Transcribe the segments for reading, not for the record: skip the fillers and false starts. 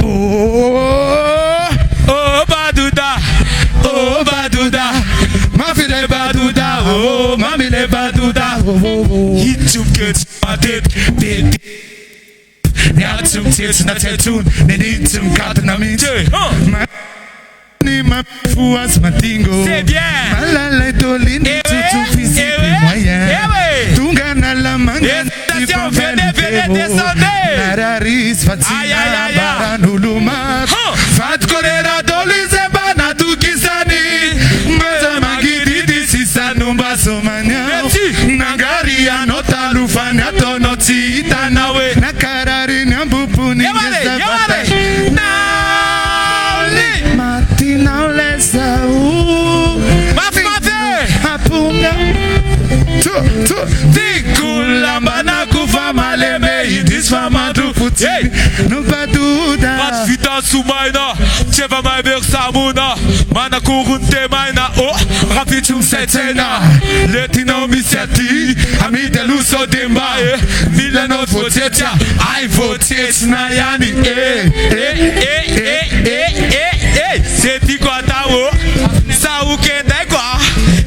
Oh Badouda, oh Badouda, ma fille est Badouda, oh mamie est Badouda, YouTube kids, ma tête, baby. Niatum tits na tetun, nenitum katna minje. Ni ma fuas matingo. C'est bien. Malala dolini tutu physique moyen. Tungana la manga. Station, venez descendez. Nararis fatina baranuluma. Fat korera dolize bana tukisani. Mata magidi disi sanumba somanya. Nagari anota lufanya tonoti itanawe. Nakarari nyambupu ni Yamale. Now let's go. Apunga. Tikulamba na kufa maleme idis fama du puti. No baduda. Mat fita sumaina, cheva mai bersamuna, mana kurunte maina oh, rapitum setena. Letino misiati, ami de luso demba Milano votetia, I vote na yani c'est dit quoi tawo, ça ou kende quoi,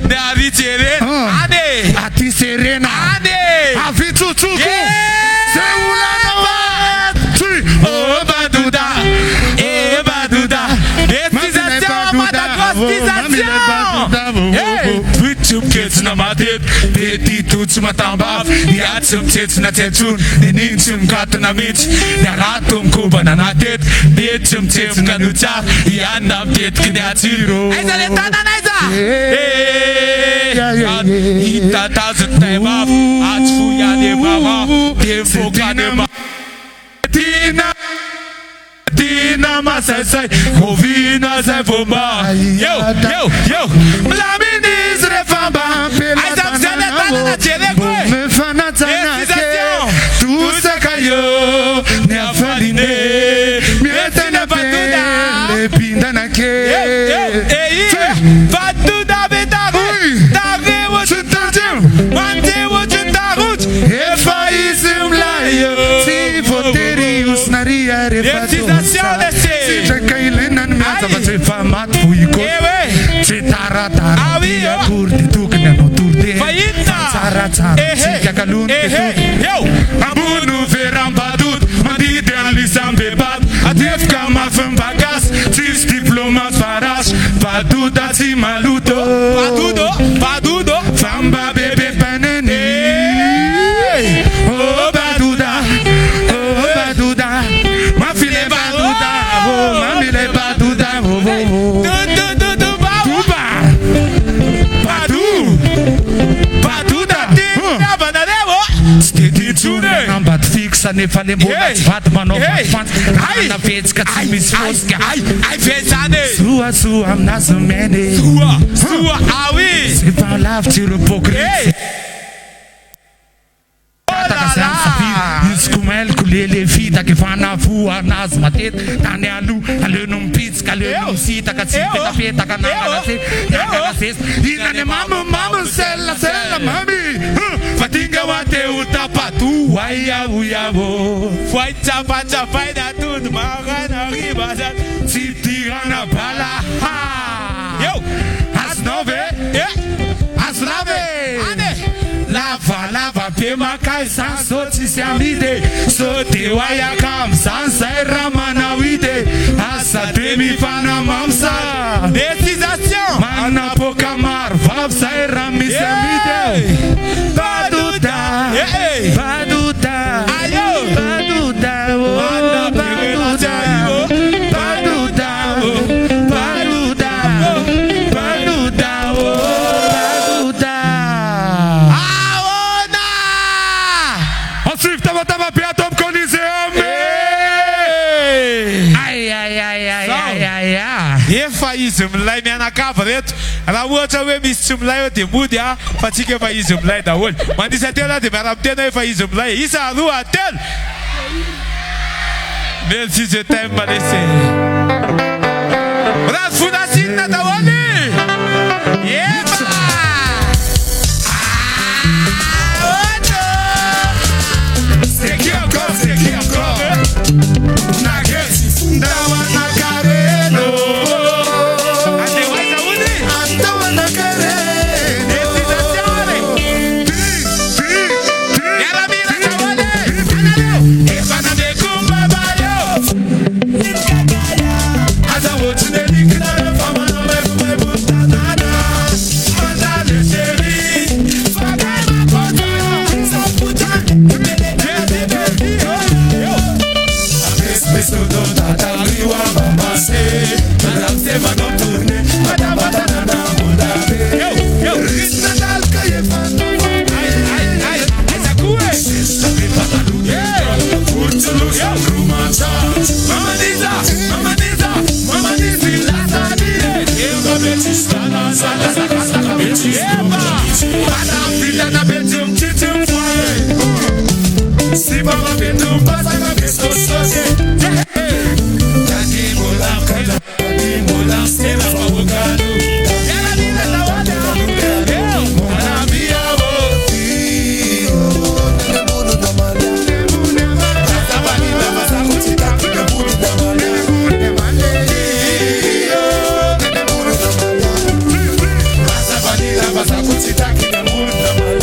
ne avitere, ane, ati serena, ane, avitu tuku, c'est où la oh Badouda, Twitchum kids na ma tête, petit tout ma tambaf, yatsum tits na tetun, ninchum kat na mitch, yaratum kuba na tête, bitchum tits na nucha, yana bit kiniatiro. Aiza letana naiza. Ita tazut nebaf, atfu ya de baba, defo kanema. Tina masai, movina sai fuma. Yo, la ministre famba. Aïe, ça na tirer quoi? Me fanatana ke, tout ça kayo, ne afaliné, miete na Badouda, le pindana ke. Badouda betaru, tave wo chutaru, mante wo chutaru, efaisum layo, si voterius naria refatu. Si jakailinan miata vase famat fuiko, si taratara via kurdi tukna no turde. Sarata, si jakalun yo, amunu veram badut, mandi dealisam bebat, adef kama fem bagas, tis diplomas faras, Badouda si maluto, Badoudo, famba bebe panene. Oh Badouda, ma fille est Badouda, oh mamie est Badouda, Ambat fixa ne fale modas vat manova fans na vez que tu me esfosca ai vezane sua amnas mene sua awi se va lave tiro hypocrite Iskumel kulele fita que fana fua nas matet tane alu alunum pits kalunum sita katsita kapeta kanana se ina ne mama sella mami fatinga wate utapatu waya uyabo foi chapa da tudo magana ribada sitirana bala yo asnove lava pema kai san soti siamide soti waya kam san sai ramana wide asa demi fana mamsa décisation mana pokamar vav sai rami siamide Badouda ayo Badouda tava piatom coliseum. Ai. Efa izy milay mianakava reto. Raha ohatra hoe misy tsy milay dia mody fa tsika efa izy milay daholo. Mandisa telo dia miara-mitena efa izy milay. Isa roa telo. Merci, je t'aime, Malessé. Ras Funasina daholo. Efa. C'est qui encore? Si papa fait tout pas ça va qu'est-ce qu'on sauce. Tati mola kala, tati mola c'est la pavocado. Yala ni la tawada. Mona bia wo. Sabani la basa kuchita kuda bulu damale. Sabani la basa kuchita kuda bulu damale.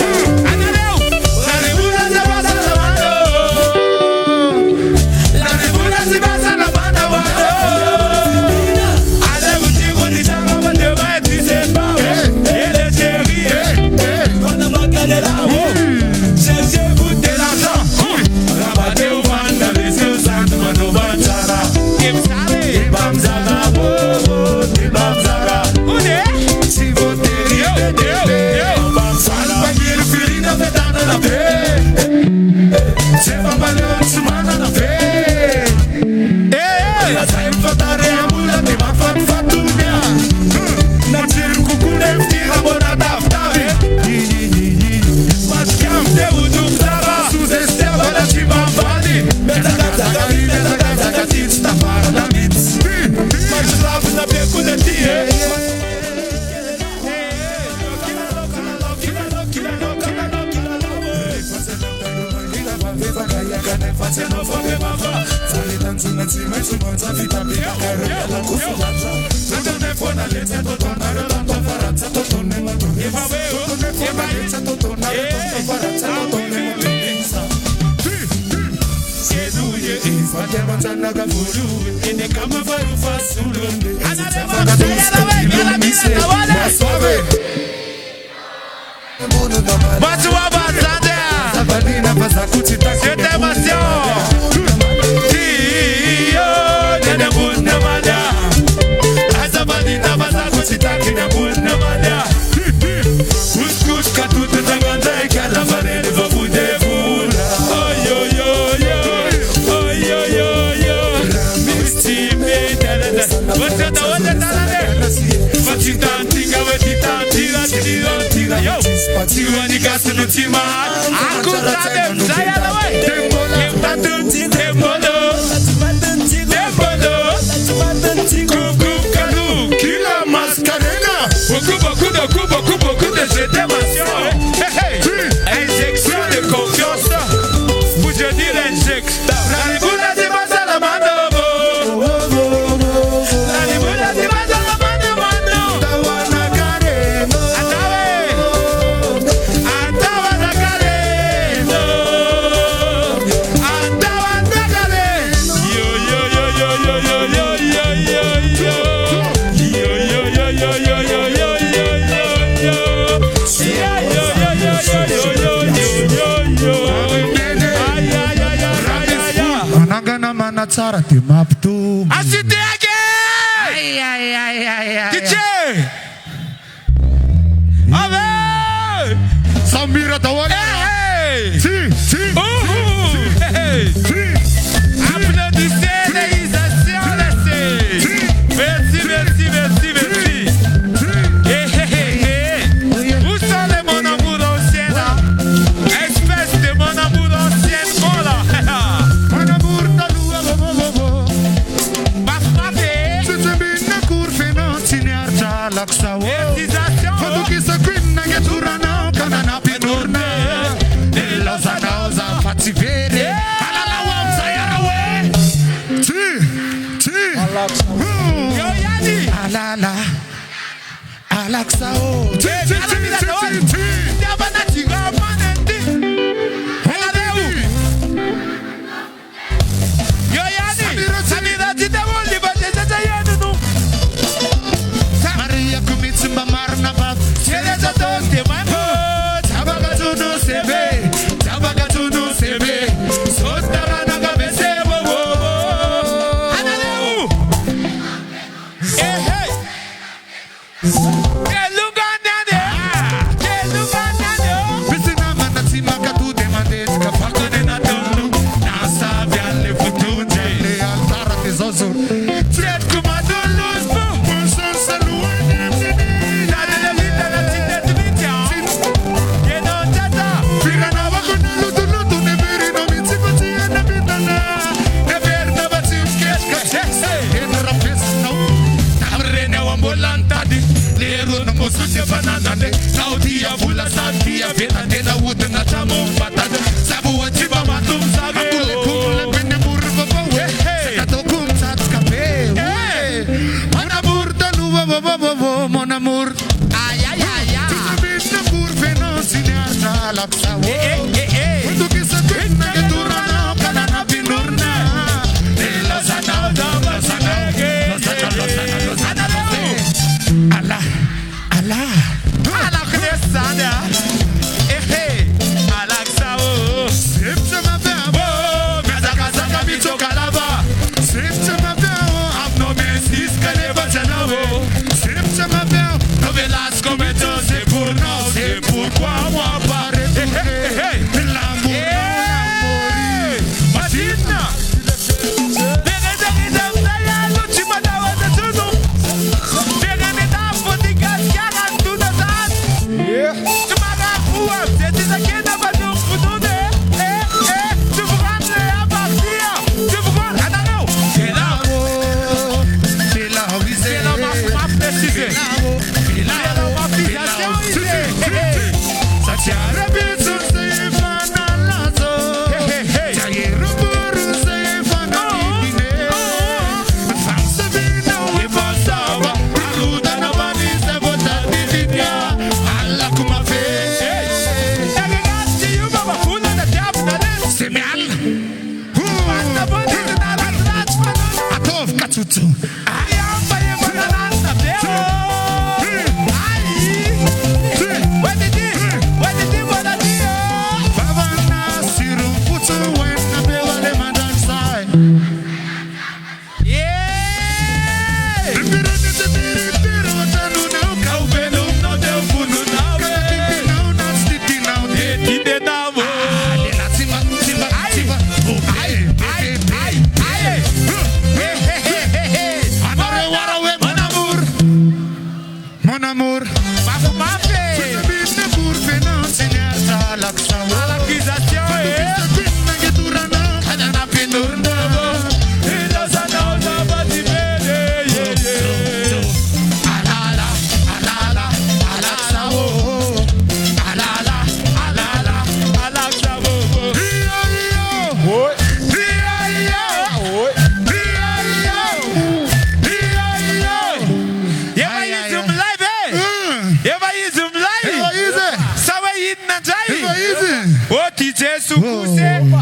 Tsara ti maptu. Asite ake. Kiche. Ave. Samira tawala. Hey. Si. Hey. Applaudissez les actions. Merci. Où sont les mon amour ancien là? Espèce de mon amour ancien là. Mon amour da lua laksa wo Fadu kisa kwinna geturana kanana pinurna Nella zanauza fatti vere Alala wamsa yarawe Ti Yo yani Alala Alaksa o Ti Yabana chiga manenti Yo yani Samira jite woli bate jete yanu nu Maria kumitsimba marna bab Sele zatonte mango Tabakatuno sebe Sotara naga bese wo Analeu Hey Kelunga nade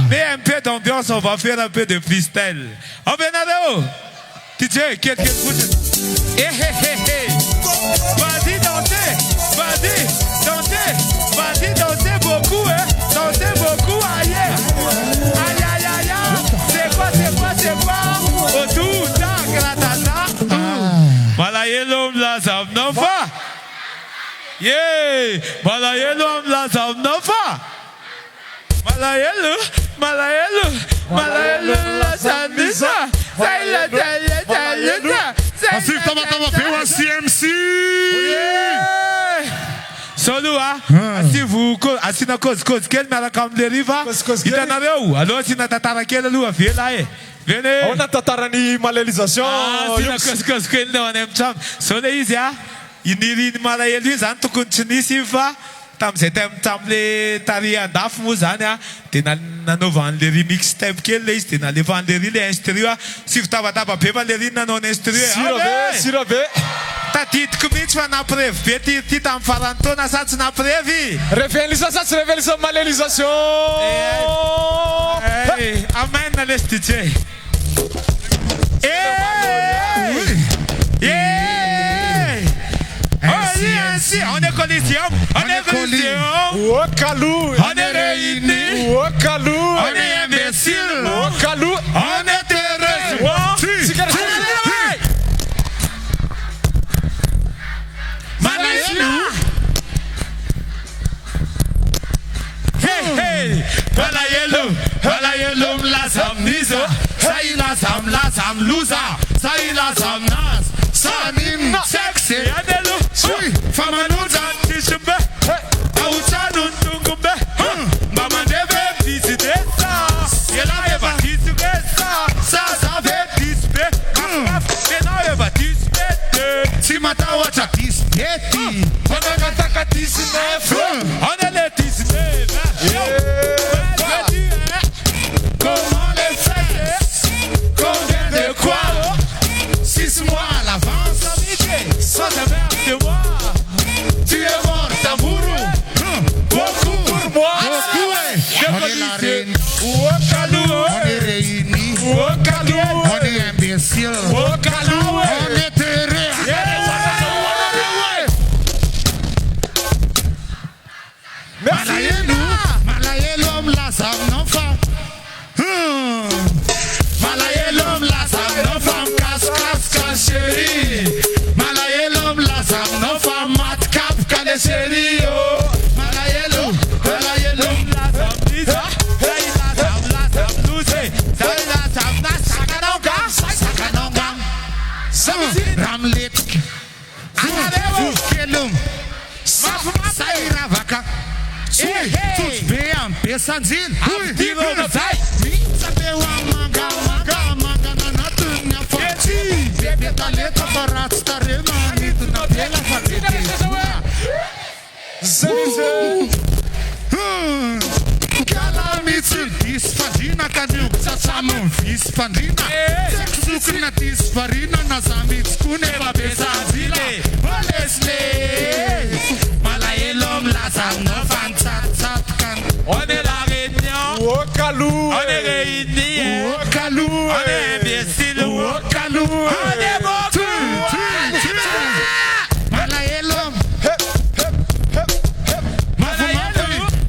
Mais un peu d'ambiance, on va faire un peu de freestyle. Oh Bernardo, DJ, qu'est-ce que vous dites? Vas-y danser, vas-y danser, vas-y danser beaucoup, hein? Danser beaucoup, aïe, aïe, aïe, aïe, c'est quoi? Autour, tac, gratata. Malayelom la zamnofa. Yeah, Malayelom la zamnofa. Malayelo la zamnisa. Assim tava pela CMC. Solo assim na coisa que na cam deriva. Itanareu, alô assim na tatara que lua vela aí. Vene. Ona tatarani malelização. Assim na coisa que não é cham. Solo isso já. Iniri malayelo zanto continisiva. Tam setem tamle taria daf muzania tena na novan le remix type que les tena le vendre le instruire si tava peba le na non instruire sirave tatit kumit na preve beti titam farantona sats na previ revelização malelização amen na lestiche on est collision, on est Calou, on est réunis, Calou, on est imbécile, Calou, on est terrestre. Hey, Malayelo, la samnisa, saïla sam lusa, saïla sam nas, samin sexy, adelo, famanuza, tishumbe, auchanun tungumbe, mama deve visitesa, yela eva tisugesa, sa ve tispe, ena eva tispe, simata wacha tispeti, ona kataka tisnefu, ona le tisnefu. Comment les faire? Combien de quoi? 6 mois à l'avance, sans avoir de moi. Tu es mort d'amour. Beaucoup pour moi. On est la reine. Au Calou. On est réunis. Au Calou. On est imbécile. Au Calou. On est terré. Malayelom la samnofa. Malayelom la samnofa kas chérie. Malayelom la samnofa mat kap kale chérie. Malayelom la samnisa. Saïla samnuse. Saïla samna sakanonga. Ramlet. Kelum. Saira vaca. Sus bem pesadinho. Sabe uma manga na tunha forte. Bebê da letra barato está remanito na pela fazenda. Calamite disfadina cadê samon disfadina. Sexo na disfarina nas amigas kuneva pesadile. Olesle. Malayelom la samnofa. On est la réunion. Au Calou, On est réunis. Au Calou, On est imbécile. Au Calou, On est beaucoup. Malayelom.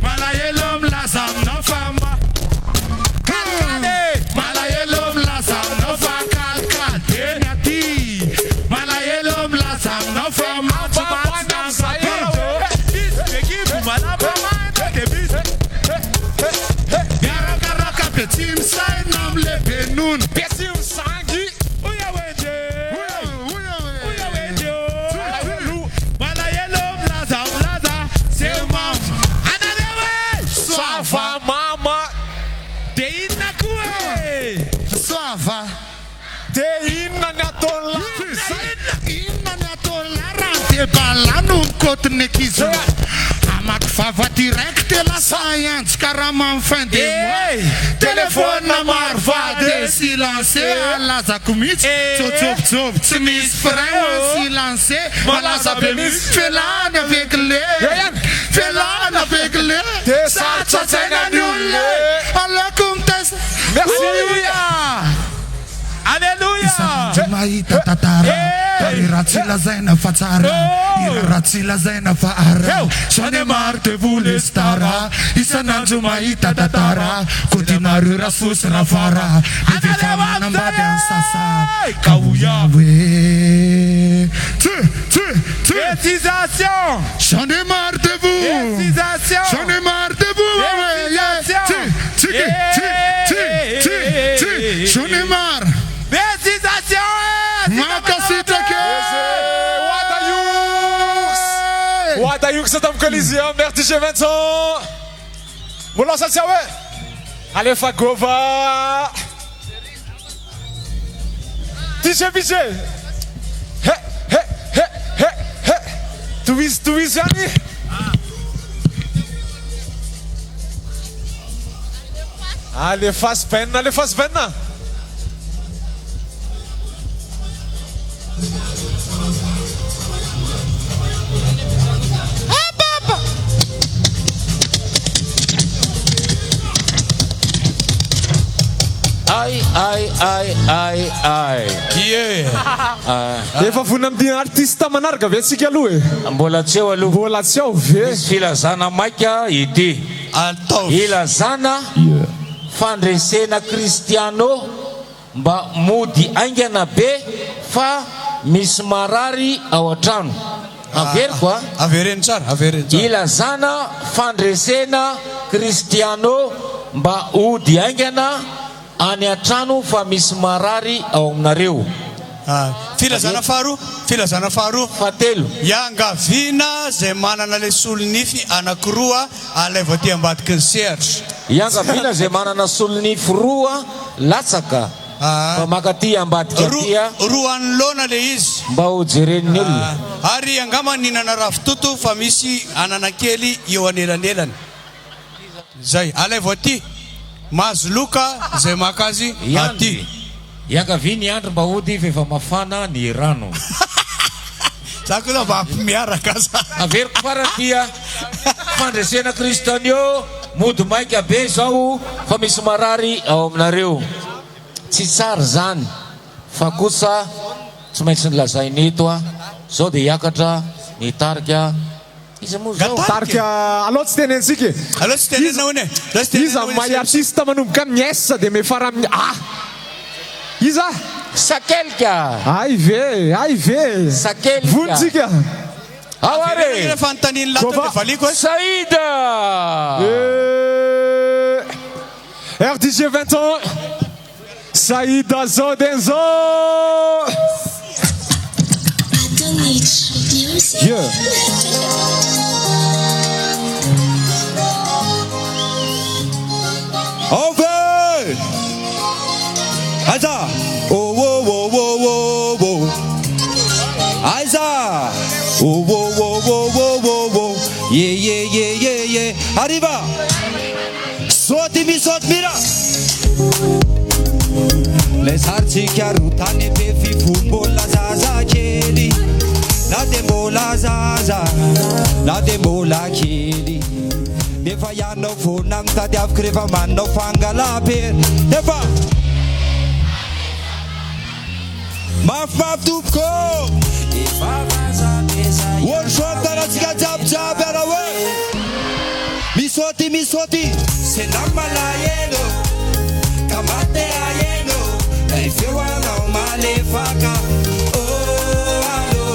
Malayelom la samnofa. Petsim sai nam le penun. Petsim sangi. Uya wende. Uya wende. Bala yellow blaza. Say mam. Analewe. Sava mama. Te inakue. Sava. Te inna nyatola. Inna nyatola. Te balanu kot nekizo. Amak fava direct la science karaman fin de mois. Téléphone na marvade silencé alaza kumit. Tsop tmis frère silencé. Malaza bemis felan avec le. Sa tsena nulle. Alakum tes. Merci. Alléluia. Maita tatara. Ratsila zaina fatsara. Ratsila zaina faara. Shane marte vule stara. Isana jumaita tatara. Kutinaru rasus rafara. Ivi fama nambadan sasa. Kauyawe. Récisation. J'en ai marre de vous. Récisation. J'en ai marre de vous. J'en ai marre. Récisation. Wadayux tam Coliseum, merci DJ Vincent. Moulin Salsiawe. Allez Fagova. DJ BJ. Tuiz Yani. Allez faz pena. Ai. Qui est? Efa vonamdy artiste manaraka ve tsika aloha e. Mbola tsy eo aloha. Mbola tsy ao ve. Misy filazana maika ity. Ilazana fandresena Kristiano mba mody aingana be fa misy marary ao an-trano. Averiko a. Avereny tsara. Ilazana fandresena Kristiano mba ody aingana any an-trano fa misy marary ao aminareo. Filazana faharoa. Fatelo. Iangaviana zay manana le solonify anakiroa alay voaty ambadiky ny sehatra. Iangaviana zay manana solonify roa latsaka fa makaty ambadika atia roa anoloana le izy mba ho jeren'ny olona. Ary angama ninana ravitoto fa misy ananakely eo anelanelany. Zay alay voaty mahazo loka zay makazy aty. Iangaviany andro mba hody fa efa mafana ny rano. Zako da mba miaraka za. Averiko fara tia fandresena Kristiano mody maika be zao fa misy marary ao aminareo. Tsy tsara zany fa kosa tsy maintsy nilazainy eto a. Zao dia hiakatra nitarika. Iza moa zao Tarika aloha tsy tenentsika. Aloha tsy tenenao ine. Iza mahay artiste manomboka miesa dia mefara Iza Sakelka. Ai ve Sakelka. Vontsika. Aware. Fantaniny lato valiko. Saïda. RDG 20 ans. Saïda Zodenzo. Yeah. Over. Aza. Oh. Aza. Oh. Yeah. Arriva. Sote mira. Les artica rutane pe fi fumbola zaza keli. La dembola zaza. La dembola keli. Nefa yano fonam tadi afkreva manno fangala per. Nefa. Maf tupko. One shot that has got jab away. Misoti. Senambala yelo. Kamate ayeno. Naifewa na malefaka. Oh, alo.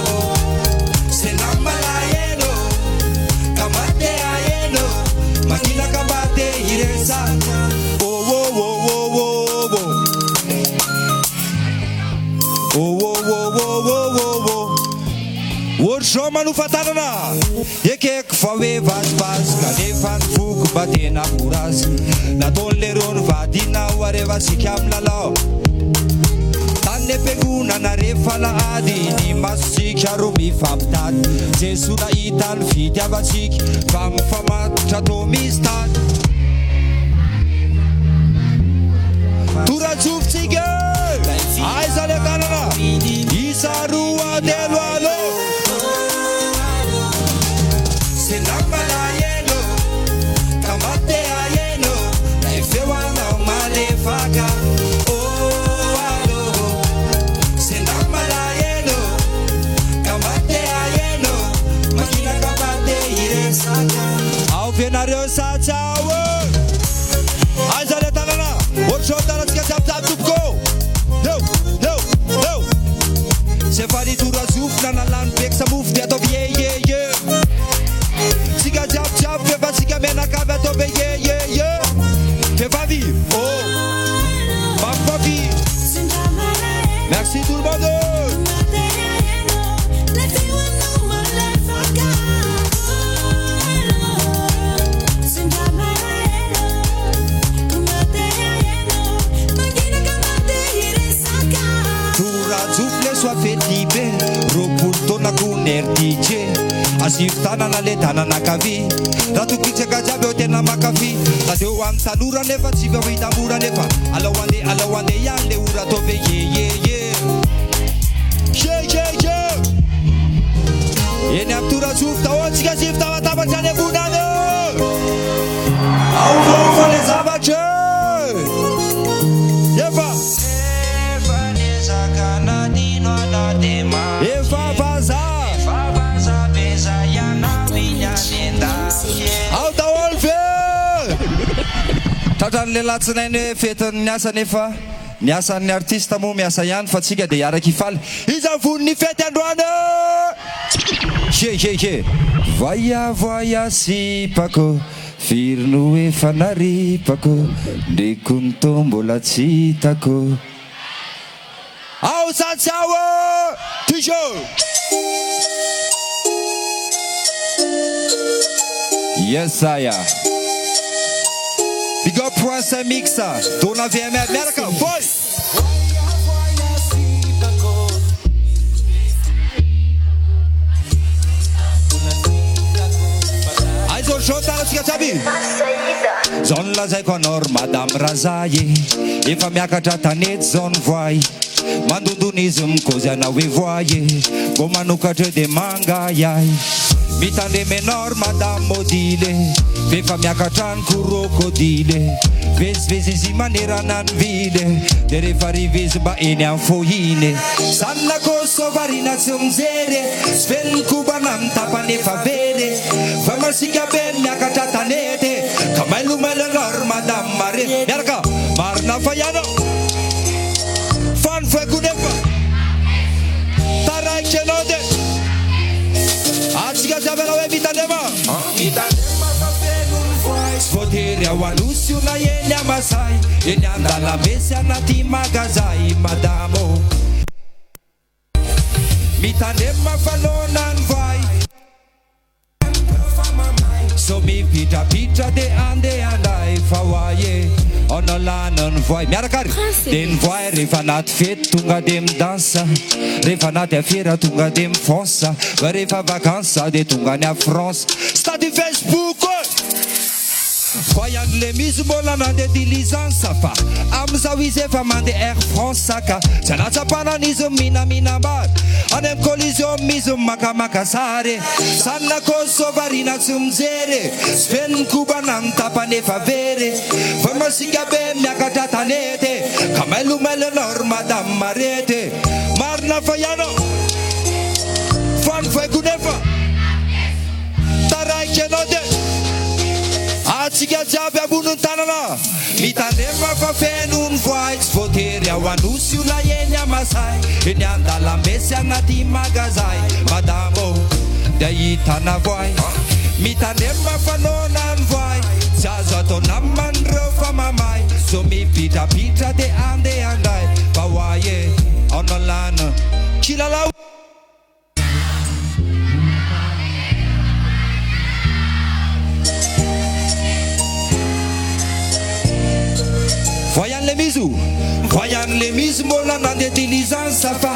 Senambala yelo. Kamate ayeno. Makina kabate iresa. Oh. Zao manofatanana ekeko fa hoe vazibazika nefa ny foko mba tena morazy nataon'le rony vadinao areva sika amin'ny lalao tany am-piangonana rehefa lahady ny masosika ro mifampitady Jeso nahita ny fitiavatsika fa mifamatotra to misy tany toratsofotsika aiza le kanana isa roa telo alo Senambalayeno, kamateayeno, naifewana malefaka. Oh, alo. Senambalayeno, kamateayeno, makina kamate iresaka. Au venareo sachawo. Aizale talana, workshop tsika tap tupko. No. Sefari tura zufna na lan peksa move de to yeah. Sika jab feva sika mena kava to be yeah feva vivre oh pas vivre merci tout le monde Tura zufle soit fait libé repulto na kuner DJ Asifitana na le tanana kavi Ratukitsaka jiaby eo tena makafi Tadeo amin'ny tanora nefa tsy vao hitamora nefa Alao ande ihany le ora atao ve ye Eny amin'ny toratsofoka taoantsika sify tavatabatra any ambonany Ao le zavatra Efa vaza Tratran'le latsinainy hoe fetin'ny niasa nefa niasan'ny artista moa miasa ihany fa tsika dia hiaraka hifaly iza von'ny fety androany Voya sipako firy no efa naripako ndreko ny tombola tsy hitako Ao satsao toujours Yes saya Big up point Saint-Mixa Dona VMR America Boy Aizo shota sika sabi Zon lazaiko anor Madame Razaye Efa miakatra tanety zon voay Mandondonizy mikozy ana hoe voye Go manokatra de mangayay Mitande menor Madame Modile Vefa miakatra ny krokodile Vezivezy izy manerana ny vile De rehefa rivezy mba eny amin'ny fohine Sanna koso varina tsy mijery Sy velony kobana amin'ny tapany efa vele Fa masika be miakatra tanety Ka mailomailonor Madame Mare Miaraka marina fa iano Fan feko nefa Taraiky anao de Atsika zavela hoe mitandema fa fenony voay Sy voatery ao anosy na eny amasay Eny andalabesy anaty magazay madamo Mitandema fanona ny voay So mipitrapitra de ande anday fa oaye Ono lana ny voay miarakary De ny voay rehefa anaty fety tonga de midansa Rehefa anaty afiera tonga de mifonsa Va rehefa vakansa de tonga ny a France Stady Facebook Voay an'le misy mbola nande diligence fa Amizao izy efa mande Air France saka Tsy anatsapanan'izy minaminambary Any amin'ny collision misy makamaka sary Sanna koso varina tsy mijery Sy fenony kobana amin'ny tapany efa very Fa masika be miakatra tanety Ka mailomailonor Madame Marety Marina fa iano Fany voaiko nefa Taraiky anao de Atsika jiaby amboniny tanana Mitandema fa fenony voay Tsy voatery ao anosy io na eny amasay Eny andalambesy anaty magazay Madamo dia hitana voay Mitandema fanona ny voay Tsy azo atao naman'ireo fa mamay So mipitrapitra de ande anday Fa hoaye ao nalana Kilalao mizo voyan'le mizy mbola nandeha diligence fa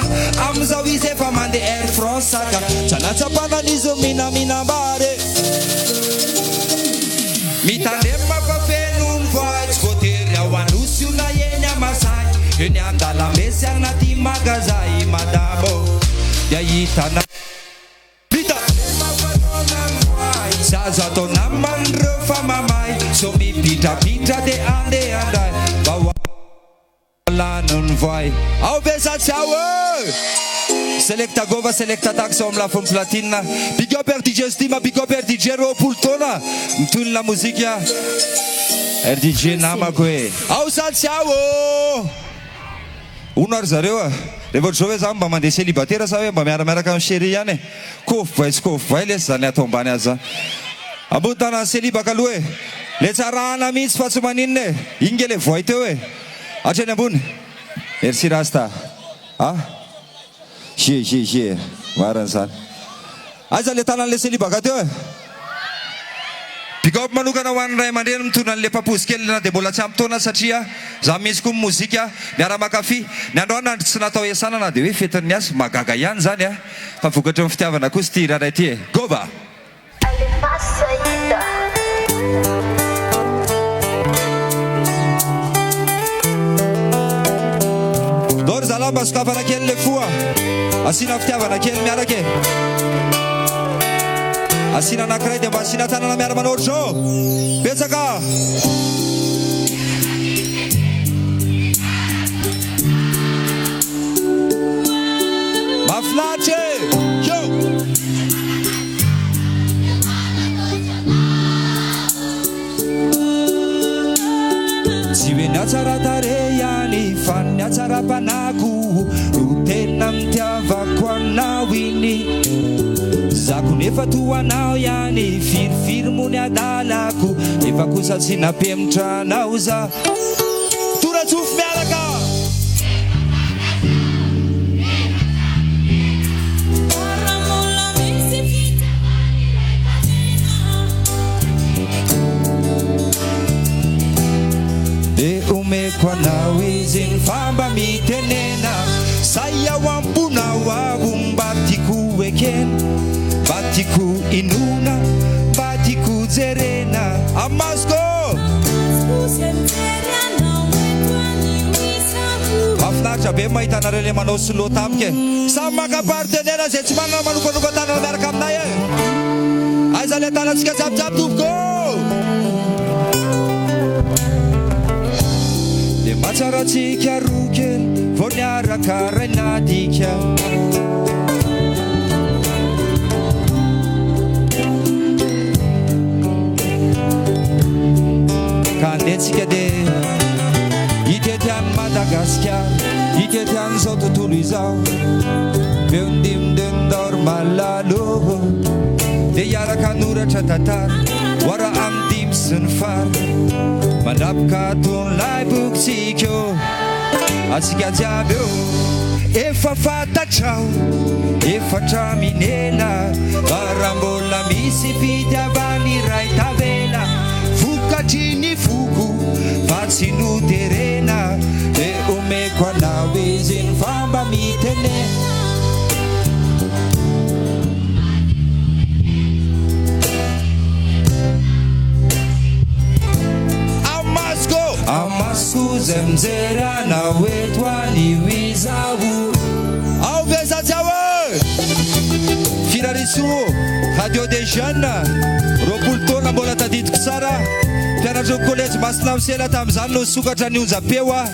am'izao izy efa mandeha Air France saka janatsapanan'izy minaminambare mitandrema fa fenony voay tsy voatery ao anosy io na eny amasay eny andalamesy anaty magazay madamo dia hitana vita zaza atao naman'ireo fa mamay so mipitrapitra dia andeha andray mba lanony voay ao besatsy ao Selecta Gova, Selecta Taxa, om la fond platine. Big up RDJ Stima, big up RDJ Ropultona. Mtun la muzika. RDJ namako e. Au satsiao. Unar zareo. Revo jove zam mba mandeha célibataire sa hoe mba miaramiaraka amin'ny chéri ihany e. Kof vai lesy zany atao ambany azy zany. Ambony tanany célibaka aloha e. Le tsarana mihitsy fa tsy maninona e. Inge le voay teo e. Hatrany ambony. Merci Rasta. Ah? She. Marana zany. Aiza le tanan'le célibaka teo e. Pick up manokana ho an'ny ray aman-dreny mitondra an'le papozy kely na dia mbola tsy ampy-taona satria za misy koa mozika miara-makafy ny androany andro tsy natao iasana na dia hoe fetin'ny asa magaga ihany zany a fa vokatra amin'ny fitiavana koa sy ty raha ity e. Gova. Dory zalamba sokafana kely le foa asina fitiavana kely miaraka e. Asina anankiray dia mba asina tanana miara manôritra zao betsaka mafinahitra yo tsy hoe ny atsaratare ihany fa ny atsara-panako no tena mitiavako anao iny zako nefa toanao ihany firifiry mony adalako efa kosa tsy nampemotranao za toratsofo miaraka de omeko anao izy ny famba mitenena say ao ambonao avo mba tiako ekena Batiku inuna, batiku zerena, amasko. Mafinahitra be mahita anareo le manao solo tamike. Samy maka partenaire zay tsy manana manokanoko tanana miaraka aminay e. Aiza le tanantsika jiabijiaby tompoko. Le matsaratsika roa kely vao niaraka ray nadika. Kandetsika de hitety any Madagasikara hitety an'izao tontolo izao beondimindendor malalo de hiaraka noratra tantara hoara amin'ny dimy sy ny fara mandrapika ton'lay boksika atsika jiaby eo efa fantatrao efatra minena bara mbola misy fitiavany ray tavela vokatry foko fa tsy noterena de omeko anao izy ny famba mitene amasko zay mijery anao eto anio izao ao vezatsy ao e firariso radio des jeunes roapolo taona mbola tadidiko tsara mpianatra collège Masinamsela tamin'izany no sokatra ny onjam-peo a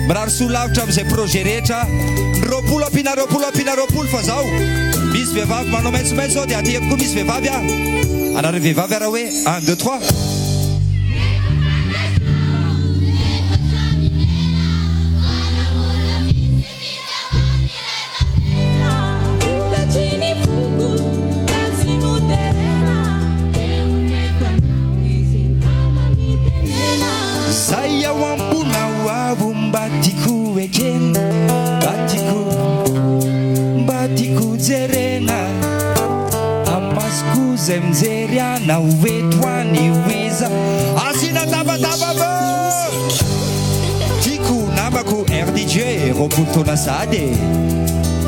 mirary solavitra amin'izay projet rehetra roapolo ampina fa zao misy vehivavy manao maitsomaitso zao dia atyeko koa misy vehivavy a anareo vehivavy ara hoe 1 2 3 Zemzeriana wetwani wiza asina taba roapolo taona sady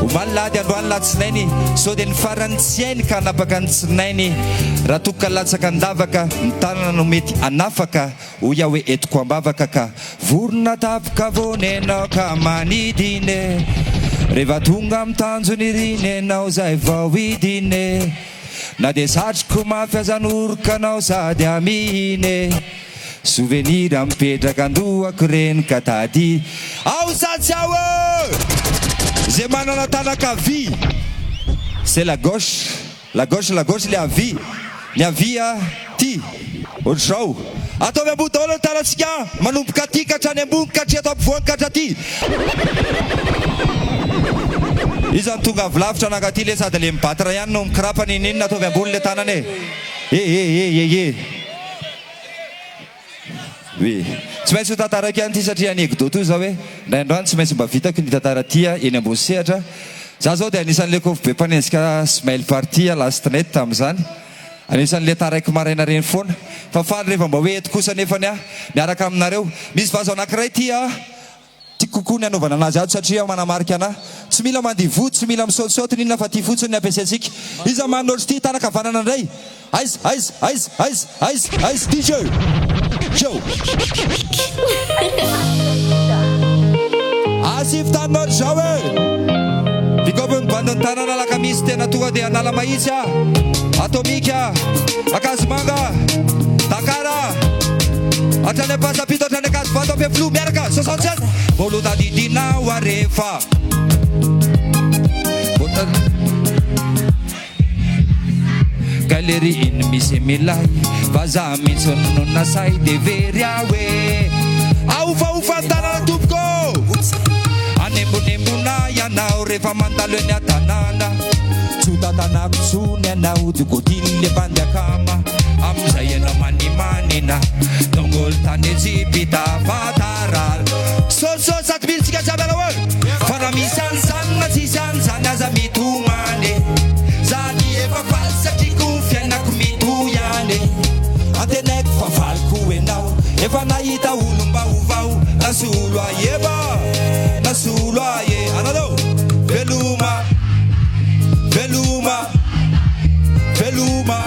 omalylady androany latsinainy sao dia ny farany tsy hainy ka hanapaka ny tsinainy raha tokoka latsaka andavaka ny tanana no mety anafaka hoy aho hoe etoko ambavaka ka vorona tapaka vonenao ka manidine rehefa tonga amin'ny tanjony riny anao zay vao idine na dia satroko mafiazanoroka anao sady amihine souvenir mipetraka andohako reny ka tady ao satsy ao zay manana tanaka avy c'est la gauche la le avy ny avy ty ohatr'izao ataovy ambony daholo ny tanatsika manomboka aty ka hatrany ambony ka hatry ato ampovoany ka hatraty izany tonga avilavitra anankaty le sady le mibatra ihany no mikirapany ininona ataovy ambony le tanany oui tsy maintsy ho tantaraka ihany ty satria anekdote io zao hoe ndraindroany tsy maintsy mba vitako ny tantara tya eny ambony sehatra za zao dia anisan'le kovy be mpanenjika smail party lastnet tamin'izany anisan'le taraiky maraina reny foana fa faly rehefa mba hoe eto kosa nefany a miaraka aminareo misy vazo anankiray tya tiako kokoa ny anaovana anazy ato satria manamarika ana tsy mila mandivo tsy mila misaotisaoty ninona fa ty fotsiny ny ampiasaintsika iza manotry ty tanakavanana indray aiz DJ show asif tanor zao e vikopy mibandony tanana laka misy tena tonga dia anala mahitsy a atomika akazomanga takara atrany pasapito atrany akazovato ampe flo miaraka 67 volotadidinao arefa galeri iny misy milay vaza mihitsy no nasay de very awe aofaofa tanana tompoko anembonembona ianao rehefa mandalo eny atanàna tsotatanako tsony anao digodiny le bandy akama amizay ianao manimanina dongolo tany ejipita fatarala sososy sady militsika jiaby anao e fa raha misy anysanina tsisy anyzany aza mitomany zany efa faly satria ko fiainako mitoyany antenaiko fa valiko enao efa nahita olo mba ovao nasolo aeba nasolo aye analo veluma veluma veluma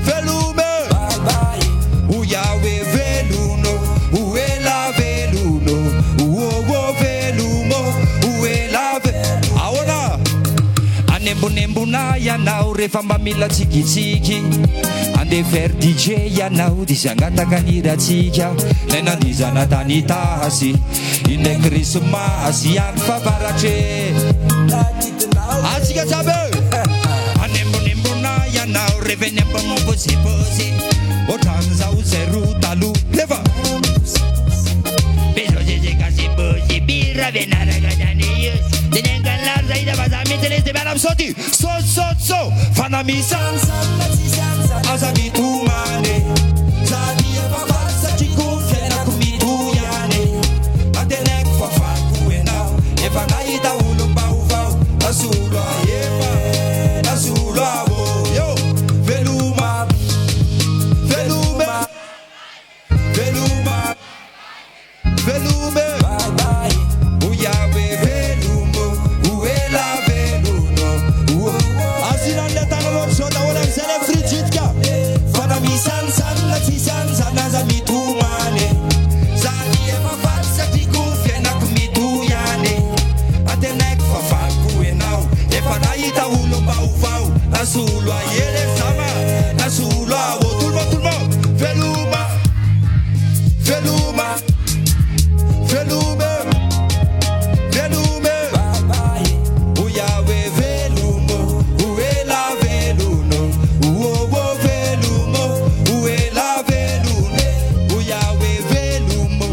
velume uyawe veluno uela veluno uowo velumo uela aona anembonembona ianao rehefa mba mila tsikitsiky ande faire DJ ianao dy zangataka niratsika nay nandizana tany tasy ine krismasy any favaratre atsika jabe anembonembona ianao reveny ambamopôsipôsy otrany zao zay ro talo lefa besozezekasipôsy bira venaragadaneyos tenengalary zay ida vaza mitelesy de miala misôty sôsôtso fanamisansanna aza mitomane zany efa valy satria ko fiainako mitoyane antenaiko fa valiko enao efa nahita olo mba ovao nasolo aefa nasolo avo yo veluma velume veluma velume uyawe velumo uela veluno asinanle tanalorsoda wala sele frigitka fana misansanna tsisansanna za mitomane zany efa valy satria ko fiainako mitoyane antenaiko fa valiko enao efa nahita olo mba ovao nasolo aele sama nasolo avo tulmo veluma veluma velume velume uyawe velumo uela veluno uowo velumo uela veluno uyawe velumo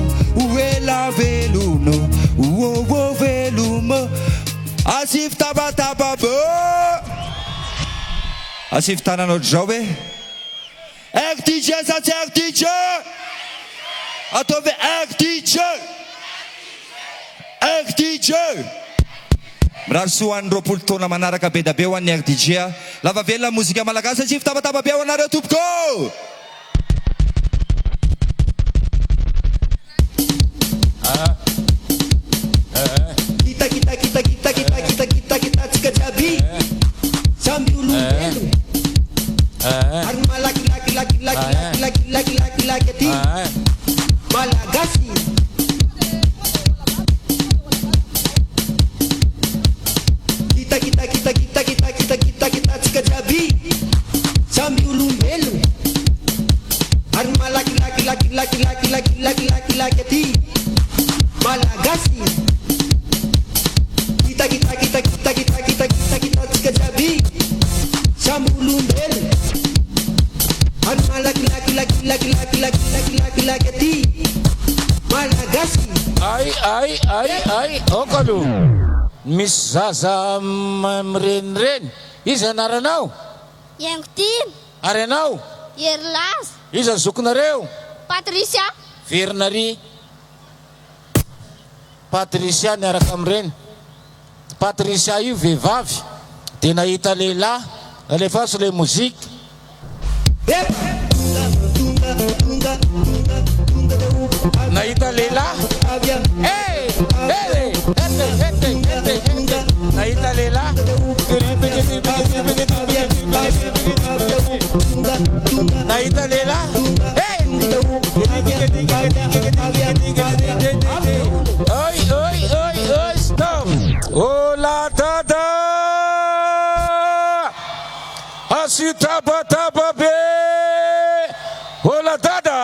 uela veluno uowo velumo asif tabataba bo asif tananao zao hoe air DJ satsy air DJ ataovy air DJ air DJ mirary soa any roapolo taona manaraka be da be ho an'ny air DJ lava velona mozika malagasy asif tabataba be ho anareo tompoko ay okalo misy zaza mirenireny izy anaranao Yengtim, ary anao Yerlas, iza zokonareo Patricia, Verinary Patricia niaraka amin'ireny Patricia io vehivavy dia nahita lehilahy alefaso le mozika nahita lehilahy nahita lehilahy nahita lehilahy oi stop ola dada asitabataba be ola dada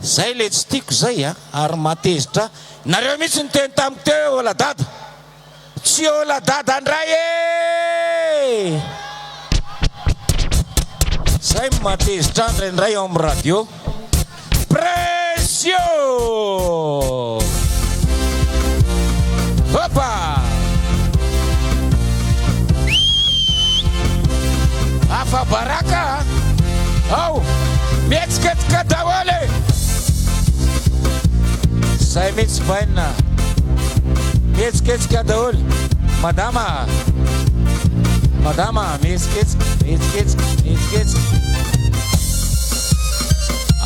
zay le tsy tiako zay ary matezitra nareo mihitsy niteny tamiko teo ola dada tsy ola dada andray zay matezitra ndraindray ao amin'ny radio pression hopa afa baraka ao mietsiketsika daholo zay mihitsy vaina mietsiketsika daholo madama mietsiketsika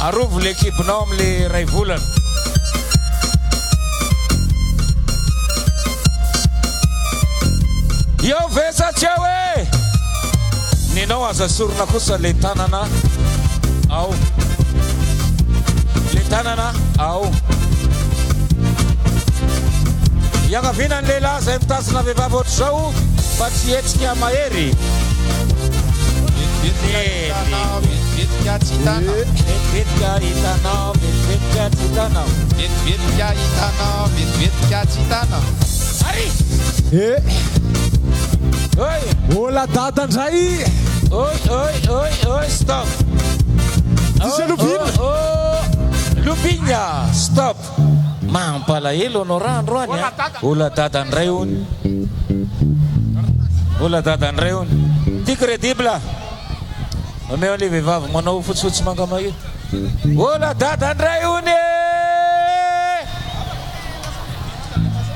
arovo l'équipinao am'le ray volana io vesatsy ao ninao aza sorona kosa le tanana ao le tanana ao iangavinany lehilahy zay mitazona vehivavy ohatry zao fa tsy hetsika mahery Vetika hitanao Ari oi ola dada ndray oi stop Dice Lupin Lupinha stop mampalahelo anao raha androany ola dada ndray hony ola dada ndray hony ty crédible omeo le vehivavy manao fotsifotsy mangamahito ola dada ndray hony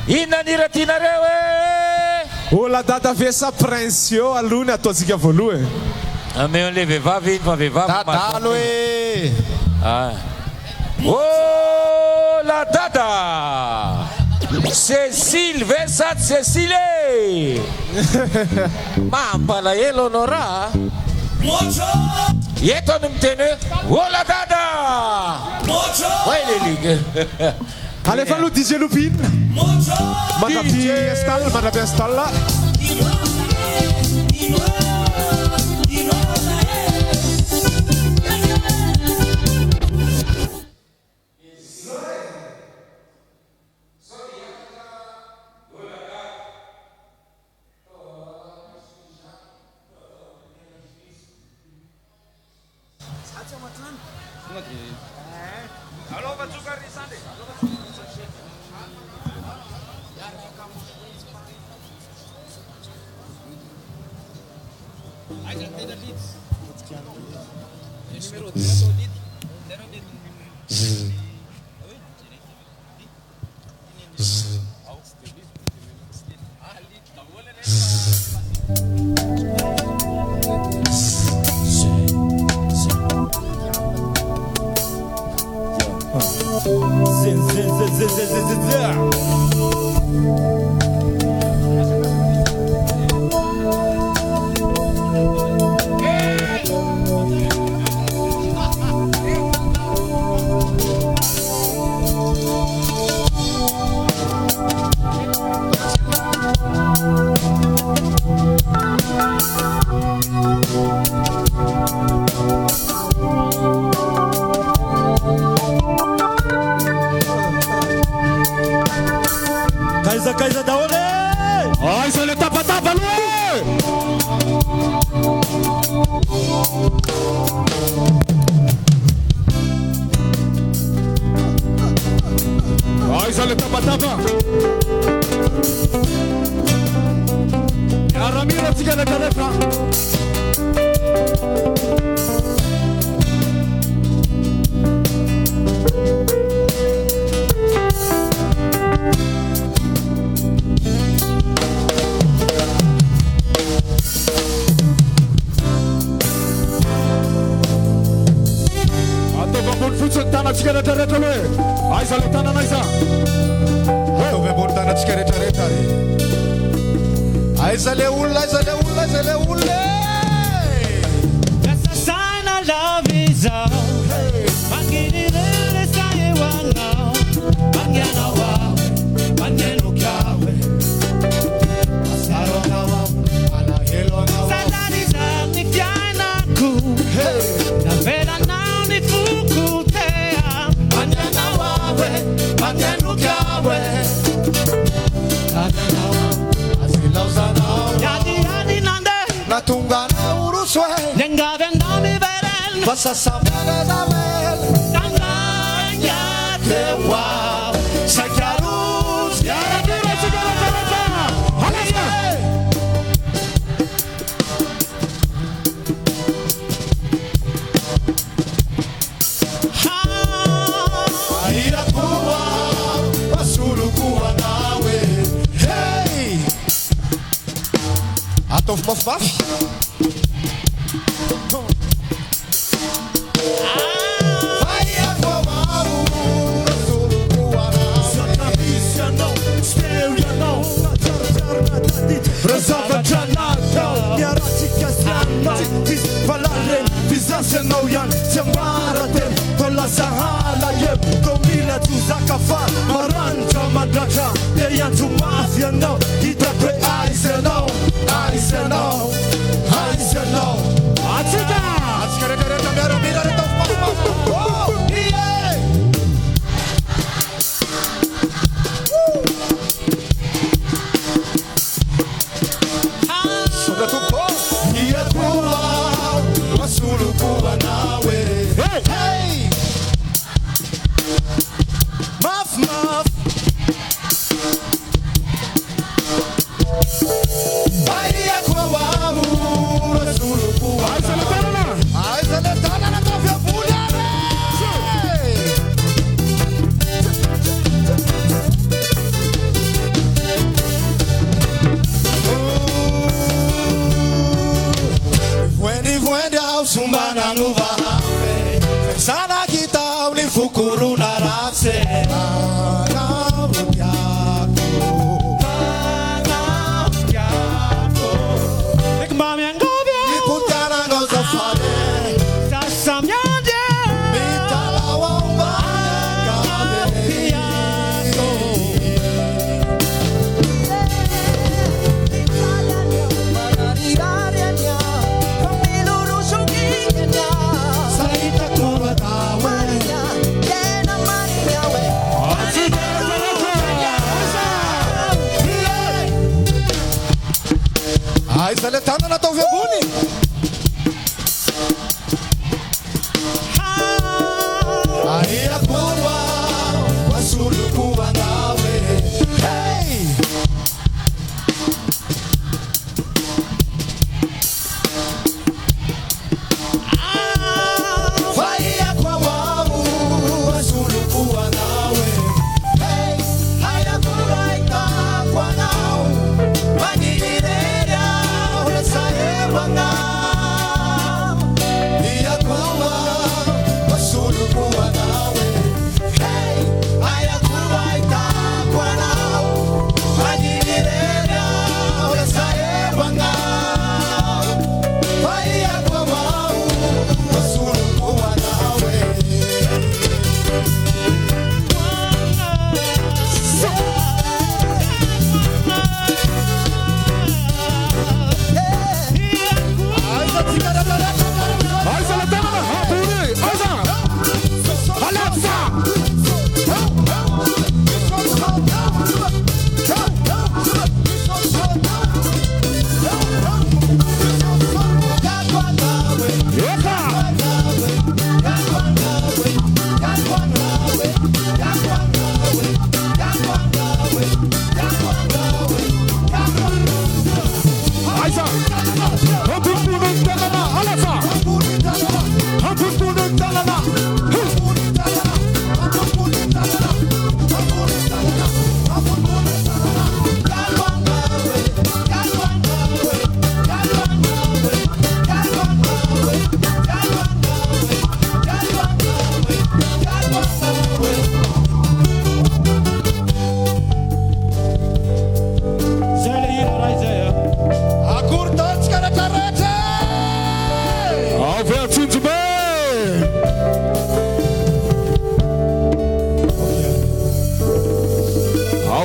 inona niratinareo ola dada vesa prince io alohany ataontsika voalohany omeo le vehivavy iny fa vehivavy Dadalo ola dada Cécile Versat Cécile mampalahelo anao raha eto any miteny hoe ola dada vai le ligue alefa aloha DJ Lupin mandrapi Estal tsikeretraretra loe aiza le tanana aiza ataovy ambony tana tsikeretraretra aiza le olona aiza le olona aiza le olona Sana love is all. Manginirele sayewana. Mangena wawe, mangenu kawe. Asaro nawa, ala helo nawa. Sadari ni fiana ku. Na vera na ni fuku tea. Mangena wawe, mangenu kawe. Sada nawa, asilo sana. Yadi nande. natunga na uruswe Lenga vendami veren. basa samere da vel Tanganya tewa Sakaruz yara dire tsikeretraretra halasa aira kuwa basulu kuwa nawe hey atof mafaf Senão yan semara tem tola sahala yep domina tu zakafa maranja madraja te yan tu mafia no kita pe I say no atika tsikeretraretra miaramila reta songa tupo ia kuwa wasulu kuwa nawe hey maf baia kuwa wasulu kuwa aiza le tana na tofia bulare Vuendi au sumbana nuva sana kita ulifukuru na rase na Ekmami angobia iputana ngozo fale Sasamyande mitala wamba Saita kurwa tawe aiza le tana na tovy ambony aia kurwa wasulu kuwa nawe hey Faia kwa wamu wasulu kuwa nawe hey haya kuraita kwa nao magirera ulesaye wanga ia kuwa wasulu kuwa nawe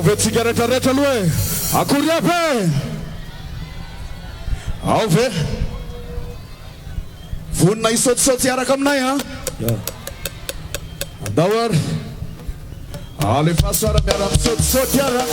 Avetsika rehetrarehetra aloha e. Akory aby e. Ao ve? Vonina isaotisaoty hiaraka aminay ha. Andao ary. Alefa soara miara misaotisaoty hiara.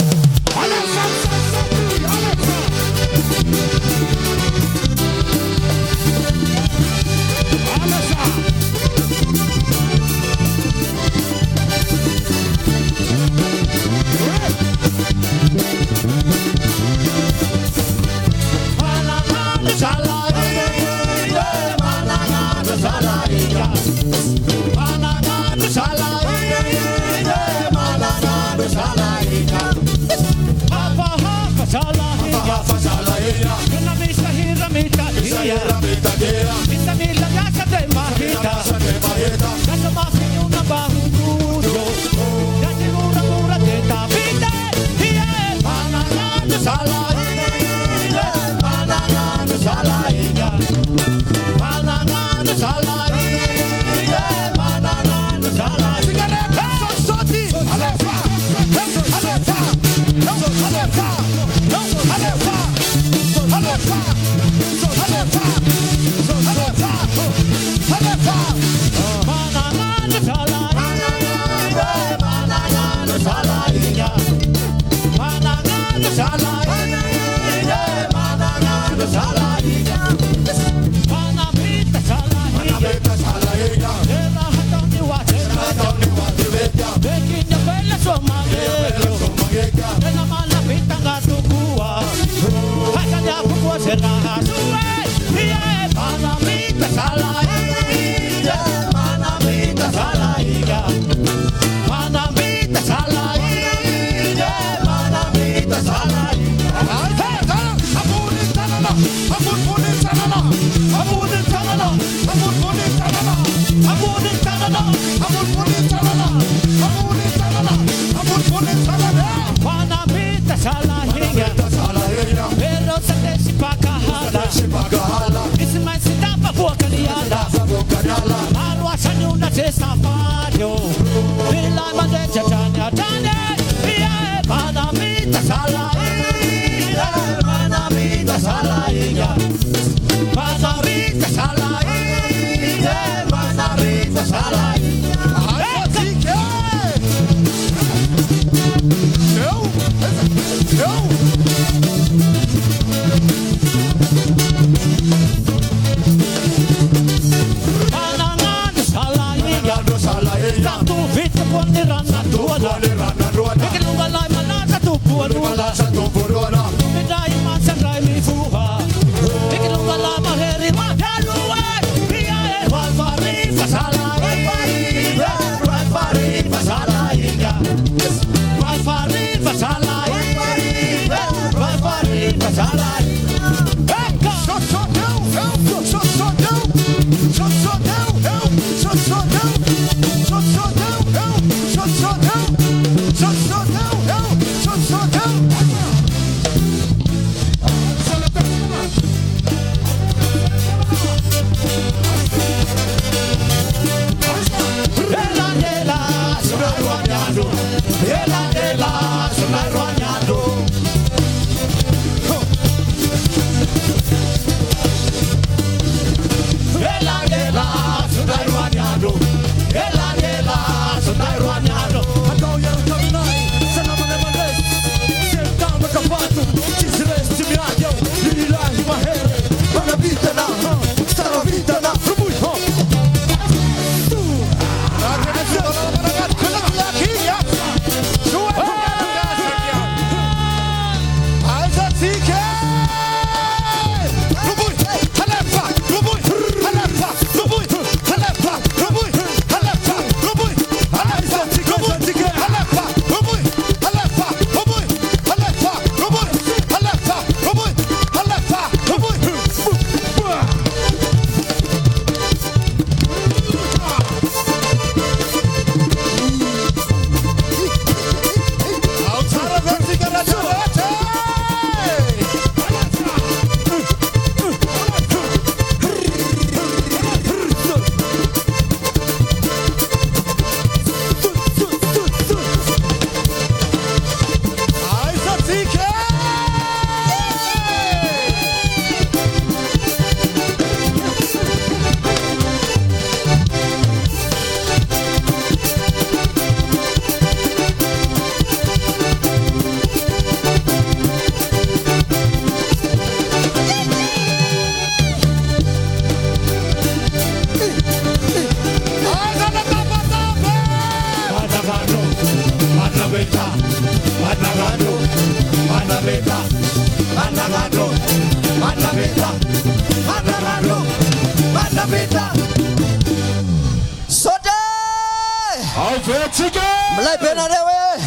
Malay benareo e.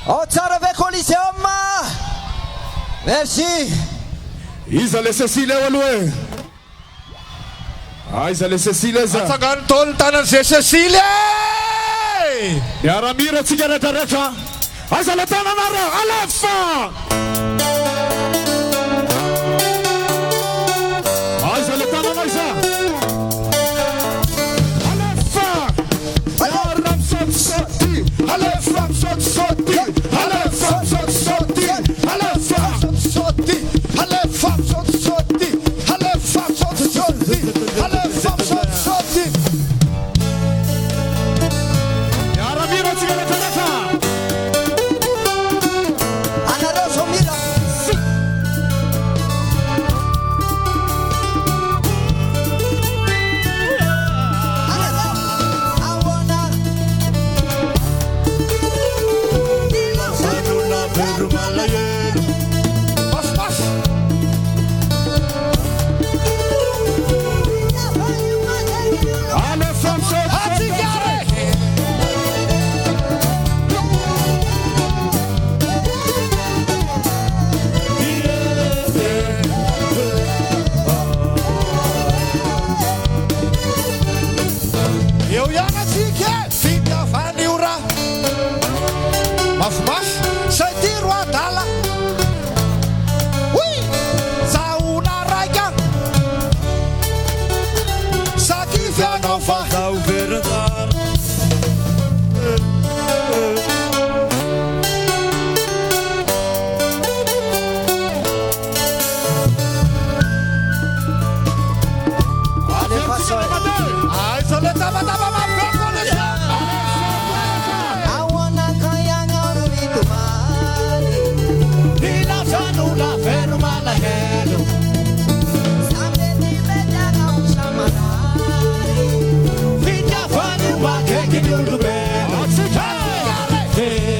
Ao tsara ve Coliseum. Merci. Iza le Cécile aloha. Aiza le Cécile za. Tsagantol tanan Cécile. Miaramira tsika rehetrarehetra. Aiza le tananareo alefa. Aiza le tanana iza. Alefa. Miaram sotsoti. Alefa sotsoti. Alefa sotsoti. Alefa sotsoti. Alefa sotsoti. Alefa sotsoti. Alefa sotsoti. Miaramira tsika rehetrarehetra. Anareo somira. Eu ia na tique, fita fani ura. Mas, sai tiro a tala. Ui, sa una raica. Sa que fia não faz ao verdade. Ai, soleta batava uma pecoleja. Ila sanula fenu malahelo. Fija fani wa keki dulu be. Hey!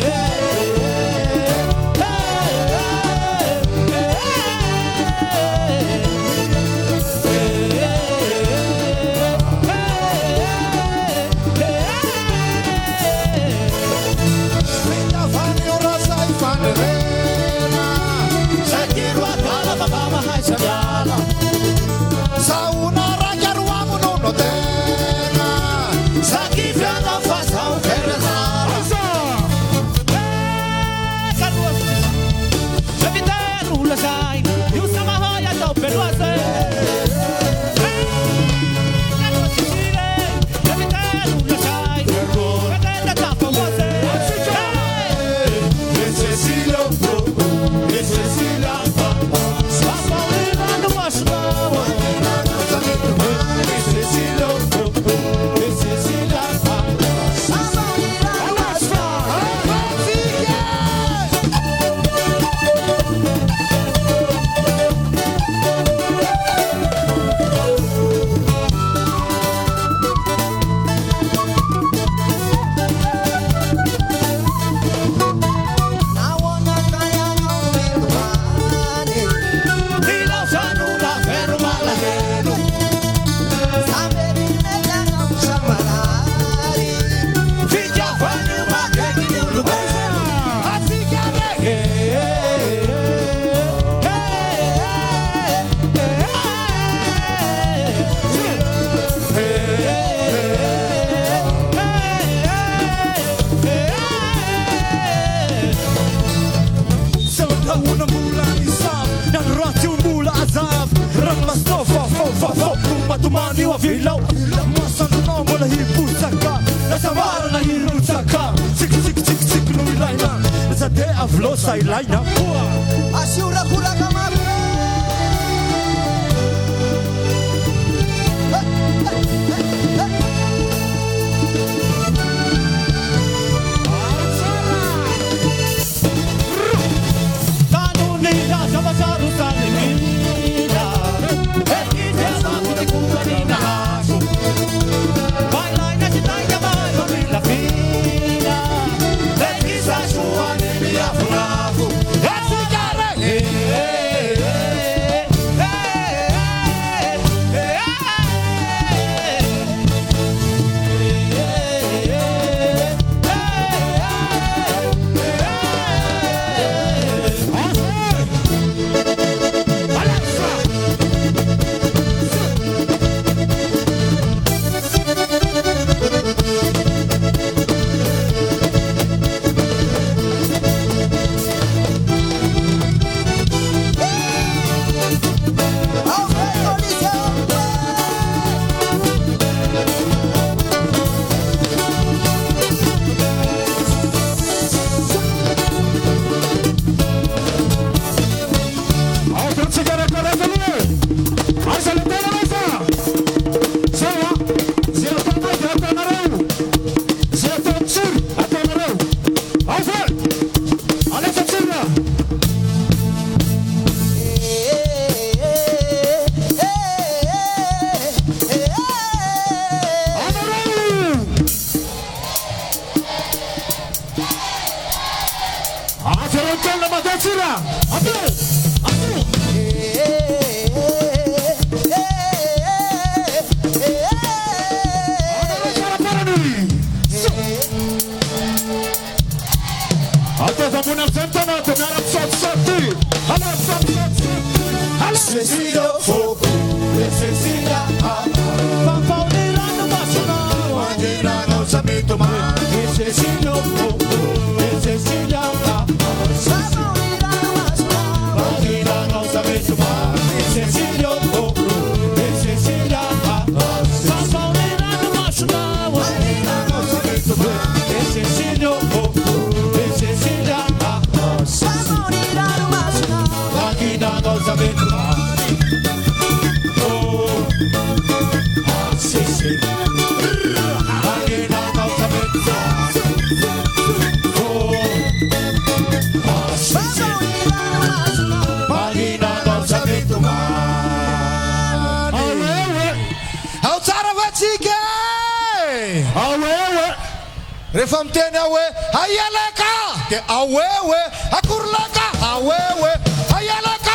Refa mtene awe hayaleka ke awewe akurleka awewe hayaleka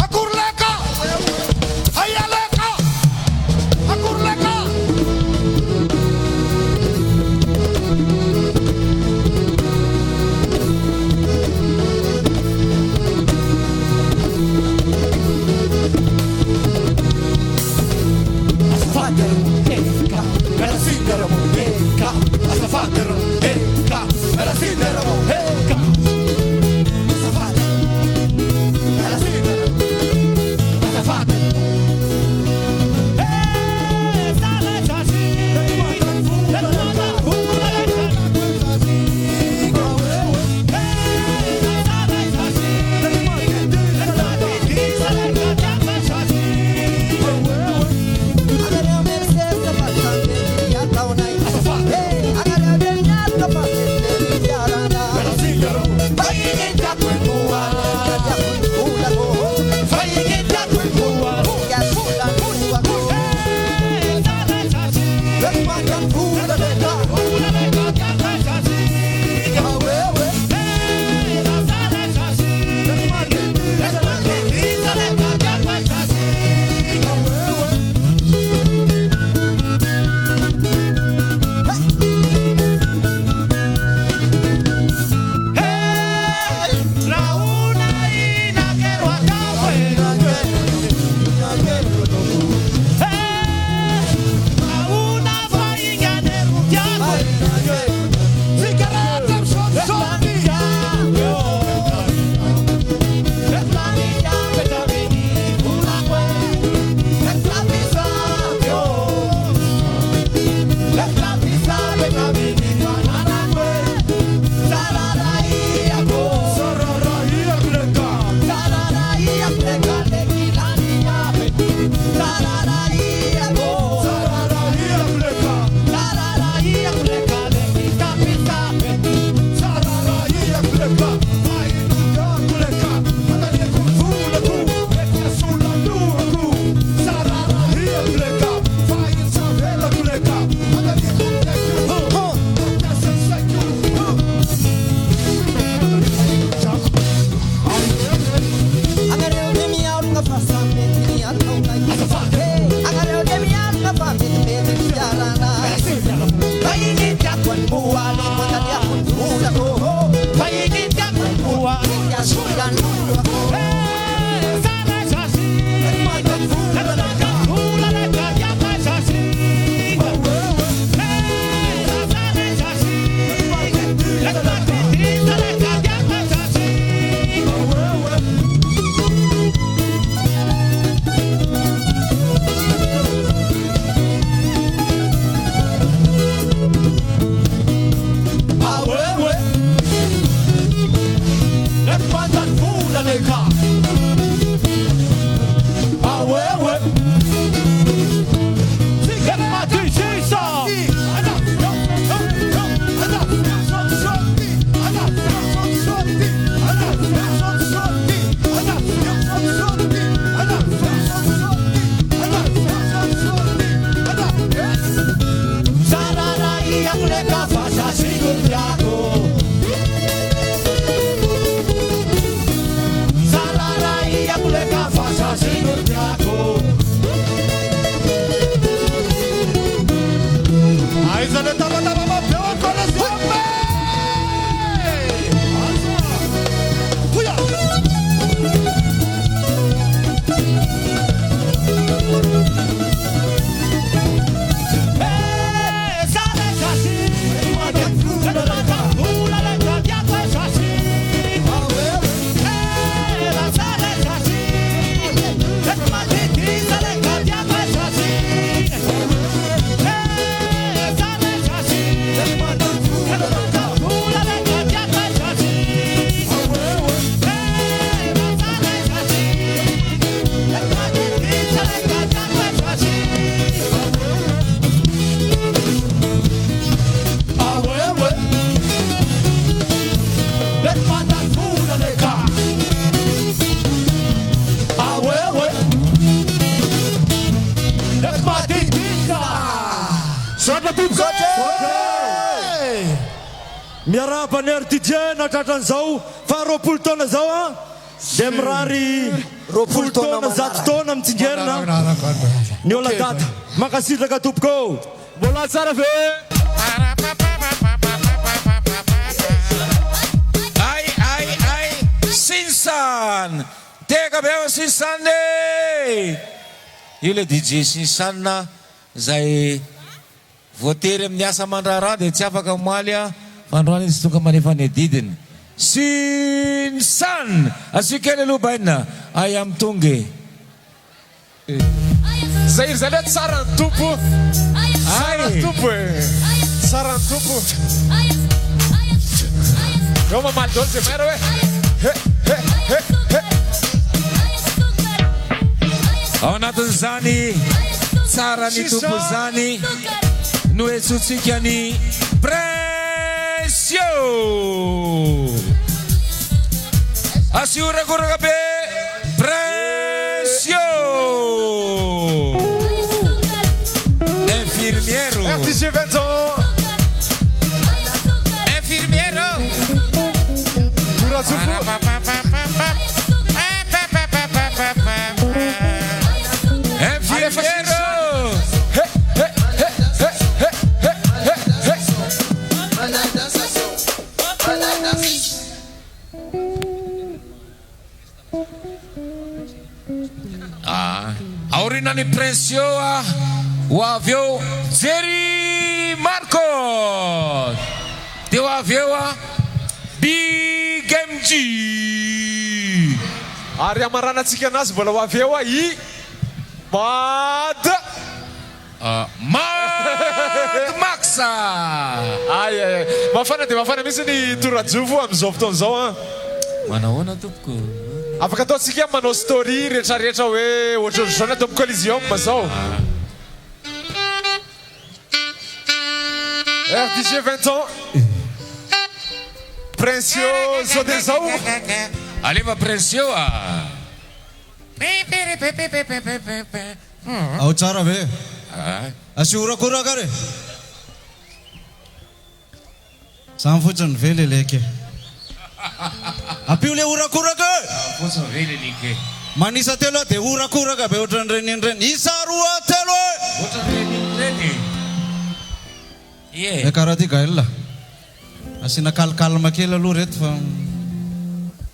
akurleka hayaleka akurleka Aiza le tama mapeo ancora siombe. Huya. Miarahaba ny RDJ natratran' zao fa 20 taona zao a de mirary 20 taona 100 taona mitsingerina ny ola data makasitraka tompoko mbola tsara ve Ai Sinsan teka beo Sinsan io le DJ Sinsan zay voatery amin'ny asa mandrara dia tsy afaka maly a androany izy tonga manefa ny didiny Sinsan asikely aloha baina ay amin'ny tonge Zay zay le tsara ny tompo tsara ny tompo tsara ny tompo eo mamaly dolo zay mera hoe ao anatin'izany tsara ny tompo zany no etsotsika ny Presio asiurakoraka be Presio Infirmiero RDJ 20 ans Infirmiero Infirmiero Aurina ni Presio o avy eo Jerry Marcos dia o avy eo Big MG ary amaranantsika anazy mbola ho avy eo i Mad Maxa ay mafana dia mafana mihitsy ny torajovo amin'izao fotoana zao a manahoana tompoko afaka ataontsika manao story rehetrarehetra hoe ohatr'izao ny atao Coliseum zao RDJ 20 ans Presio zao dia zao aleva Presio ao tsara ve asiorakoraka re samy fotsiny ve leleke apio le orakoraka fotsiny ve leleke manisa telo dia orakoraka be ohatrany renindreny isa roa telo ohatrany renindreny e karaha ty gaela asina kalikalma kely aloha reto fa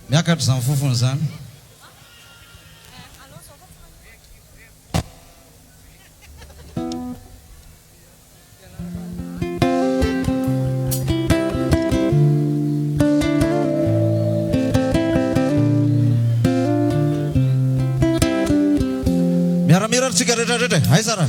miakatra zany fofony zany miaramiraritsika rehetrarehetra hay sara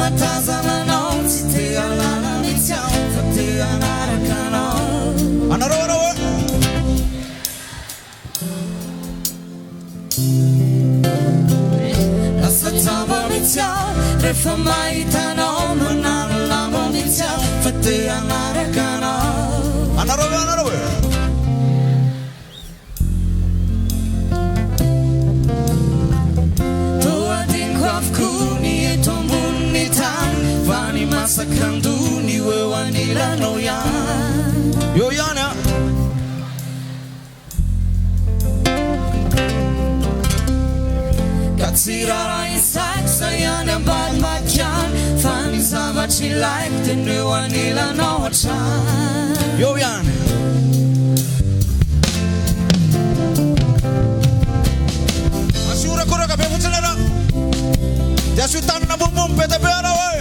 matazananao tsy te alala mihitsy aho fa te anaraka anao anareo lasa jamba mihitsy aho rehefa mahitanao manano lamba mihitsy aho fa te anaraka anao anareo Sakanduni wewanila no ya yo yana katsirara isak sayana bad makyan fani savachi like the wewanila no chan yo yana asura kura ka pemutselera jasutan na bum peta pera we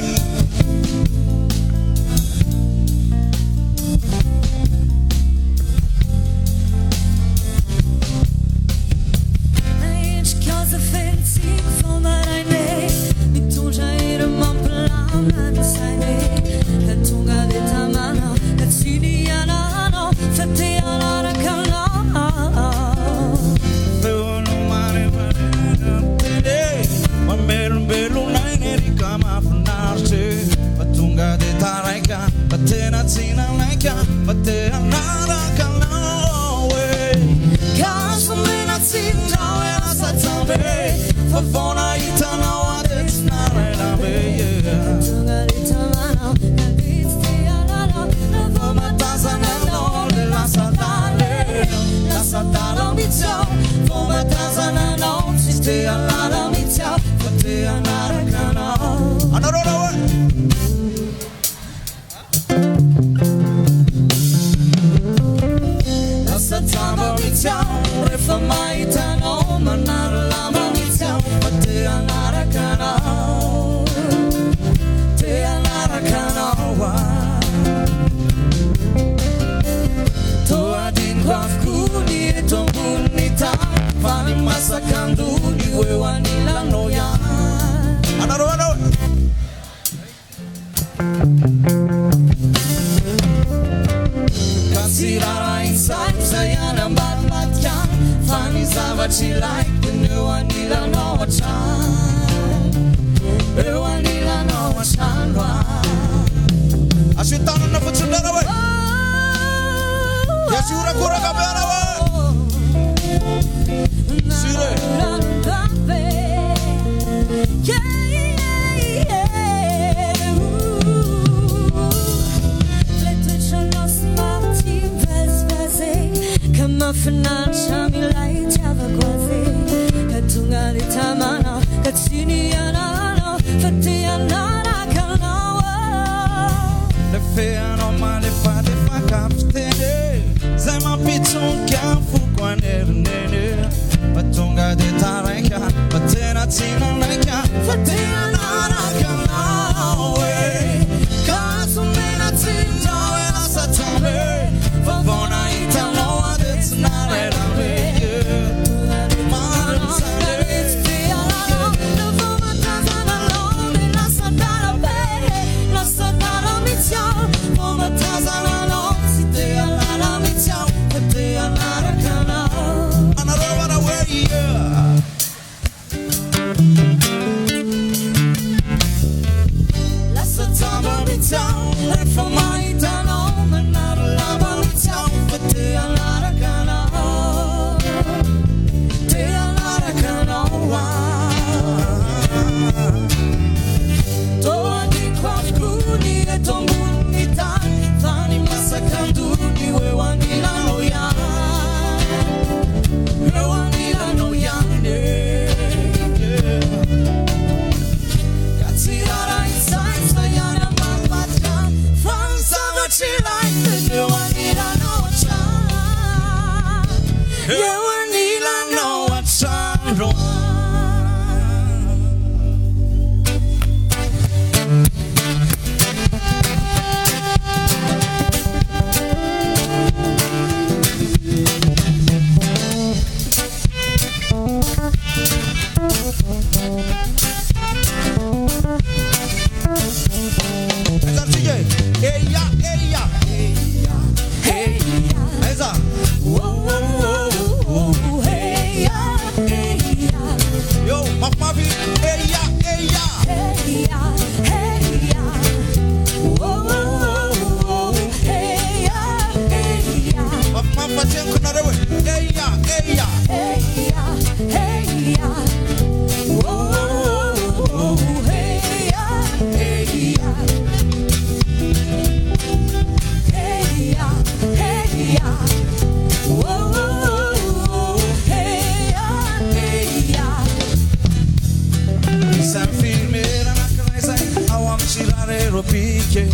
ropike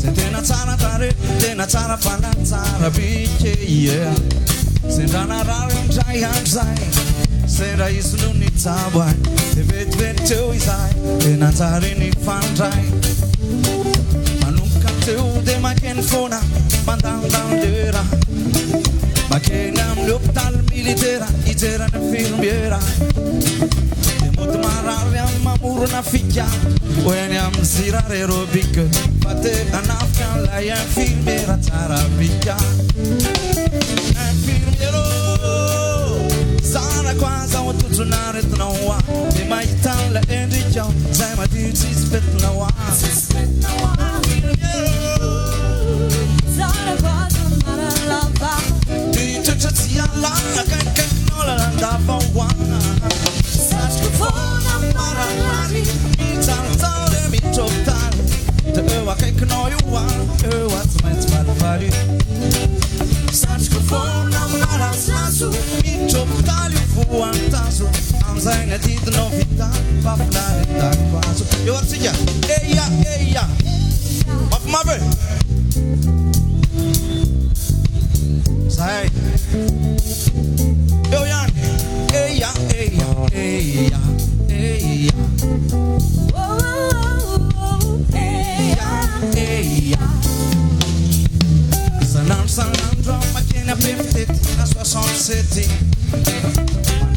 se tena tsara tare tena tsara fanatsara bike yeah sendrana rary amizay amizay sendra izy no ny tsaboay de vetivety teo izay tena tsara ny fandray manomboka teo de makeny fona mandandandera makeny amin'ny hôpital militaire ijerana infirmiera de mody marary amin'ny mamorona fika oeny amin'ny zirary aérobike fa te anafika an'lay infirmiera tsara bika infirmiero zanako aza ho tojonaretinao a de mahita an'la endrikao zay madio tsisy fetinao a Toetra tsy alana kaikaikinao lalandava hoana satroko foana mararary mijalojalo mitropitaly de eo akaikinao io a eo atsy maintsy falifaly satroko foana marasinaso mitropitaly io voantazo amizay ny adidinao vita fafinaretako azo eo atsika eia eia mafimave Sai eu yan eia eia eia eia eia Sanandro makeny apefitety na 67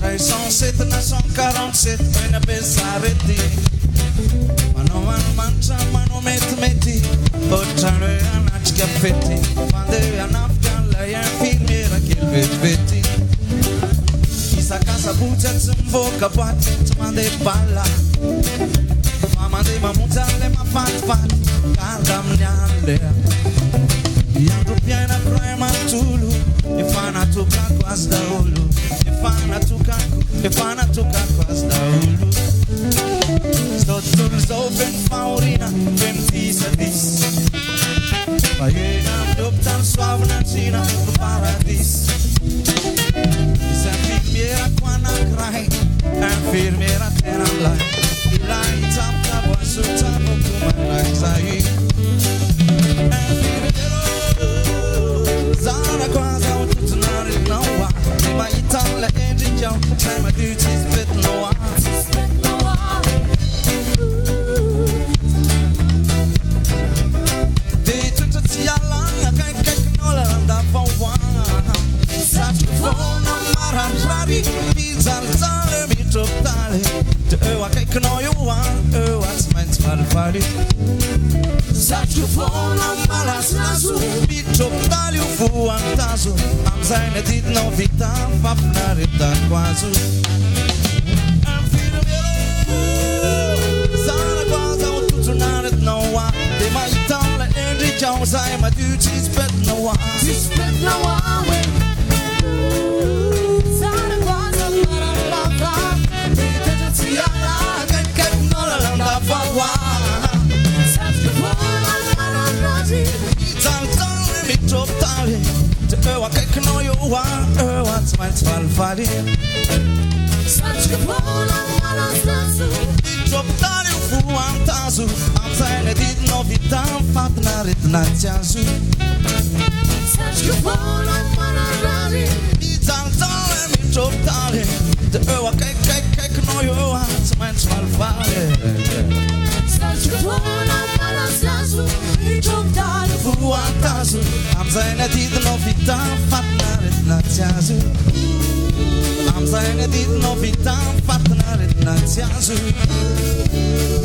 mandray 107 na 147 eny abesarety manao manomanitra manao metimety ohatrany hoe anatrika fety mandeha anafika an'lay infirmiera kely vetivety isakasabotsy tsy mivoaka boaty tsy mandeha bala fa mandeha mamonjy an'le mafatifaty garda amin'ny an'le iandro mpiaina piray manontolo efa natokako azy daholo efa natokako azy daholo zao tontolo zao feno fahorina feno disadisy fa ena amin'ny hôpitaly soavina antrina no paradisy isy infirmierako anankiray infirmiera tena lay ilay tsapotabo asotsaboko manakizay zanako aza ho totonaretinao a de mahita an'la endrikao zay madio tsisy fetinao a de toetra tsy alana kaikaikinao lalandava hoana satroko foana mararary mijalojalo mitropitaly de eo akaikinao io a eo atsy maintsy falifaly satroko foana malasinaso mitropitaly io voantazo amizay ny adidinao vita fafinaretako azo zanako aza ho tojonaretinao a de mahita an'la endrikao zay madio tsisy fetinao a kaikaikinao lalandava hoana mijalojalo mitropitaly de eo akaikinao io a eo atsy maintsy falifaly mitropitaly io voantazo amizay ny adidinao vita mifapinaretina tsy azo mijalojalo mitropitaly de eo akaikaikinao io a tsy maintsy falifaly voantazo amizay ny adidinao vita mifapinaretina tsy azo amizay ny adidinao vita mifapinaretina tsy azo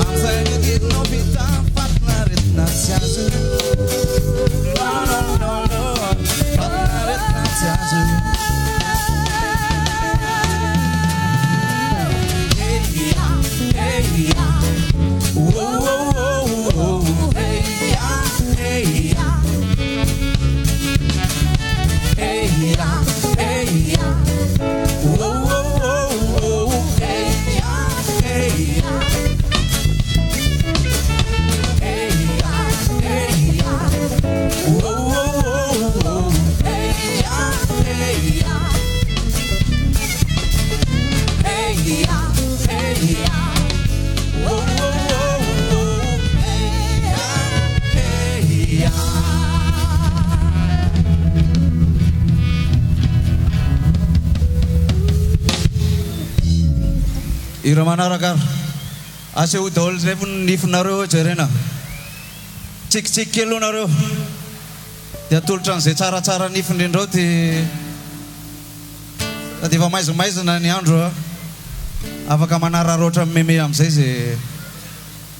amizay ny adidinao vita mifapinaretina tsy azo mifapinaretina tsy azo Iramanaragar. Ase udol repun nifnaro jerena. Cik kilonaro. Dia tulchan se cara nifnin roti. Tadi mais na ni andro. Apakah manara rota mimiam sese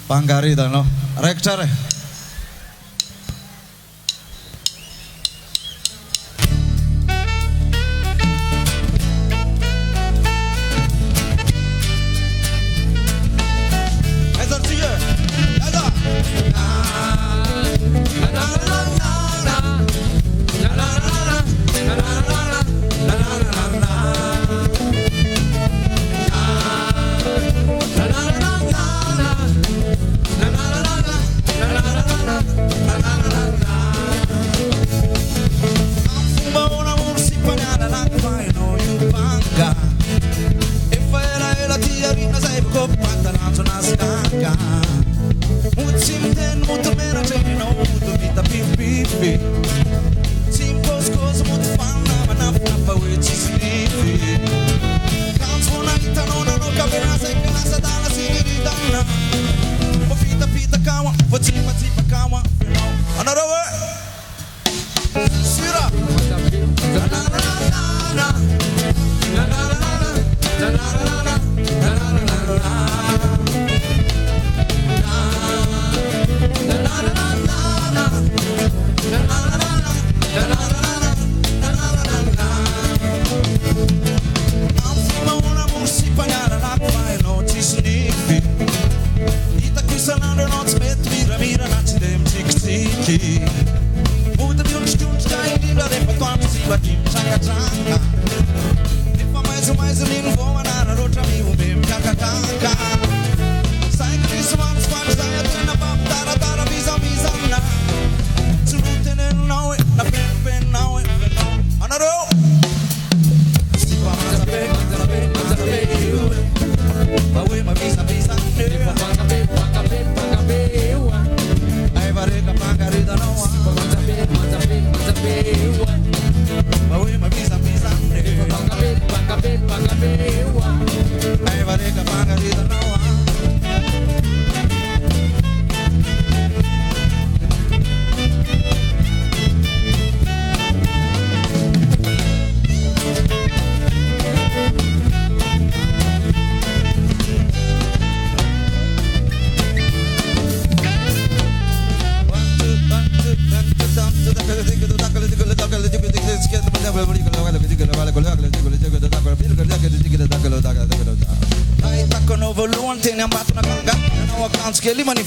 panggari dah no. Rektor.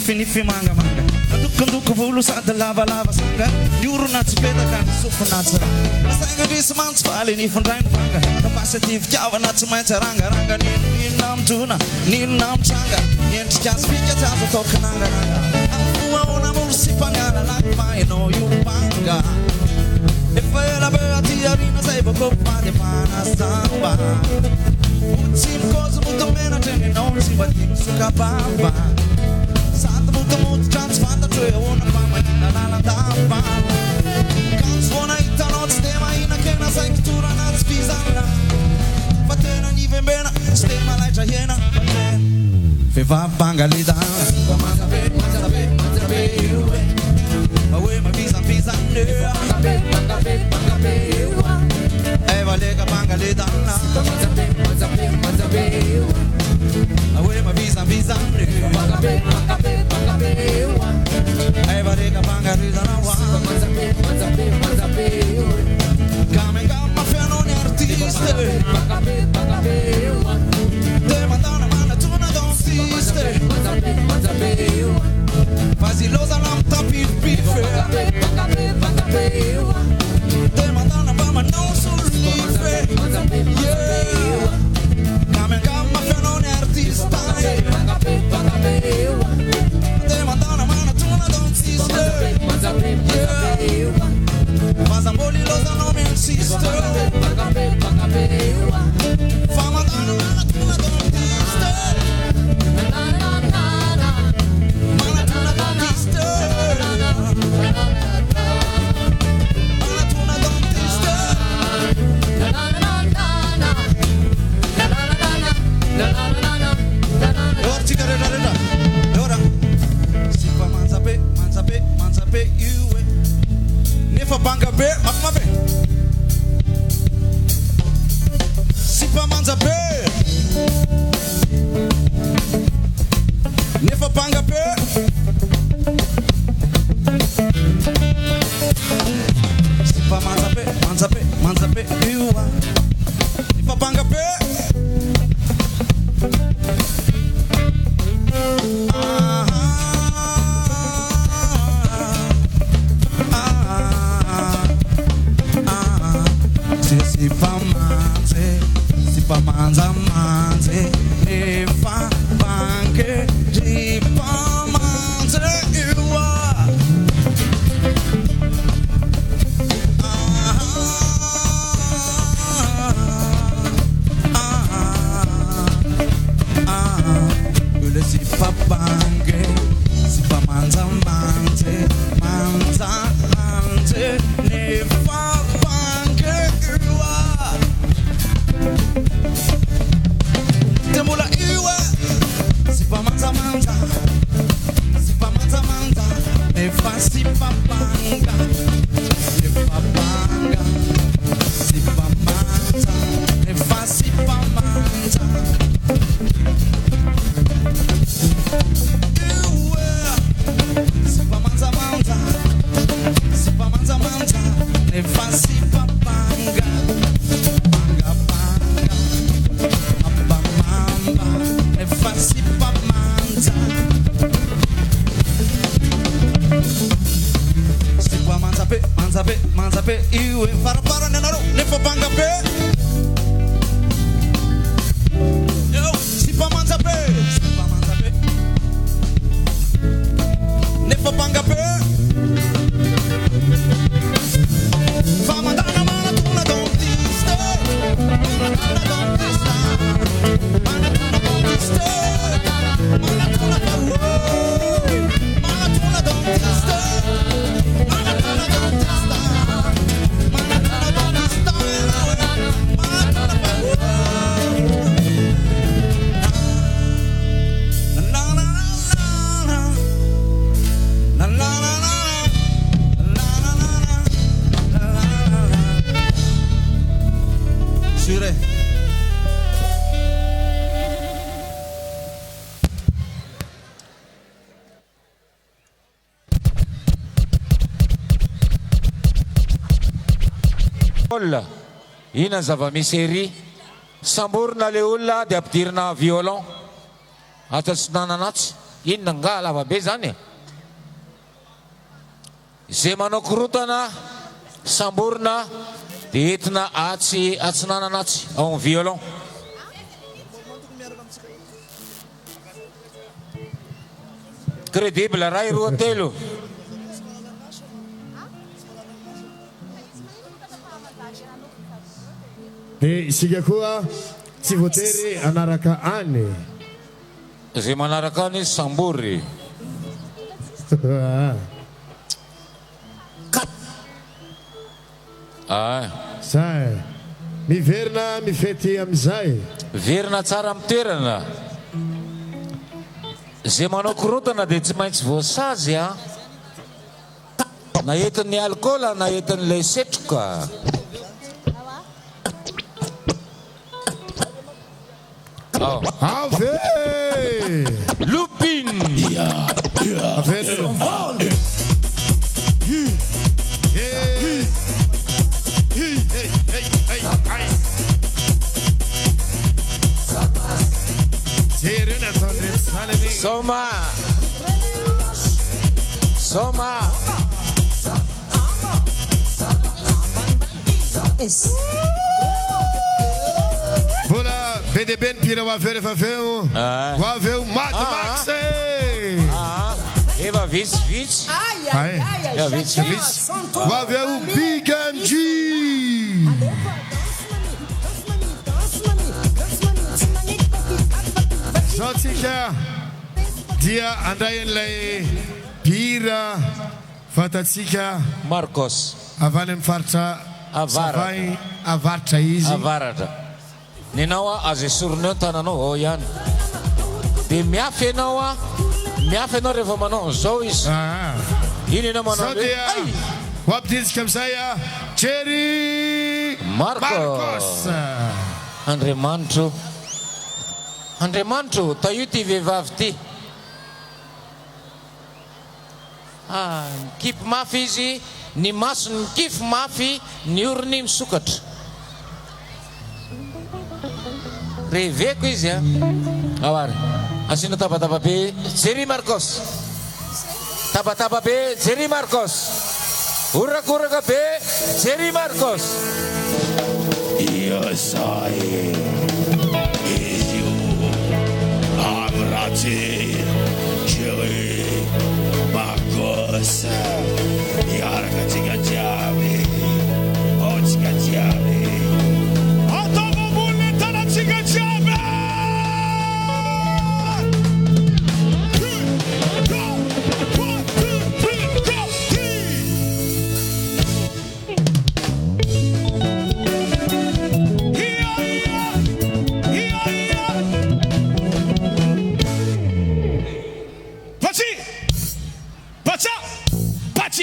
Finifi manga Duku bulu saat lava sangga Diuru nats beda kan sufu nats Masanga bis mans fali ni von rein fanga Kapasitiv jawa nats main ranga Ni nam tuna ni nam changa Niente jas pika tazo toka nanga Afua una mursipangana like my no you banga If I la beati arina sei poco pa de pana samba Ucim cosa molto meno teni non si batim su capamba Muito transfanda tröja ona fama na la tapa Kan svona hitta något stämma innan kena sektora när spisarna Fatena ni vem bena stämma lajta hena För vad bangalida Maza be Awe ma visa nu Banga be Eva lega bangalida Maza be Awe ma visa nu Banga be Hey, varega bangarida na wa. Come fianone artiste. Te mandano mana tu na don't siste. Fazilosa lamta pife. Te mandano mama non sul life. Come fianone artiste. Te mandano mana tu na don't siste. Mazamboli loza no me insiste. Fama dana mana tu na don't siste. Mana tu na don't siste. Sipapanga be, makma be. Sipamanza be. Nefapanga be. Sipamanza be, manza be, iwa. Nefapanga be. Sipamanza manze, nefa banke, sipamanze iwa. Ule sipabange, sipamanza manze, manza manze, nefa banke iwa. Temula iwa, sipamanza manza, sipamanza manza, nefa sipapanga, nefa panga, sipamanza, nefa sipamanza. Iwa, sipamanza manza, sipamanza manza, nefa sipapanga, panga panga. Nefa sipamanza, sipamanza pe, manza pe, iwe para nenaro, nefa panga pe. Yo, sipamanza pe, nefa panga pe. Famandana mana tuna dontiste, mana tuna dontista. Sure. Ina zava-misy ery samborina le olona dia ampidirina violon atatsinana anaty inona nga lava be zany zay manao korotana samborina dia entina atsinana anaty ao amin'ny violon crédible ray roa telo isika koa tsy voatery anaraka any zay manaraka any sambory zay miverina mifety amizay verina tsara amin'ny toerana zay manao korotana dia tsy maintsy voasazy a na entin'ny alcool na entin'ilay setroka Ave Lupin Soma Vola BDB pira waveu faveu waveu Max Eva vits ja vits waveu Big MG Zotika dia andain'ilay pira fatatsika Marcos avany amin'ny faritra Savay avaratra izy avaratra ninao azo esoronao tananao ao ihany dia miafy ianao rehefa manao an'izao izy iny ianao manao Wapitizika amizay Jerry Marcos. Andriamanitro, ta io ty vehivavy ty. Mikipy mafy izy, ny masony mikify mafy, ny orony misokatra. Reveko izy awary. Asina tabataba be Jerry Marcos. Tabataba be Jerry Marcos. Urak-uraka be Jerry Marcos. Yes, I is you. Avrati Jerry Marcos. Yaraka Tigatiavi. Oh, Tigatiavi. Atomo Bulletana Tigatiavi.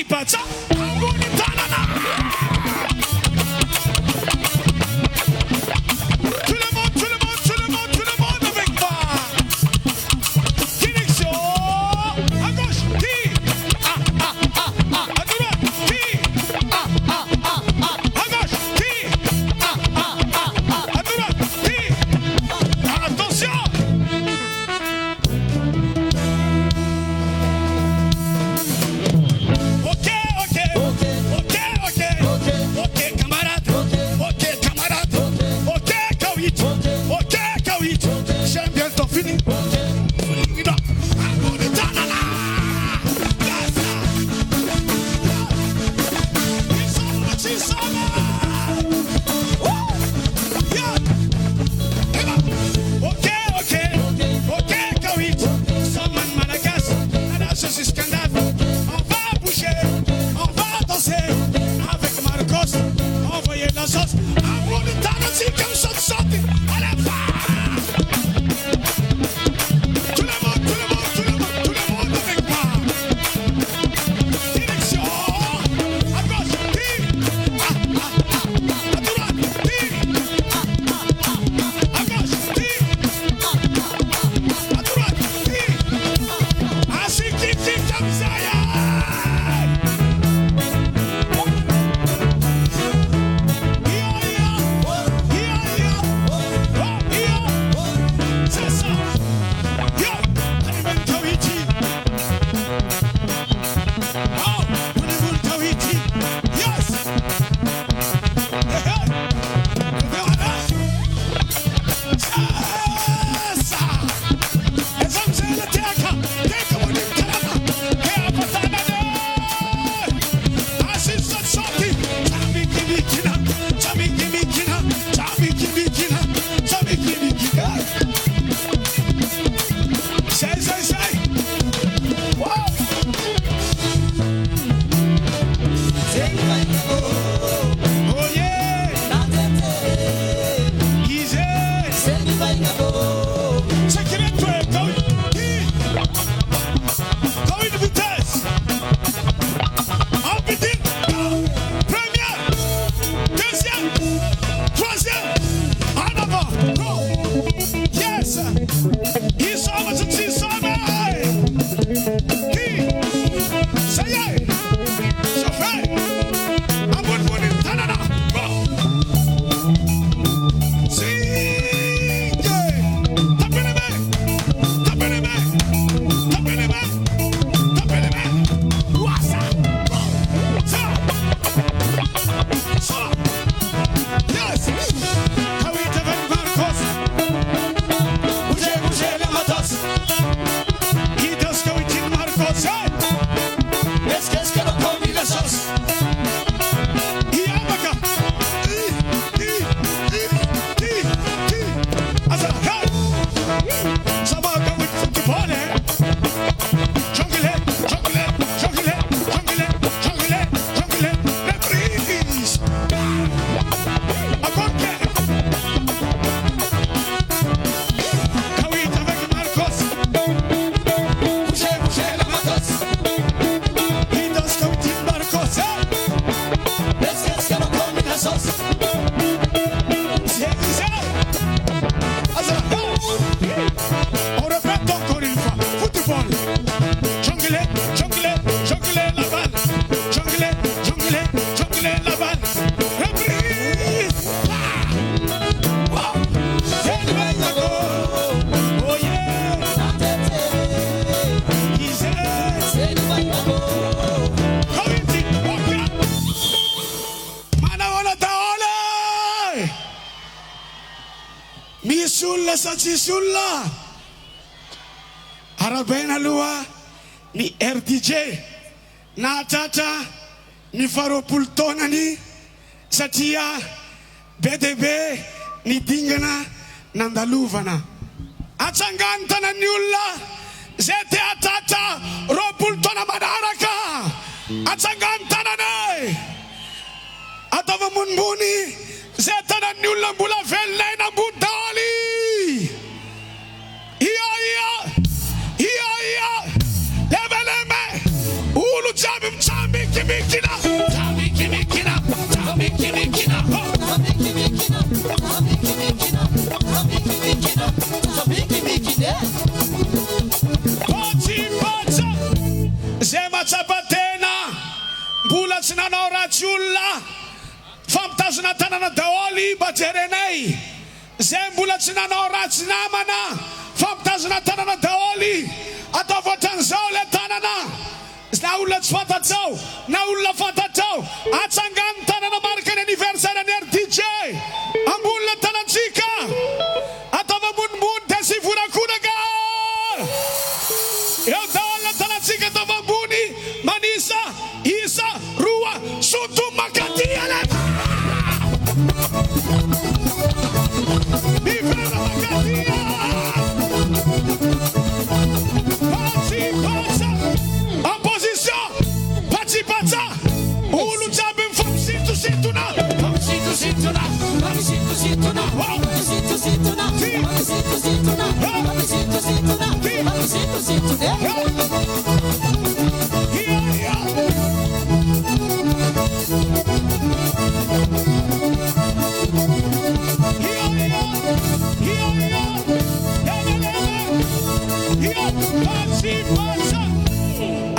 Pacha, Misy olona sa tsisy olona arabaina aloha ny RDJ nahatratra ny 20 taonany satria be dia be ny dingana nandalovana atsangany tanan'ny olona zay te hatratra 20 taona manaraka atsangany tanany ataova monimony zay tanan'ny olona mbola velona ambony daly ia leveleme olo jiaby mitsamikimikina potsipotsa zay matsapa tena mbola tsy nanao ratsy olona fampitazona tanana daholy mba jerenay zay mbola tsy nanao ratsy namana fampitazona tanana daholy atao voatran'izao le tanana na olona tsy fantatsao na olona fantatsao atsangany tanana marika ny anniversaire ny RDJ ambony le tanantsika ataova monimony dia sy vorakonaka eo daholy le tanantsika ataova ambony manisa isa roa soto makatia le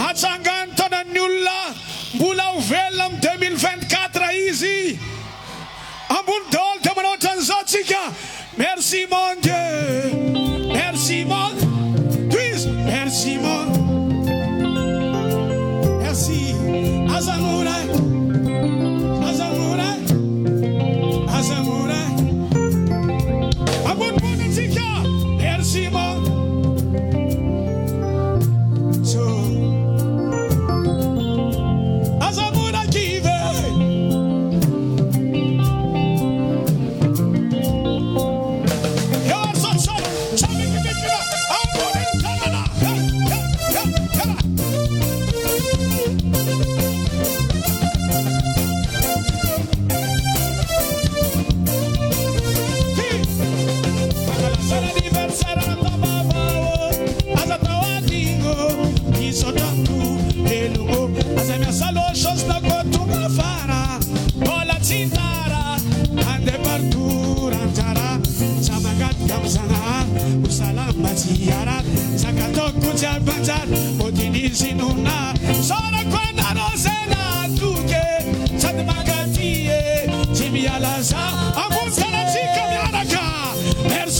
atsangany tanan'ny olona mbola ho velona am 2024 izy ambony daholy dia manao ohatran'izao tsika merci mon Dieu merci mon Dieu merci mon merci azamura azamura azamura ambony tsika merci mon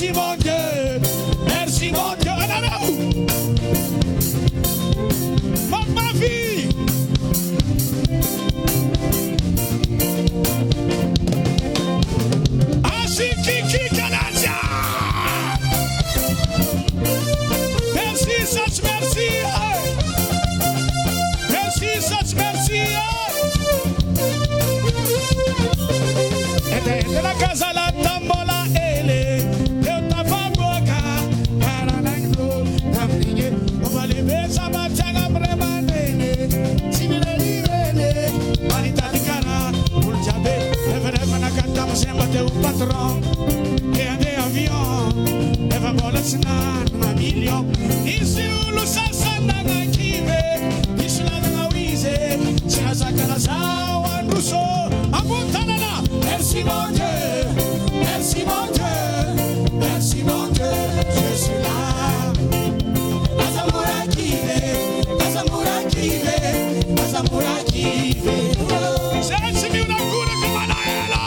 merci mon Dieu, merci mon Dieu. Ma vie. Ashiki Canada. Merci, such merci. Merci, such merci. Et la casa la tambola ele. Patron che ha dei avion e va bola snan ma milio isi ulu sasana na kive isla na wize sina sakala sawa ruso amontana na merci mon Dieu merci mon Dieu merci mon Dieu je suis là azamura kive azamura kive azamura kive sensi mi una cura che manaela.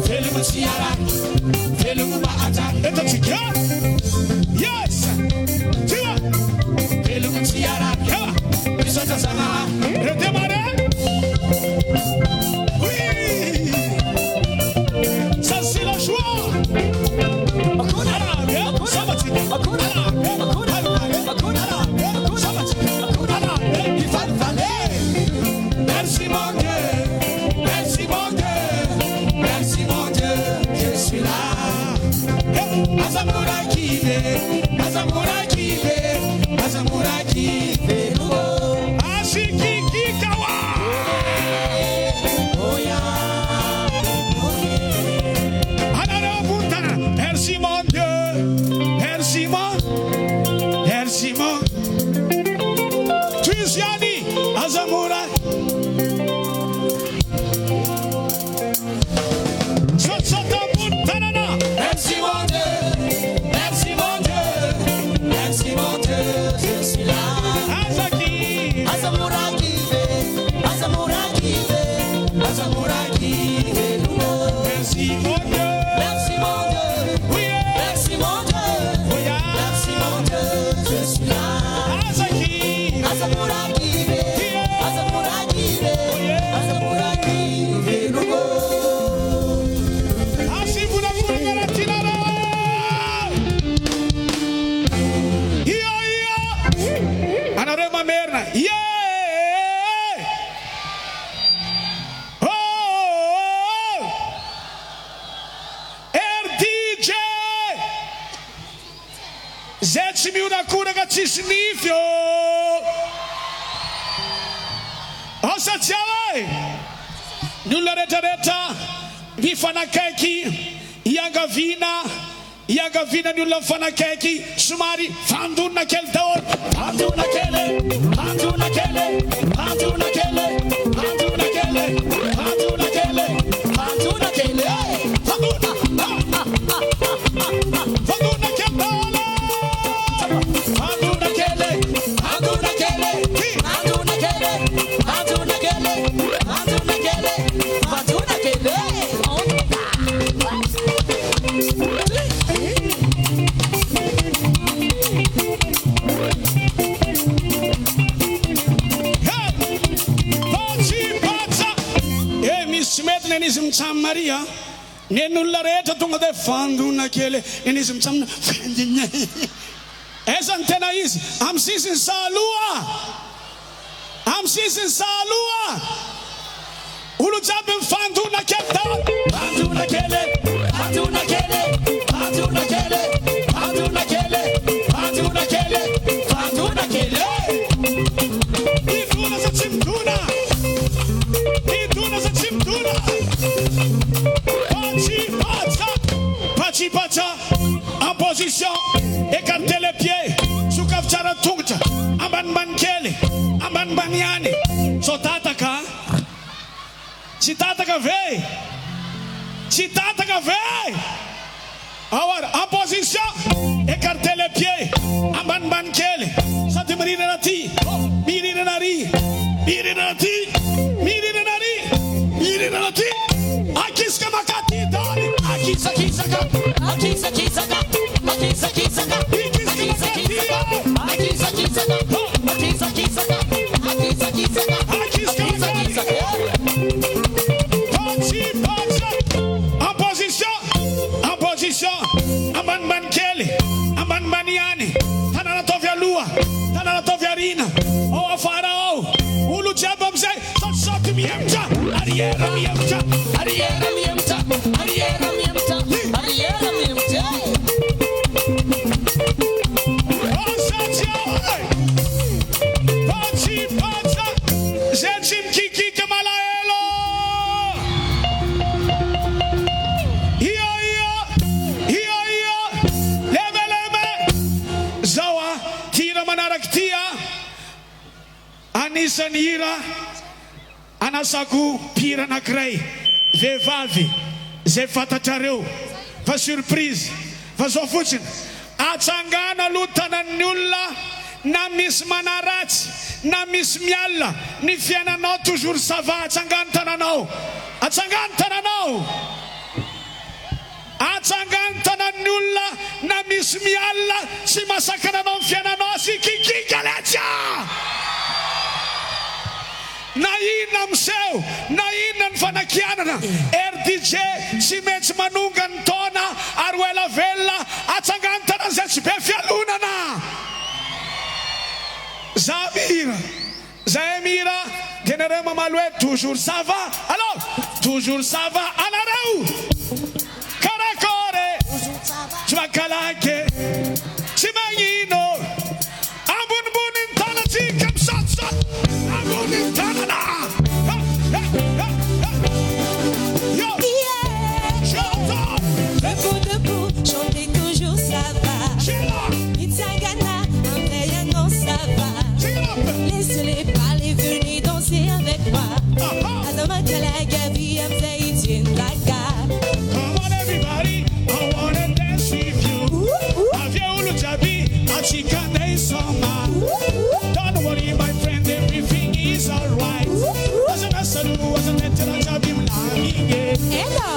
Velum tiara, velum baata. Eta tika. Yes. Tika. Velum tiara. Bisa tasana. Redemare. Oui. Ça c'est la joie. Akuna. Sabati. Akuna. Merci mon Dieu, merci mon Dieu, merci mon Dieu, je suis là. Azamura kive, Azamura kive, Azamura kive. Ashiki kikawa. Oya, Anara Buntana. Merci mon Dieu, merci mon, merci mon. Tuisiani, Azamura. Merci mon Dieu, merci mon Dieu, merci mon Dieu, je suis là. Azaki, Azamura kive, Azamura kive, Azamura kive. Merci mon Dieu, merci mon Dieu, oui, merci mon Dieu, oui, merci mon Dieu, je suis là. Azaki, Azamura kive, Azamura kive, Azamura kive. Snifio Osa chale Nulla reta Vifana keki Yaga vina nulla fana keki Sumari Fanduna kel daor Fanduna kele Fanduna kele Fanduna kele Fanduna kele Fanduna kele Fanduna kele Fanduna Fanduna kele Nenism Sam Maria, Nenularet to the Fanduna Kele, Nenism Sam as antenna is, I'm seizing Salua, I'm seizing Salua, Ulujab Fanduna Kele, Fanduna Kele, Fanduna Kele, Fanduna Kele, Fanduna Kele, Fanduna Kele, Fanduna Kele, Iduna Chimtuna, Iduna Chimtuna. Pachi pacha en position, écartez les pieds, sous kafchara tungcha, amban bankele, amban banyani, sotataka, chitataka vei, alors en position, écartez les pieds, amban bankele, sati mirinati, mirinati, akiska makati dali, akisa kisaka, akisa kisaka, akisa kisaka, akisa kisaka, akisa kisaka, akisa kisaka, akisa kisaka, akisa kisaka. En position, amban bankele, amban baniani, tanana tovia lua, tanana tovia rina, o farao, ulu jabamze, sot miemja, ariera miemja, ariera miemja, ariera miemja, ariera miemja. Pachi pacha, zenchim kiki kamalaelo. Anisanira anasaku pira na krei vevave ze fatatareu va surprise va zofuchin atangana lutana nulla na mismanarats na misy mialina ny fiainanao toujours ça va atsangano tananao atsangano tanan'ny olona na misy mialina tsy masakana anao ny fiainanao sy kikika letsa na inona miseho na inona ny fanakianana RDJ tsy maintsy manonga ny taona ary ho ela velona atsangano tanan'izay tsy be fialonana zahay mihira dia nareo mamaly hoe toujours ça va alors toujours ça va anareo karakôry tsy mankalaky tsy magnino ambonimbony ny tanatsika misaotisaoty ambony ny tanana Debout, debout, chantez toujours ça va. Itzangana, Andrea, non ça va. Laissez-les parler, venez danser avec moi. Adama Kalaga, Viam Zaïtien, Laga. Come on everybody, I wanna dance with you. Avia Ulujabi, Achikane Soma. Don't worry my friend, everything is alright. Wasn't a salu, wasn't a terajabi, mlagi. Hello.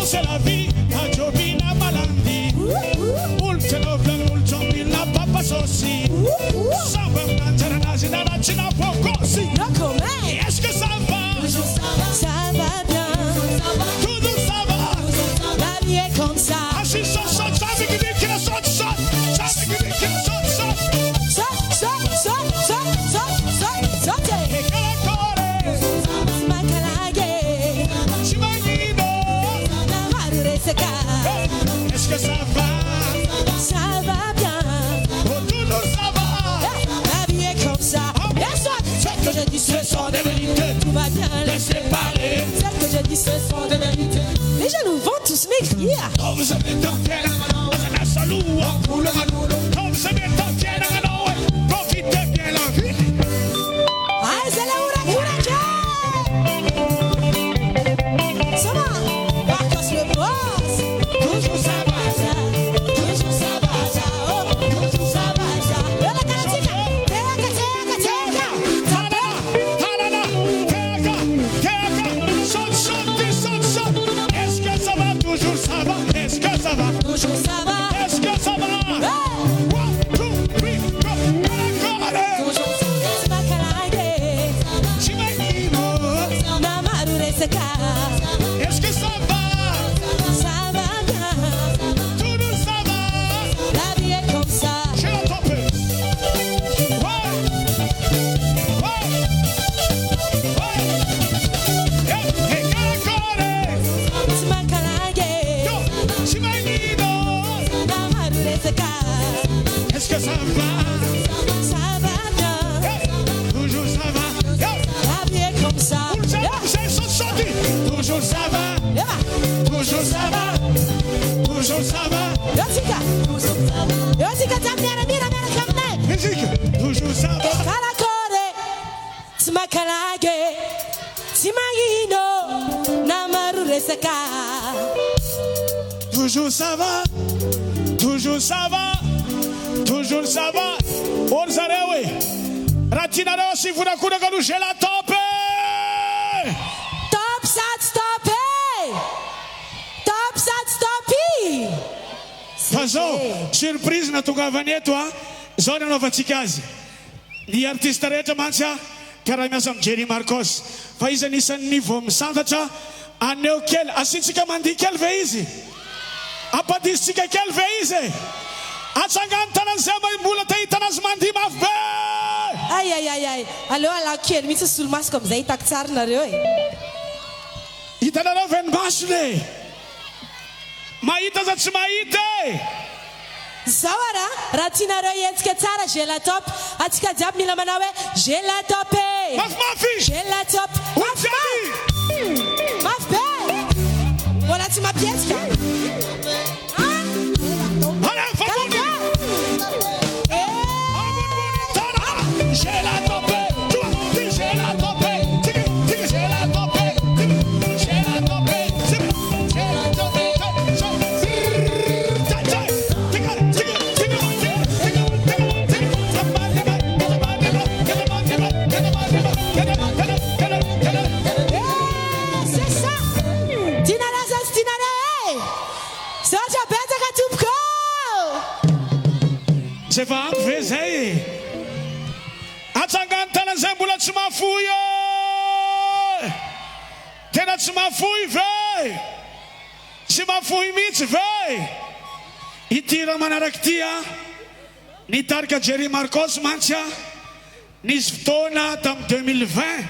C'est la vie, a Jobina Malandi. Ultenovlan, Ultomila, Papa Sosi. Samba Nantaranazi, Narachina Pocosi. Est-ce que ça va? Ça va bien. Tout ça va. La vie est comme ça. Assis sur ça, ça veut dire qu'il a sorti ça. Ça veut dire qu'il a sorti ça. Est-ce que ça va? Ça va bien. Oh, tout ça va. La vie est comme ça. Ce que je dis, ce sont des vérités. Tout va bien. Laissez parler. Ce que je dis, ce sont des vérités. Les gens nous vont tous m'écrire. Comme ça m'est tanké, on a salou, on coule ma comme ça m'est tanké, profitez bien la vie. Ah, c'est la hurricane. Ça va. Marcos le boss. Toujours ça va, toujours ça va, oh, toujours ça va, Yola Karatika, teka. Est-ce que ça va? Toujours ça va. Est-ce que ça va? Toujours ça va. Est-ce que ça va? Hey. 1, 2, 3, go. Toujours ça va, Kalage. Chimanino. Namaru Reseka. Est-ce que ça va? Ça va bien. Toujours ça va. La vie est comme ça. Je la tope. Est-ce que ça va? Ça va bien. Toujours ça va. La vie est comme ça. Toujours ça va. Toujours ça va. Toujours ça va. Yotika tambiara mira kamne. Musique. Toujours ça va. Kalakore. Smakalage. Simagino. Namaru Reseka. Toujours ça va. Toujours ça va. Toujours ça va. Orzarewe. Ratina Rossi Funakuna Garushela Tope. Top sat stop. Top sat stopi. Fazão, surprise na tongavaneto a zona Nova Tsikazy. Ny artista rehetra mantsy karaha miasa amin'ny Jerry Marcos. Fa izy anisan'ny vao misantatra aneo kely. Asiantsika mandihy kely ve izy? Ampadisitsika kely ve izy? Atsangano tanan'izay mbola te hitana azy mandihy mafy be. Ay. Aleo alakely mihitsy solomaso comme zay hitako tsara nareo e. Hitanareo venimasony. Mahita za tsy mahita e. Zawara ratinareo yentsika tsara j'ai la top atsika jiaby mila manao hoe j'ai la top j'ai la top mafy be mbola tsy mampietsika j'ai la top j'ai la top Você vai ver aí. Atsangantana zembula tsumafuyo. Tena tsumafuy véi. Tsumafuy mitsy véi. Itira manarakitia. Nitarika Jerry Marcos mantsya. Nisy fotoana tam 2020.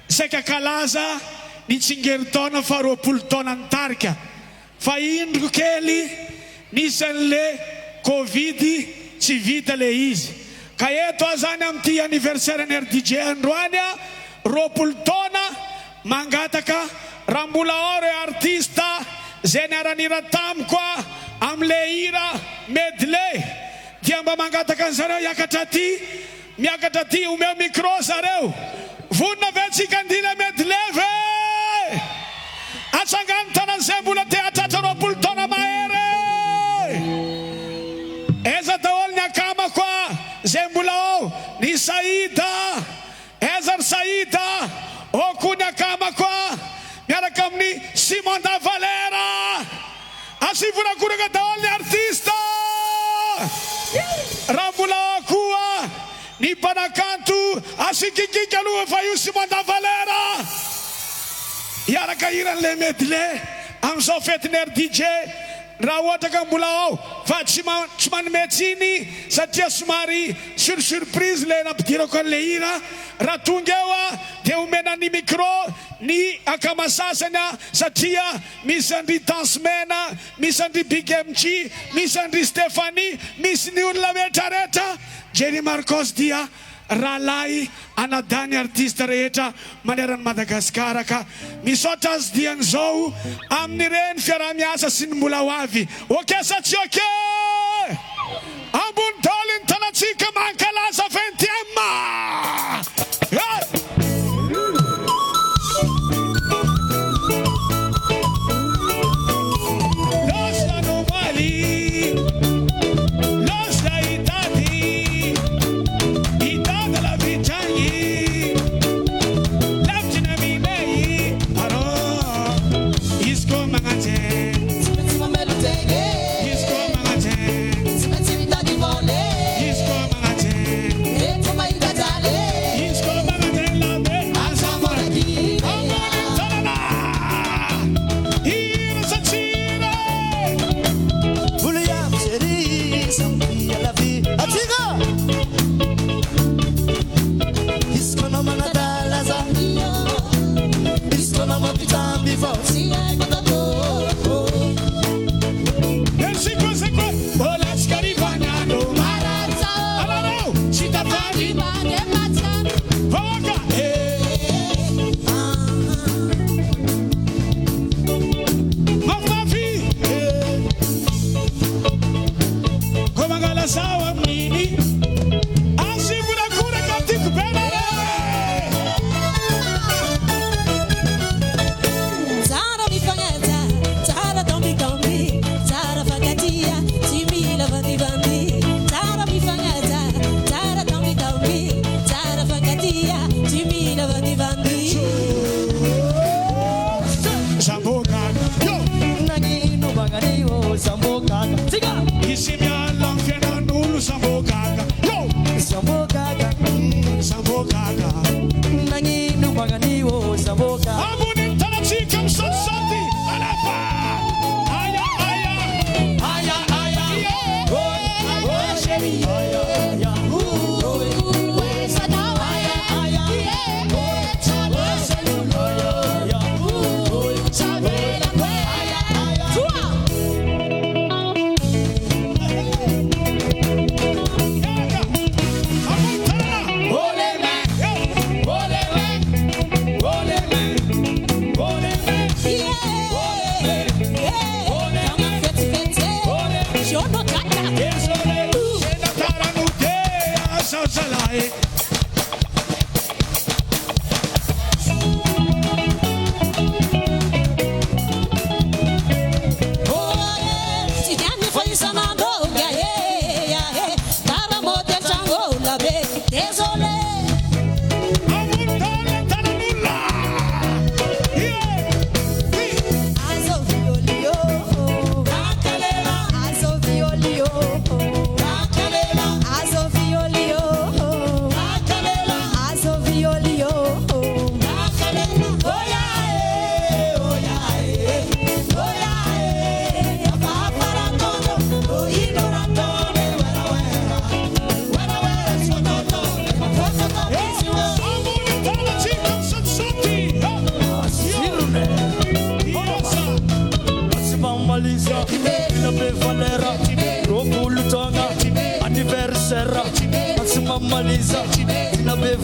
Saika kalaza nitsingery taona fa 20 taona nitarika. Fa indroko kely nisy an'le Covid tsy vita le izy. Ka eto azany amty anniversaire ny RDJ androany 20 taona mangataka raha mbola ao re artista zay niara-nira tamiko amle hira medley dia mba mangataka an'zareo hiakatra aty miakatra aty omeo micro zareo vonona ve tsika andila medley ve atsangany tanan'zay mbola te atratra 20 taona mahery eza daholo ny akama koa zay mbola ao ny Saida Ezar Saida oku ny akama koa miaraka amin'ny Simon da Valera asivorakoraka daholo ny artista raha mbola ao koa ny mpanakanto asikikika aloha fa io Simon da Valera iaraka hiran'le medley amin'izao fetiny RDJ raha ohatra ka mbola ao fa tsy manome tsiny satria somary surprise le nampidirako an'le hira raha tonga eo dia omena ny micro ny akamasasany satria misy andry Tansmena misy andry Big MC misy andry Stéphanie misy ny olona rehetrarehetra Jerry Marcos dia rahalahy anadany artista rehetra maneran'ny Madagasikara ka misaotra azy dian'izao amin'ireny fiarah-miasa sy ny mbola ho avy oke sa tsy oke ambony daly ny tanatsika mankalaza 20e Yeah.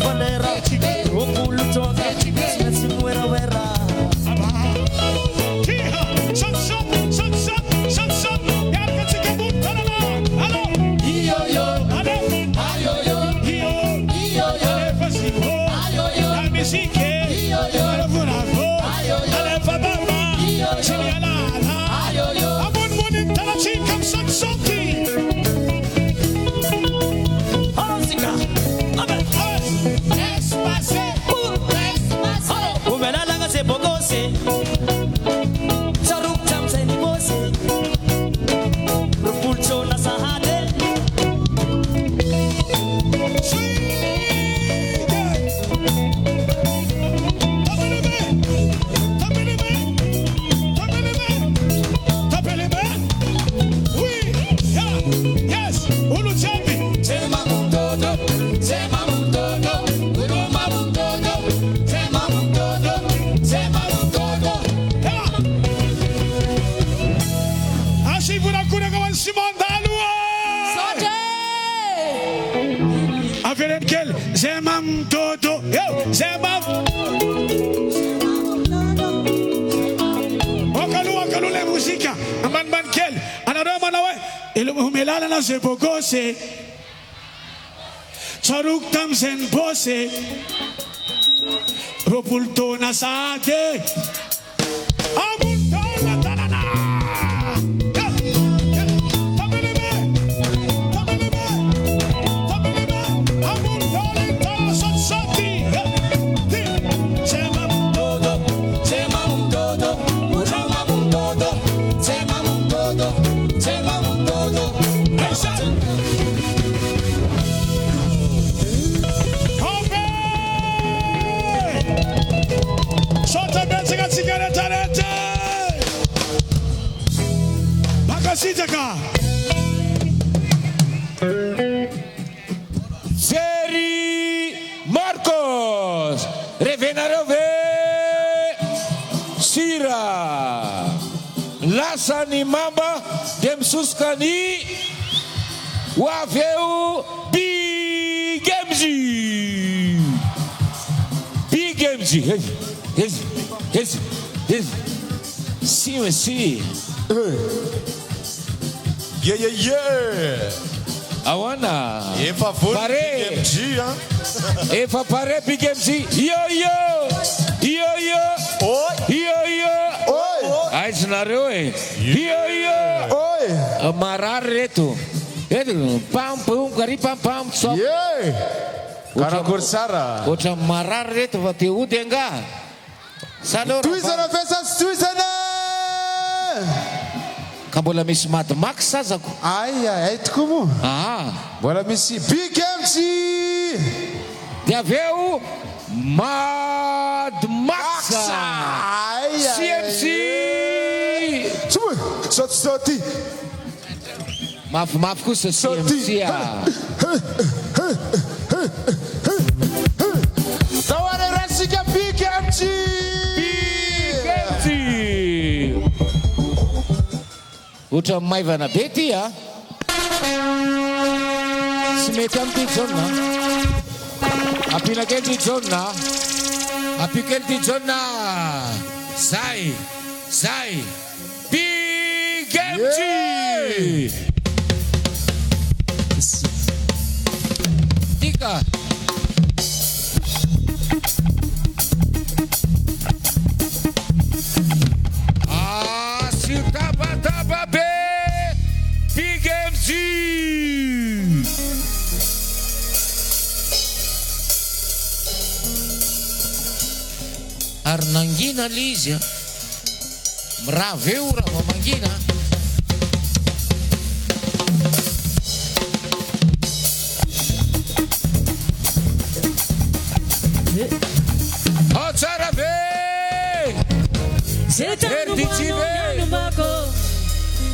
falera roapolo taona tsy maintsy moerahera Zemam todo, yo, zemam. Wakalu le música, man kel, anaro manawe, ilumelala na se bogose, charuk tam sen bose, ropulto na sade, amuntona tanana. Seri Marcos Revenarove Sira Lasani Mamba Demsuskani Waveu Bigemzi Sim Yeah. Awana. Efa for BigMG, Efa pare BigMG. Yo. Oi. Ai cenário é. Yo. Oi. Marar reto. Pam gari pam só. Cara Corsara. Outra marar reto vai ter o denga. Salor. Tuizana fesas tuizana. Ka mbola misy Mad Max sazako. Ai tokoa mo. Mbola misy BigMG. Dia avy eo Mad Max. CMC. Sauty. Mafy kosa CMC. Tawara rasika BigMG. Otra maivana be ty a. Tsy mety amity John. Ampiana kely ty John. Ampio kely ty John. Zay. BigMG. Tika. Taba be BigMG. Arnangina Lizia Mraveur Mamangina Otsarave Erditive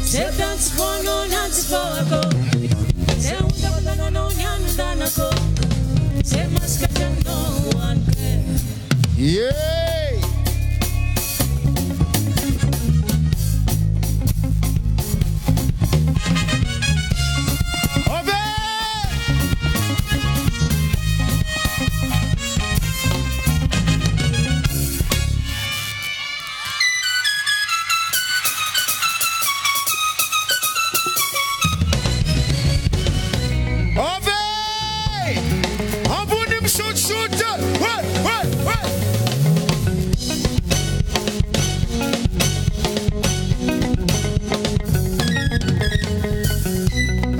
Setan spongo nanti fako Se unda bana no nyanu danako Se maska jano wanke Yay Obe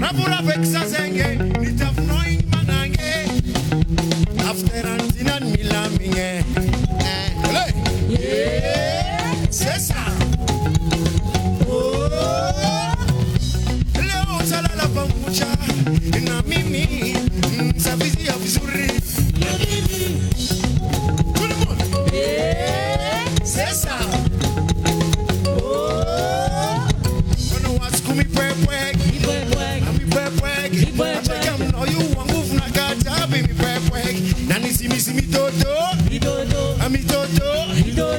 Rapura vexa zenge, nitafnoi manange. After antinan milaminge. Yeah, c'est ça. Oh, leo salala pamoja na mimi, safizi ya vizuri. Tout le monde. Yeah, c'est ça. Oh, when I was coming pwek. Nani simi toto ami toto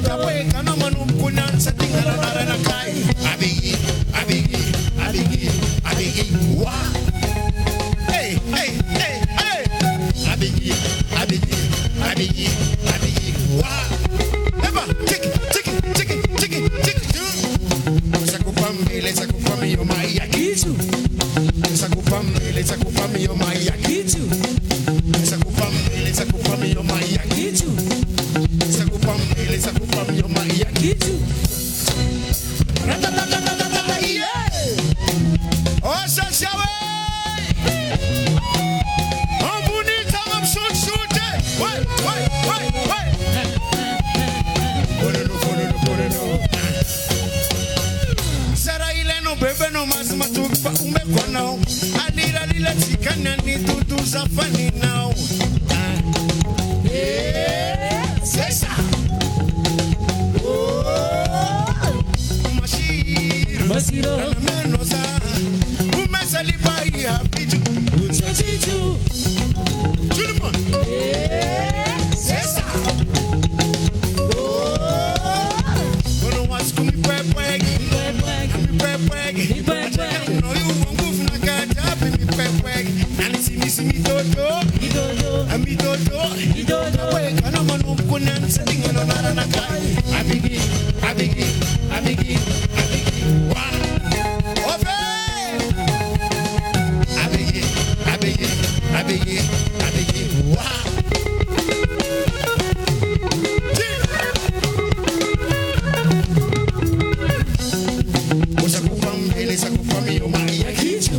tawe kana manu kuna satinga na kai abigi wa hey abigi wa eba tiki sakupambe yo mai akitu sakupambe yo mai akitu Sakupami yo mai akitu. Sakupami yo mai akitu. Oh Sashawe. Ambuni tamam shute. Wait. Follow. Sara ile no bebe no mas matuk pa umekwa now. Alila chikana ni tutu safani now. C'est ça. Oh, Mashiro, Menosa, Umesalipai, Hapitu, tout le monde. C'est ça. Oh, on was coming back. No, you won't go for a cat, and it's me, Toto. Ami toto, we kana manu kunan setting on another guy. Abigi, wa, ofe. Abigi, wa. Sakupami yo mai akitu.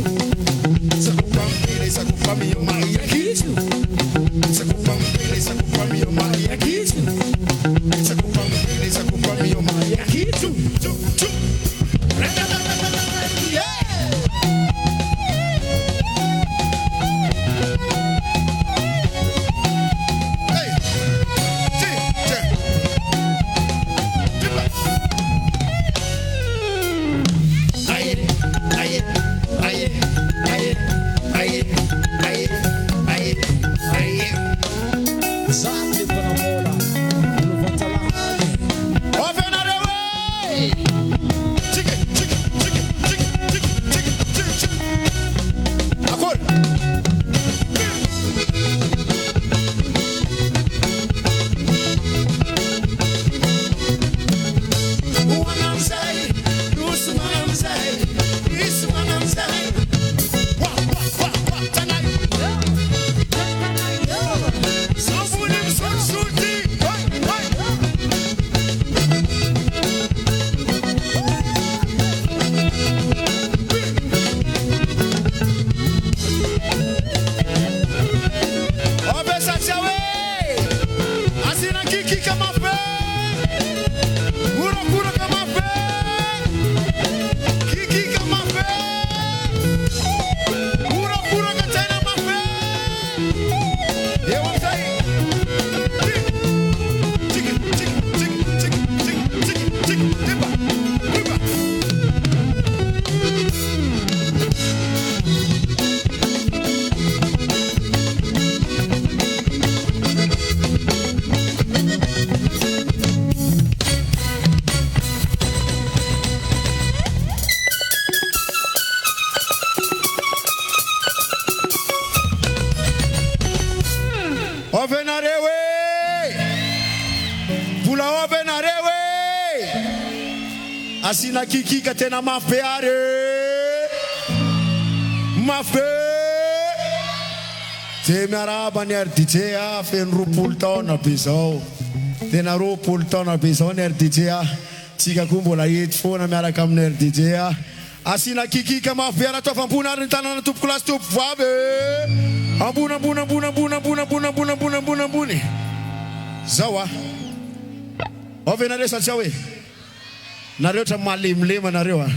Sakupami yo mai akitu. Sakupami yo mai akitu. Sakupami yo mai akitu. Ovenarewe Pula ovenarewe Asina kiki katena mafeare Mafe miaraba ny RDJ feno roapolo taona be zao. Tena roapolo taona be zao ny RDJ tsika koa mbola ety foana miaraka amin'ny RDJ asina kikika mafy ara tofambona ary ny tanana tompoko lasy tompo vavy ambony ambony ambony ambony ambony ambony ambony ambony ambony ambony zao avy nareo satsia hoe nareo tra malemilema nareo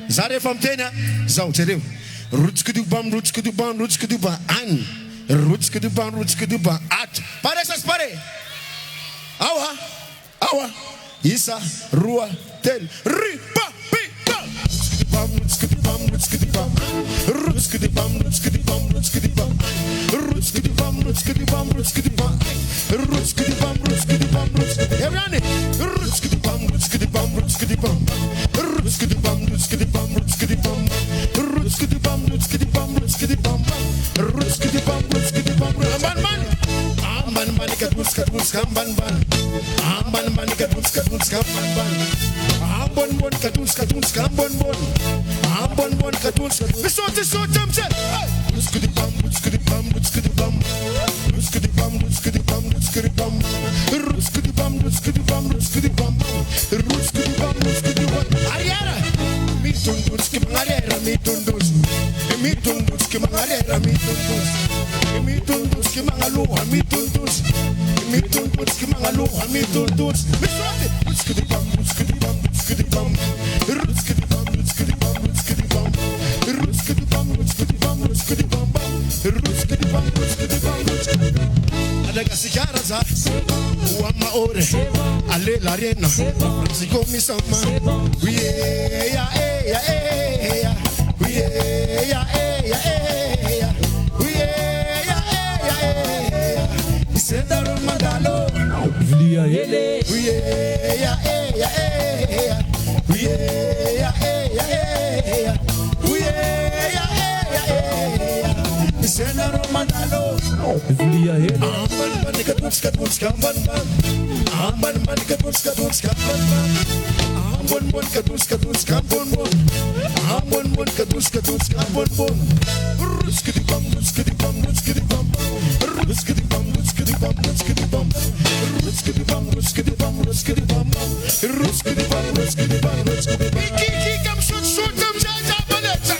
za rehefa miteny zao jereo rutskidubam rutskidubam rutskidubam an rutskidubam rutskidubam at pare sas pare awa isa rua tel ripa pipa rutskidubam rutskidubam rutskidubam rutskidubam rutskidubam rutskidubam rutskidubam rutskidubam rutskidubam rutskidubam everyone rutskidubam rutskidubam rutskidubam rutskidubam rutskidubam rutskidubam rutskidubam rutskidubam rutskidubam rutskidubam rutskidubam amban ban kadus kadus amban ban amban ban kadus kadus amban ban ambon bon kadus kadus ambon bon ambon bon kadus bisote sotem se rutskidubam rutskidubam rutskidubam rutskidubam rutskidubam rutskidubam rutskidubam rutskidubam rutskidubam rutskidubam rutskidubam ariara mitundus ke mangarera mitundus mitundus ke mangarera mitundus mitundus ke mangaluha mitundus mitundus ke mangaluha mitundus bisote rutskidubam rutskidubam rutskidubam rutskidubam rutskidubam rutskidubam rutskidubam rutskidubam rutskidubam rutskidubam rutskidubam adaga sigara za uama ore ale la arena sikomi sama yeah Isendaro magalo vlia ele Isendaro magalo vlia ele amban ban kadus kadus kamban ban amban ban kadus kadus kamban ban ambon bon kadus kadus kambon bon ambon bon kadus kadus kambon bon rutskidubam rutskidubam rutskidubam rutskidubam rutskidubam rutskidubam rutskidubam rutskidubam rutskidubam rutskidubam rutskidubam rutskidubam kiki kam shot shot kam jaja baleta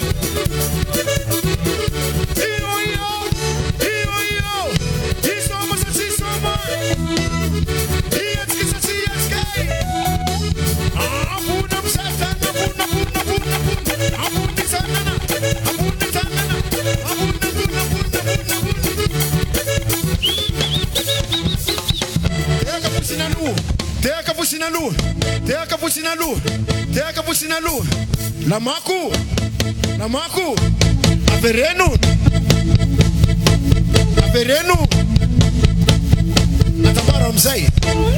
Teka pusinalu lamaku averenu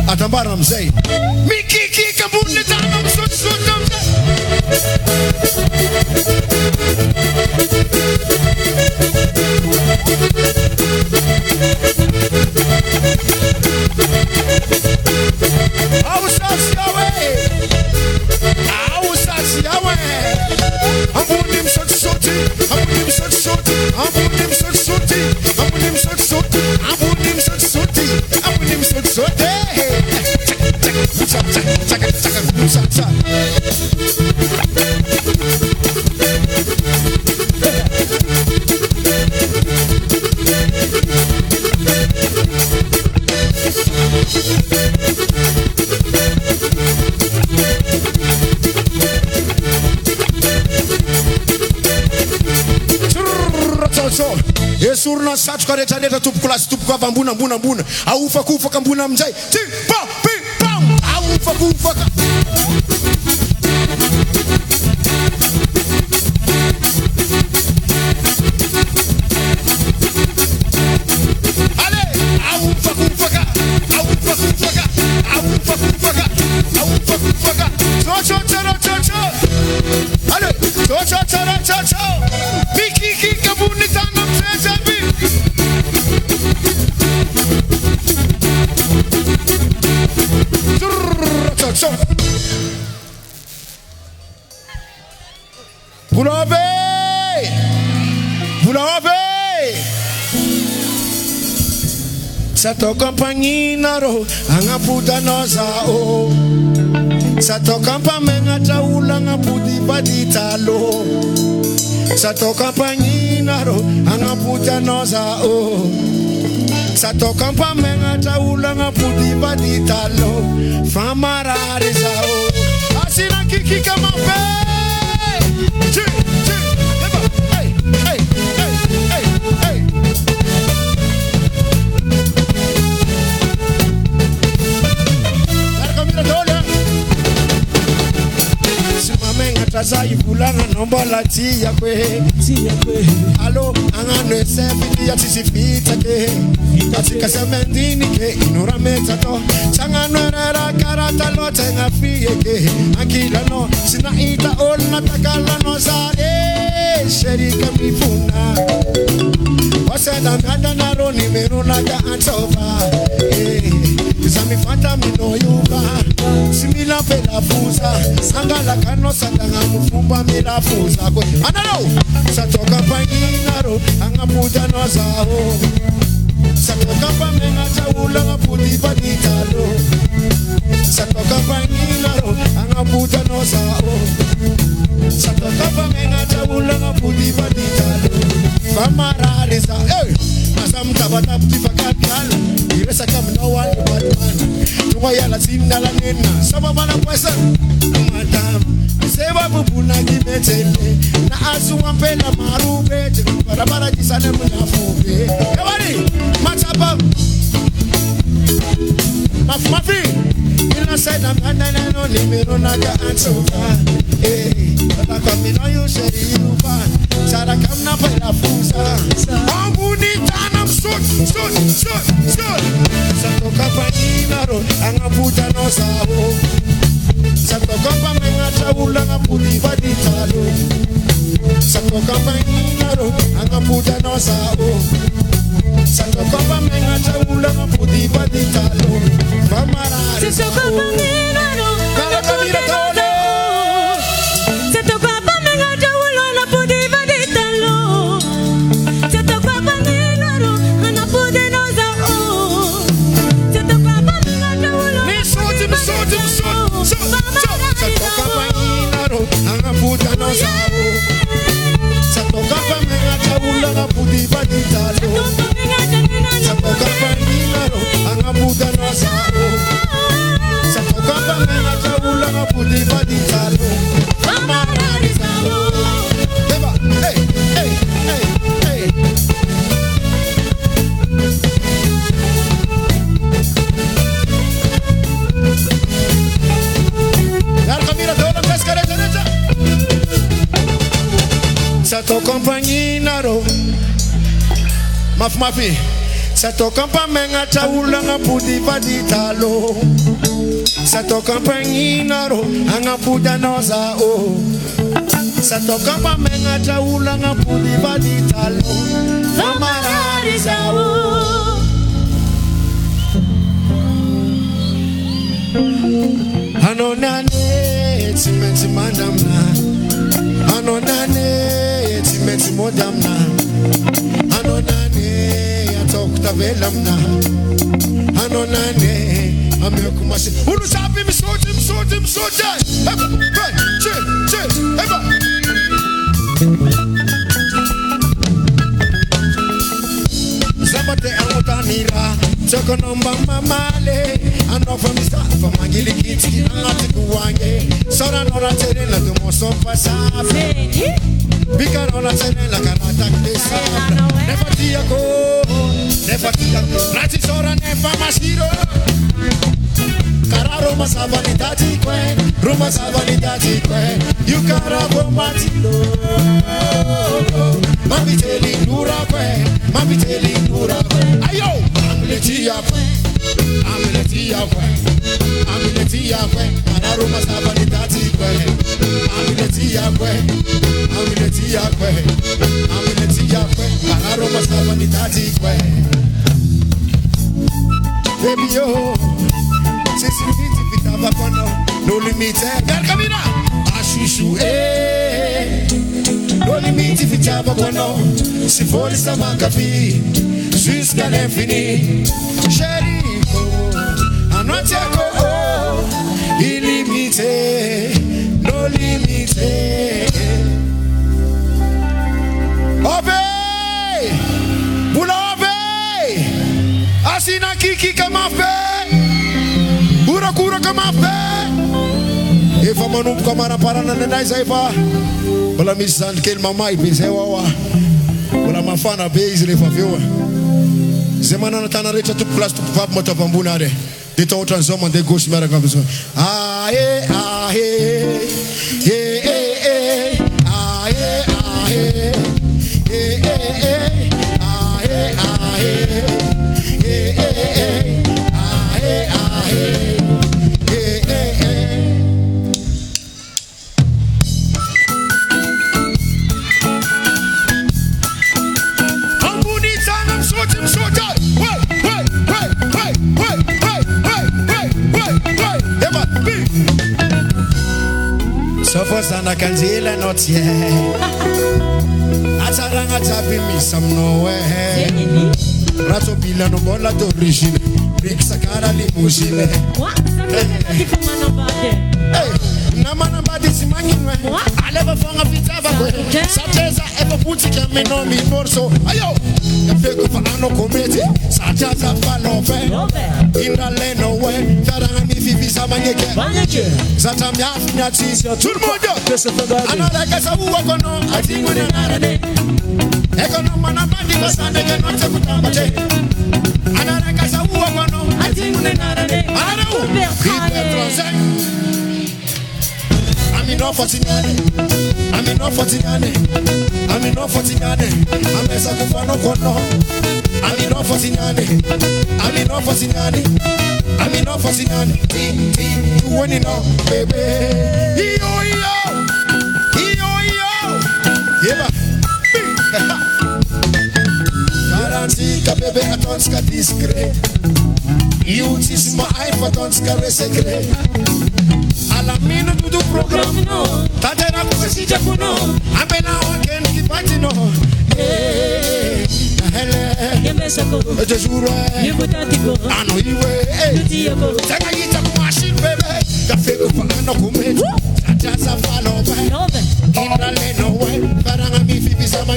atambara mzee mikiki kabuni tano msot Surna satroka rehetrarehetra tompoko lasy tompoko avy ambona aufakofaka ambona amin'izay ty pam aufakofaka ale aufakofaka ale mikiki kabuni tanga mzee Bulave Sato kampanginaro angaputa nozao. Sato kampamenga taula ngaputi baditalo. Sato kampanginaro angaputa nozao. Sato kampamenga taula ngaputi baditalo. Famarare zao. Asina kiki kama pe. Tazai fulana nombola tia kwe. Alo angano sefi ya tisifita ke. Katika semendini ke inora metato. Sangano rara karata lo tenga fiye ke. Akila no sina ita ol natakala no sa sherika mifuna. Waseda manda na roni meruna ka antoba. Sami fanta mino yuba. Simila pela fusa. Sangala kano satanga mufumba mila fusa kwe. Analo satoka panginaro angamuja no zao. Satoka pamenga chaula ngaputi baditalo. Satoka panginaro angamuja no zao. Satoka pamenga chaula ngaputi baditalo. Famarare za Asam tabata putifakakal. Iresa kam no one but man. Tunga yala sinda la nena. Sama mana pesa madam. Seba bubuna gimetele. Na asu wampela marube. Barabara jisane munafuge. Ewari matapa. Mafi. Ina said I'm handling no limero naga ansofa. But I come in on you sheri yuba. Sara kam na pela fusa. Ambuni tanam sut. Satoka paninaro angaputa no sao. Satoka pamenga chaula ngaputi baditalo. Satoka paninaro angaputa no sao. Satoka pamenga chaula ngaputi baditalo. Famarare Satoka paninaro angaputa no sao. Satoka pamenga chaula ngaputi baditalo. Satoka paninaro angaputa no sao. Satoka pamenga chaula Satoka paninaro angaputa no sao. Satoka pamenga chaula ngaputi baditalo. Satoka paninaro angaputa no sao. Satoka pamenga chaula ngaputi baditalo. Famarare zao. Deba, hey. Sato kompanginaro Mafi Sato kompamenga chaula ngaputi baditalo. Sato kompanginaro angaputa noza o. Sato kompamenga chaula ngaputi baditalo. Famarare zao. Anonane timenti madamna. Anonane timenti modamna. Anonane atokta velamna. Anonane amekumasi. Ulu sabi msote. Eba, eba. Zamate amotanira. Choko nomba mamale. Anofa mista famangili kiti angatikuwange. Sora nora tere la tumoso pasabe. Bika nora tere la kanata kesa. Nefatia ko. Rati sora nefa masiro. Kara Roma sabanitati kwe. Roma sabanitati kwe. You kara bomatilo. Mami teli nura kwe. Ayo. Amletia kwe. Kara Roma sabanitati kwe. Amletia kwe. Kara Roma sabanitati kwe. Baby yo. Sisi viti vitava kono. No limite. Garkamina. Ashushu No limite vitava kono. Si fori samakafi. jusqu'à l'infini. Chérie, en entier, illimité, non limité. Ove, boula ove, asina kiki comment fait, boura koura comment fait. E fa manum kamara parana na isaifa, bola misan kel mama ipense wawa, bola mafana base le fa viu. Semana na tana recha tu plus tu pap moto pambunare. De to transforma de ghost mera kabiso. Ah eh ah eh eh eh ah eh ah eh eh eh ah eh ah eh eh eh ah eh ah eh eh eh. Ambuni tanam sotim sotai. Sofo sana kanzila notie Ataranga tapi misam noe Rato bila no bola d'origine Big sakara limousine Hey, namana badi simangine Aleva fonga vitava kwe Sateza eva puti kame no mi borso Ayo, efeko fa ano komete Sateza fa love Inda leno we Taranga mi fifi sa manyeke Zata miafi nyati Tout le monde Anara kasa uwa kono Ati ngune narane Eko no mana badi Basande ke noche kutambache Anara kasa uwa kono Ati ngune narane Anara u Hiper tronse I'm in off for Tignane. I'm in off for Tignane. I'm in off for Tignane. I'm a Sakufano Kono. I'm in off for Tignane. I'm in off for Tignane. I'm in off for Tignane. You want it now, baby. Yo. Yeah. Garanti ka bebe atonska discret. You tis my eye for tonska secret. Alla mino tu programma no tatera come si giacono appena weekend chi fatti no Io me sacco te giuro io potatico ano iwe ti io taka yita machine bebe da feko fa ano come tata falo be inda le no we baranga mi fifi sama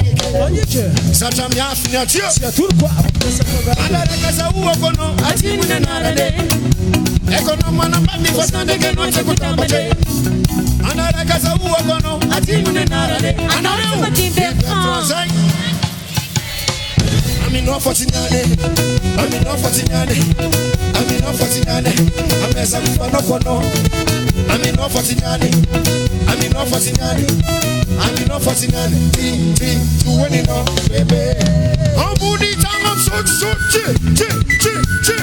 yeke sata mi afnya tio sia turko ala rekaza uo kono ati mune narade Economy na mami fasande ke noche kutambache Anara kasa uwa kono ati mune narade Anara u I'm in off for Tignane I'm in off for Tignane I'm in off for Tignane I'm a Sakufano kono I'm in off for Tignane I'm in off for Tignane I'm in off for Tignane Tu weni no bebe Ambuni tangam so Chi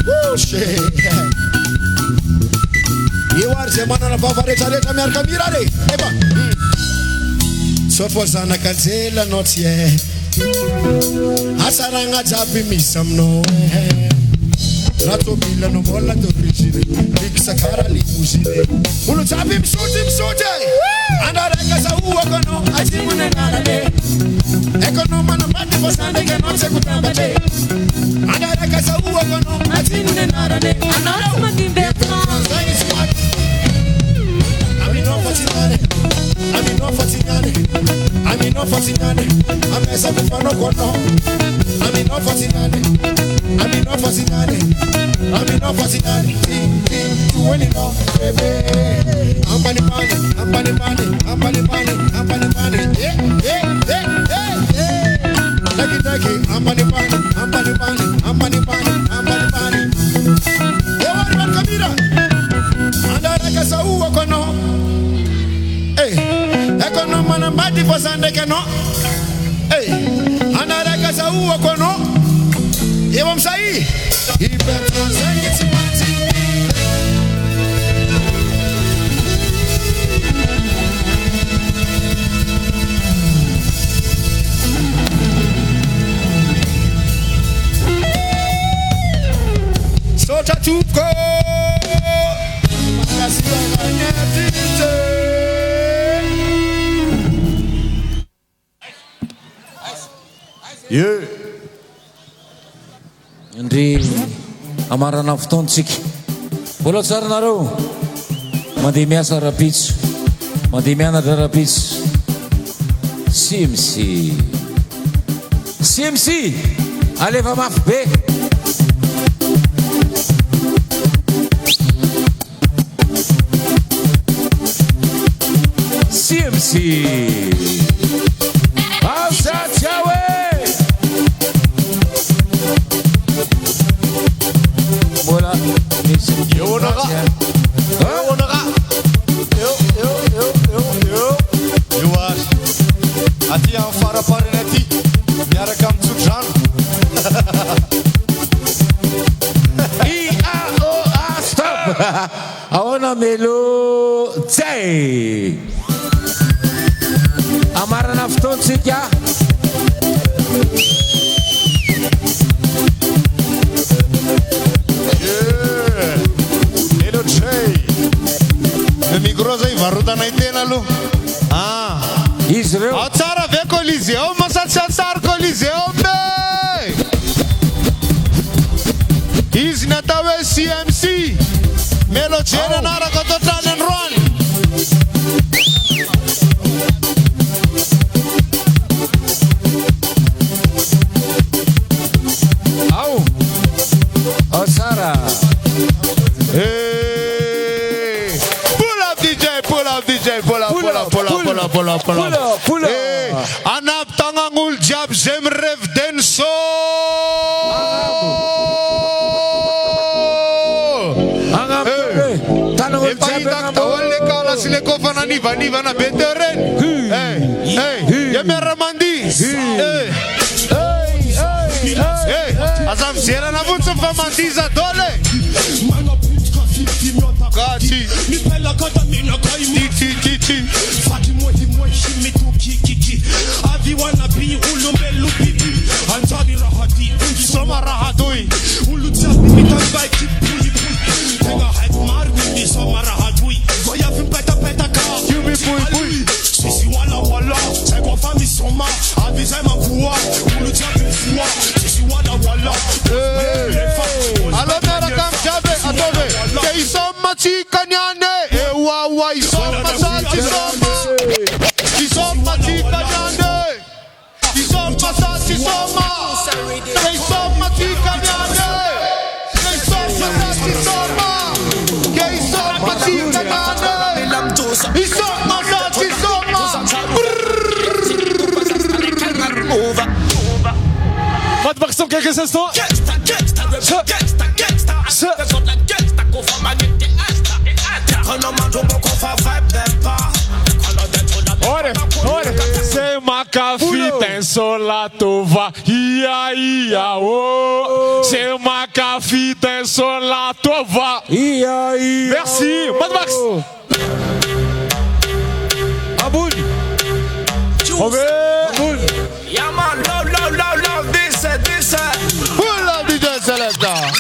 Woo shit You are semana na favorita reta mi arca mirare Eba Sofo sana kanzela notie Asaranga jabi misam no Rato bila no bola d'origine Big sakara limousine Uno jabi msote Andare kasa uwa kono Ati mune narade Economy na mati fasande ke noche kutambache Andare kasa uwa kono Ati mune narade Anara umagimbe I'm in off for Tignane I'm in off for Tignane I'm in off for Tignane I'm a Sakufano kono I'm in off for Tignane I'm in off for Tignane I'm in off for Tignane Tu weni no bebe Ambani pani Take it Ambani pani Ewa ni makamira Andara kasa uwa kono Economy na mati fasande ke no Andara kasa uwa kono Ewa msai Hypertron zengi timati Sota tuko Magasiwa ganyatite Ndry amarana fotoantsika. Mbola tsara nareo. Mandeha miasa rapitso. Mandeha mianatra rapitso. CMC. CMC. Alefa mafy be. CMC. Asachawe. Bola. Yo naga. Yo naga. Yo was. Ati ang faraparin ati. Miaraka mitsodrano. I-A-O-A stop. Ahoana melo zay. Amarana fotoantsika. Melo Jay. Le micro zay varotana tena aloha. Izy reo. Ao tsara ve Coliseo, masatsara Coliseo be. Izy natao hoe CMC. Melo Jay nanaraka ato trano androany. Sara. Hey. Pull up DJ, pull up DJ, pull up, pull up, pull up, pull up, pull up, pull up. Pull up. Hey. Anap tangangul jab zem rev denso. Angap. Tanangul jab tawale kala sile kofana niva na beteren. Hey, hey. Yeme ramandi. Hey. Hey, azam zera na vunță famandiza dole. Gati. Titi. Fati moi shimi tu kiki. Avi wana bi ulumelu bibi. Antari rahati, soma rahatui. Ulu tsabi mitangai kipuli. Tenga hype margu soma rahatui. Voya vim peta ka. Yumi pui. Sisi wala. Tego fami soma. Avi zema kuwa. Ulu tsabi fuwa. Sisi wala. Alo mera kam chabe atove. Ke isoma chikanyane. Ewa isoma sachi soma. Isoma chikanyane. Isoma sachi soma. Ke isoma chikanyane. Ke isoma sachi soma. Ke isoma chikanyane. Isoma sachi soma. Mad Max dans quelques instants. Olha, sem uma cafita ensolatova, ia, oh. Sem uma cafita ensolatova, ia. Merci, Mad Max. Aboul. Aboul. Yeah man, love this. Pull up DJ Selector.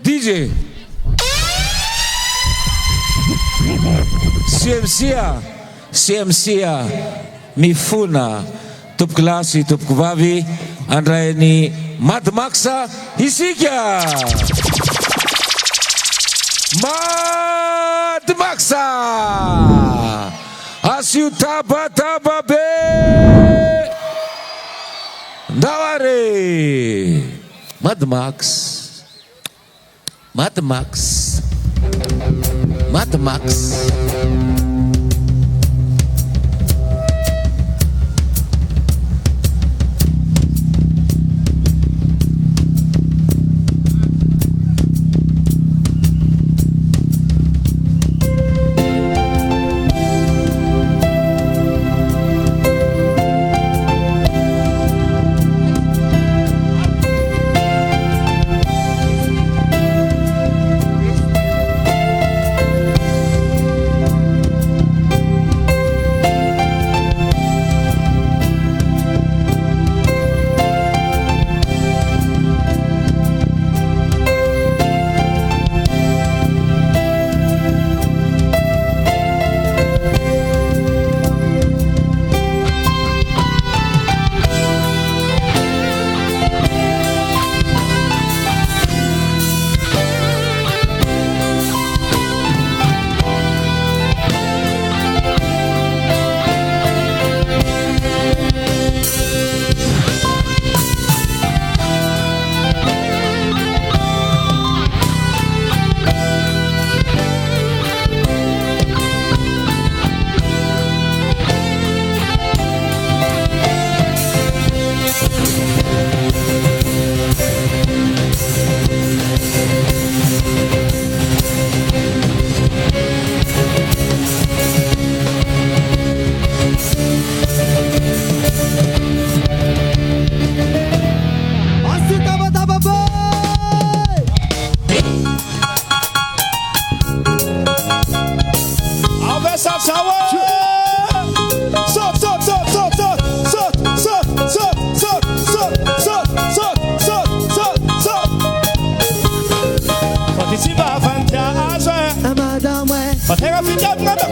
DJ. CMC mifuna tupklasi tupkuvavi andraini Mad Maxa isika. Mad Maxa asiu taba be Daware. Mad Max.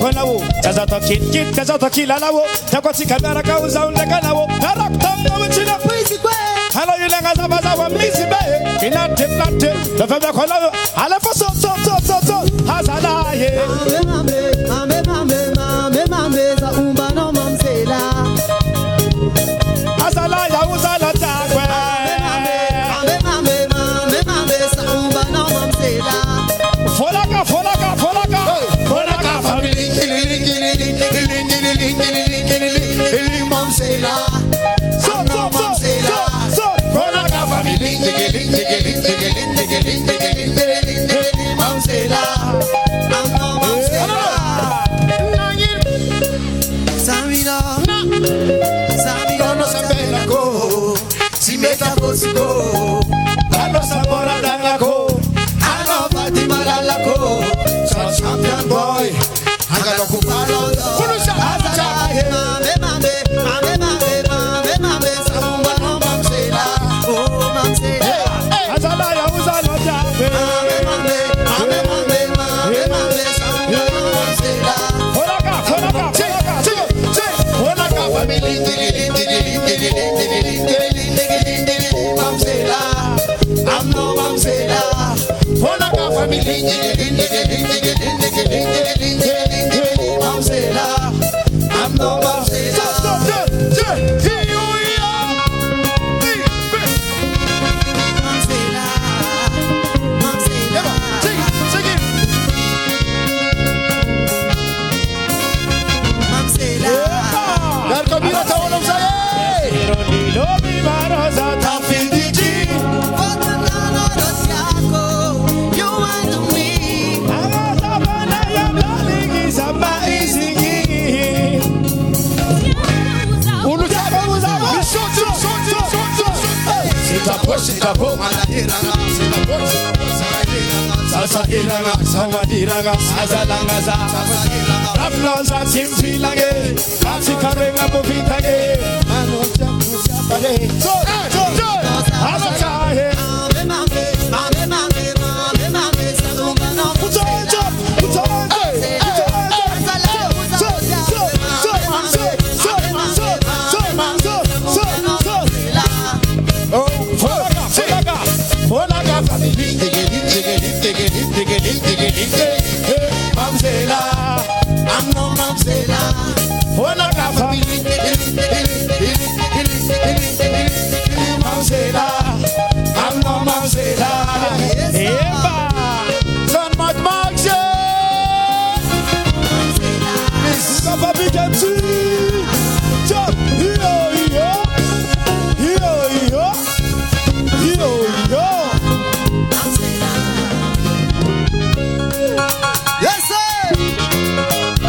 konawo Jaza to kit jaza to kilalawo Takwati kamera kauza undekanawo Taraktonga wichina Hello yulanga zabaza wa misi be Inate Lefebra konawo Alefa so Hasala ye Mame za umba no mamsela Hasala ya uzala takwe Mame za umba no mamsela Folaka family mamsela So Folaka family mamsela Samina no sabela ko si meta bosco Ano sabora dangako ano pati malala ko so champion boy hangalo kupalo mame samba no mamsela oh mamsela Azala ya uzala jabe mame samba no mamsela Folaka family mamsela I'm no mamsela Folaka family mamsela I'm no mamsela Salsa iranga, sawadiranga, azalangaza Raflaza simfilange, Katikarenga movitage Anocha kusapale So, Anocha Mamsela, I'm no mamsela. Folaka family, mamsela, I'm no mamsela. Eba, son mat marche. This Papa Big MC. Jump, yo. Yes, sir.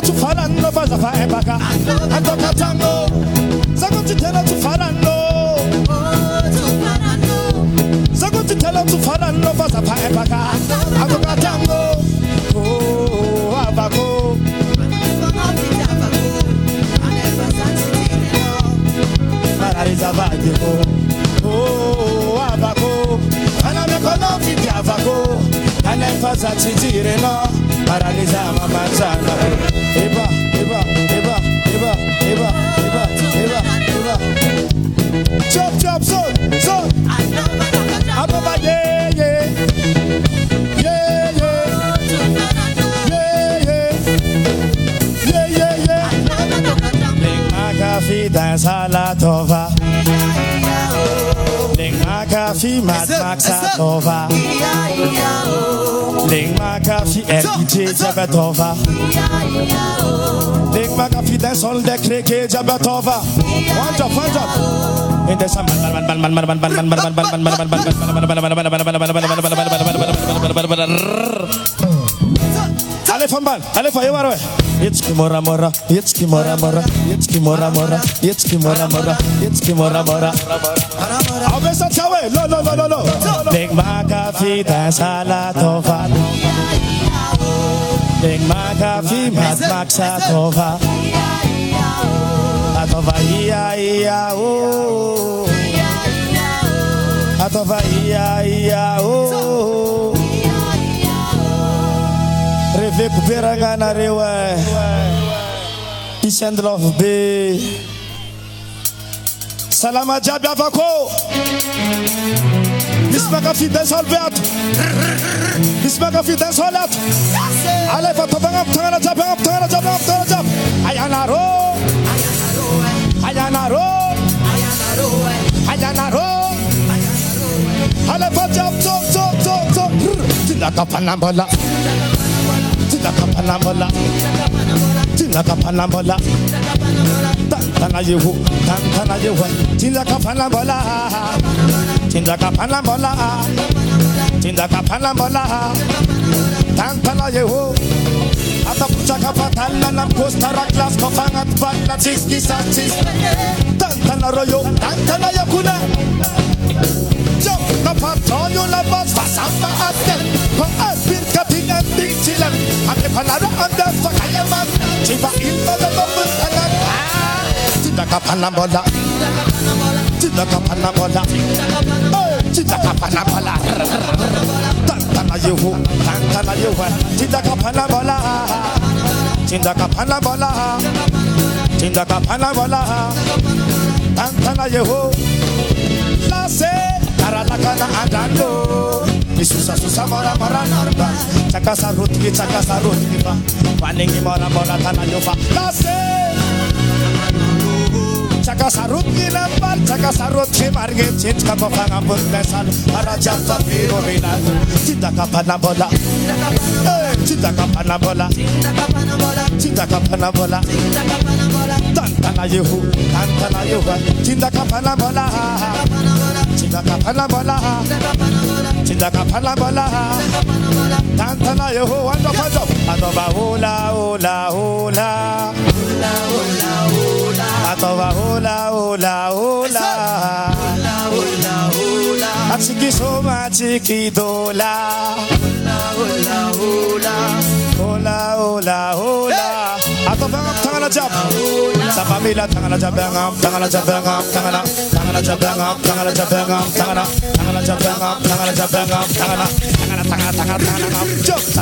tela tu faranno faza fa e baka ando katango zagonti tela tu faranno zagonti tela tu faranno faza fa e baka ando katango oh abako marariza vadio oh abako ana me konofi diavako ana faza titire no marariza mamazana eba eba eba eba eba eba eba eba chop chop son ababa yeah yeah yeah yeah yeah yeah lenga fi dansa la tova lenga fi mat maxa tova lenga fi LJ Jabatova lenga fi dan sol de kreke Jabatova one drop in the summer Ale fa yewaro it's kimora mora it's kimora mora it's kimora mora it's kimora mora it's kimora mora abesa chawe lo lenga fi dan sala tova lenga fi mat maxa tova atova ia oh atova ia oh reve kuperanga na rewa peace and love be salama jabi avako mismaka fi desolvet mismaka fi desolat ale fa tobanga tangana jab ayana ro ale fa jab to tilaka panambola tilaka panambola tantana yehu tilaka panambola tantana yehu ata puchaka patalla nam kostara class kofangat batla 60 santis tantana royo tantana yakuna jump na patonyo la bas fasamba atel ko asbir cutting and dichilan ate panara anda fakayaman chiba ilma da babutanan tilaka panambola tantana yehu tilaka panambola tantana yehu la se karalakana andando isusa mora narba chakasarut ba paningi mora tana yofa la se chakasarut nambal chakasarut marge chinch ka panga bundesan para japa firomina tilaka panambola tantana yehu tilaka panambola tantana yehu wanda fajo adova hula atova hula atiki soma chiki dola hula atova tangana jab sabamila tangana jabangam tangana jab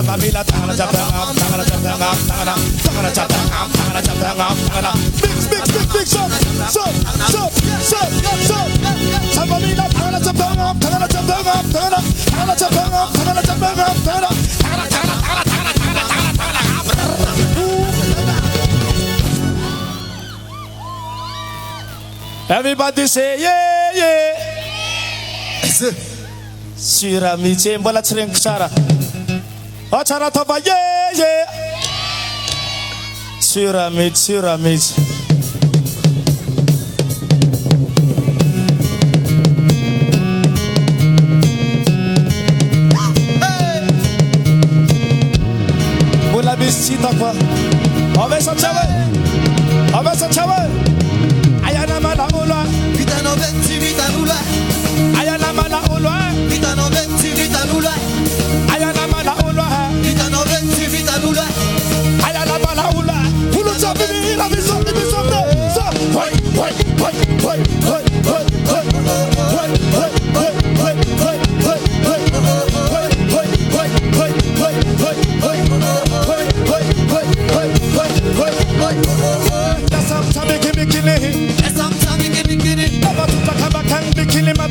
sabamila tangana jabangam big shot sabamila tangana jabangam everybody say yeah Sira miche mbola tsireng tsara Achara toba yeah Sira miche Bola bisita kwa Ove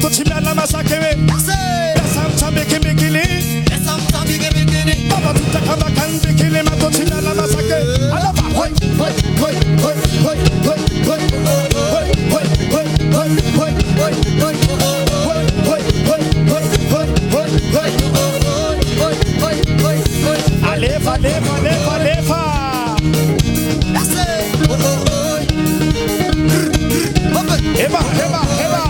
chimela masakeme Sam tambeke mekili Sam tambeke mekili Baba tuta kama kan bekili mato chimela masake Alaba hoi hoi hoi hoi hoi hoi hoi hoi hoi hoi hoi Alefa, alefa, alefa, alefa. Eba, eba, eba.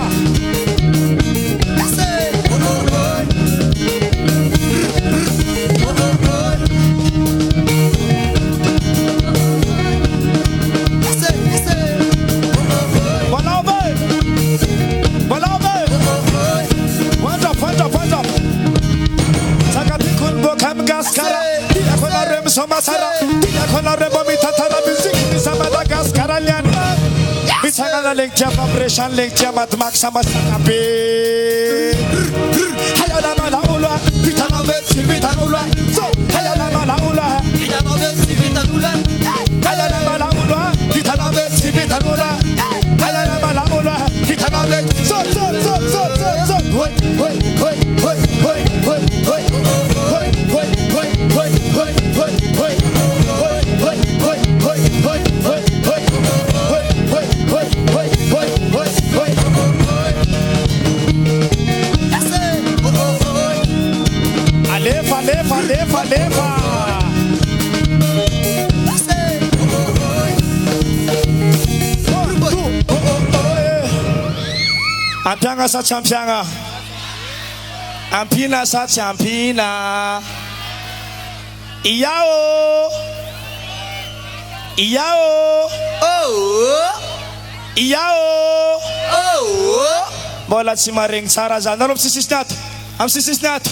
Somasara, dia kona rebo mitatara music di samada gas karalian. Bisanga lengcia vibration lengcia matmak sama sakape. Hayala mala ula, bitana betsi bitana ula. So hayala mala ula, bitana betsi bitana ula. Hayala mala ula, bitana betsi bitana ula. Hayala mala ula, bitana betsi. So. Hoi hoi hoi hoi hoi hoi hoi hoi hoi hoi hoi hoi hoi hoi. Alefa, alefa, alefa, alefa. Ampianga sa champianga. Ampina sa champina. Iao. Iao. Oh. Iao. Oh. Bola simaring sara za. Narup sisisnat. Am sisisnat.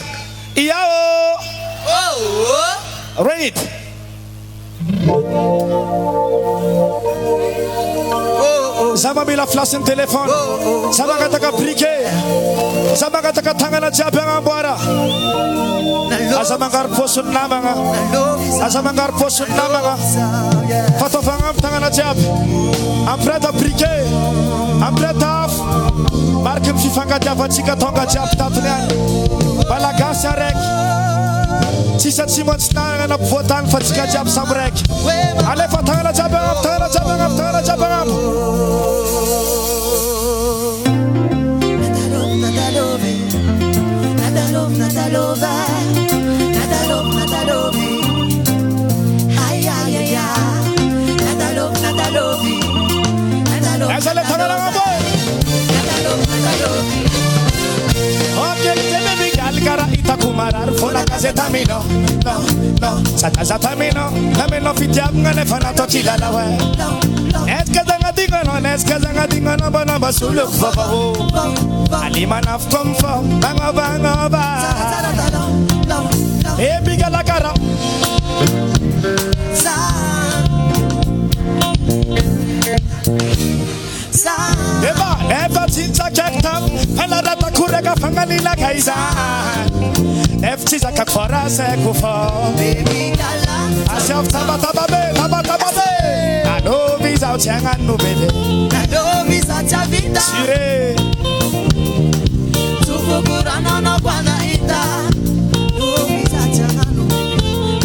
Iao. Oh. Rain it. Sama bila flash telepon. Sama kata brike. Sama kata tangan siapa yang ambara. Asa mangkar posun namanga. Asa mangkar posun namanga. Fato fangam tangan siap. Ampreta brike. Ampreta. Markem si fanga java chika tonga siap tatulian. Balagasa rek. Sisa Simon Snang na votan fatika jab samrek. Ale fatanga jabang, tanga jabang, tanga jabang. Asale tanga na boy. Okay, tebe galgara itakumarar fola kazetamino. No, satazatamino. Nameno fitiam ngane fanato chilala we. Eskazanga dingono bana basulu fofo. Alima naf komfo, banga ba. Ebiga la cara. Eba, eba tinta kektam, ela rata kurega fangani la kaisa. Efti za kakfara se kufo. Asiaf tabatababe. Ado visa uchenga nubede. Ado visa chavita. Sire. Tufukurana na bwana ita. Ado visa uchenga nubede.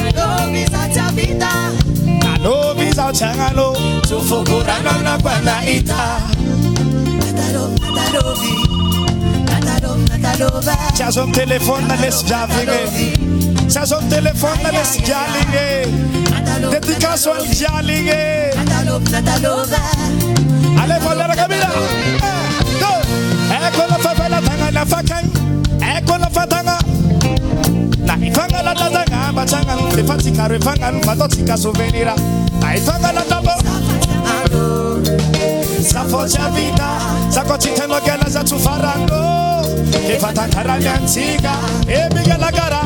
Ado visa chavita. Ado visa uchenga no. Tufukurana na bwana ita. C'ha son telefoon na les javinge. C'ha son telefoon na les jalinge. Dedicazo al jalinge. Ale volare Camila. Ecco la favela tanga na fakan. Ecco la fatanga. Na ifanga la tanga bachanga. Rifatika rifanga fatotika souvenira. Na ifanga la tabo. Safocha vida, sakochite no gela za tufarando. Ke fatakara nyantiga, ebiga la gara.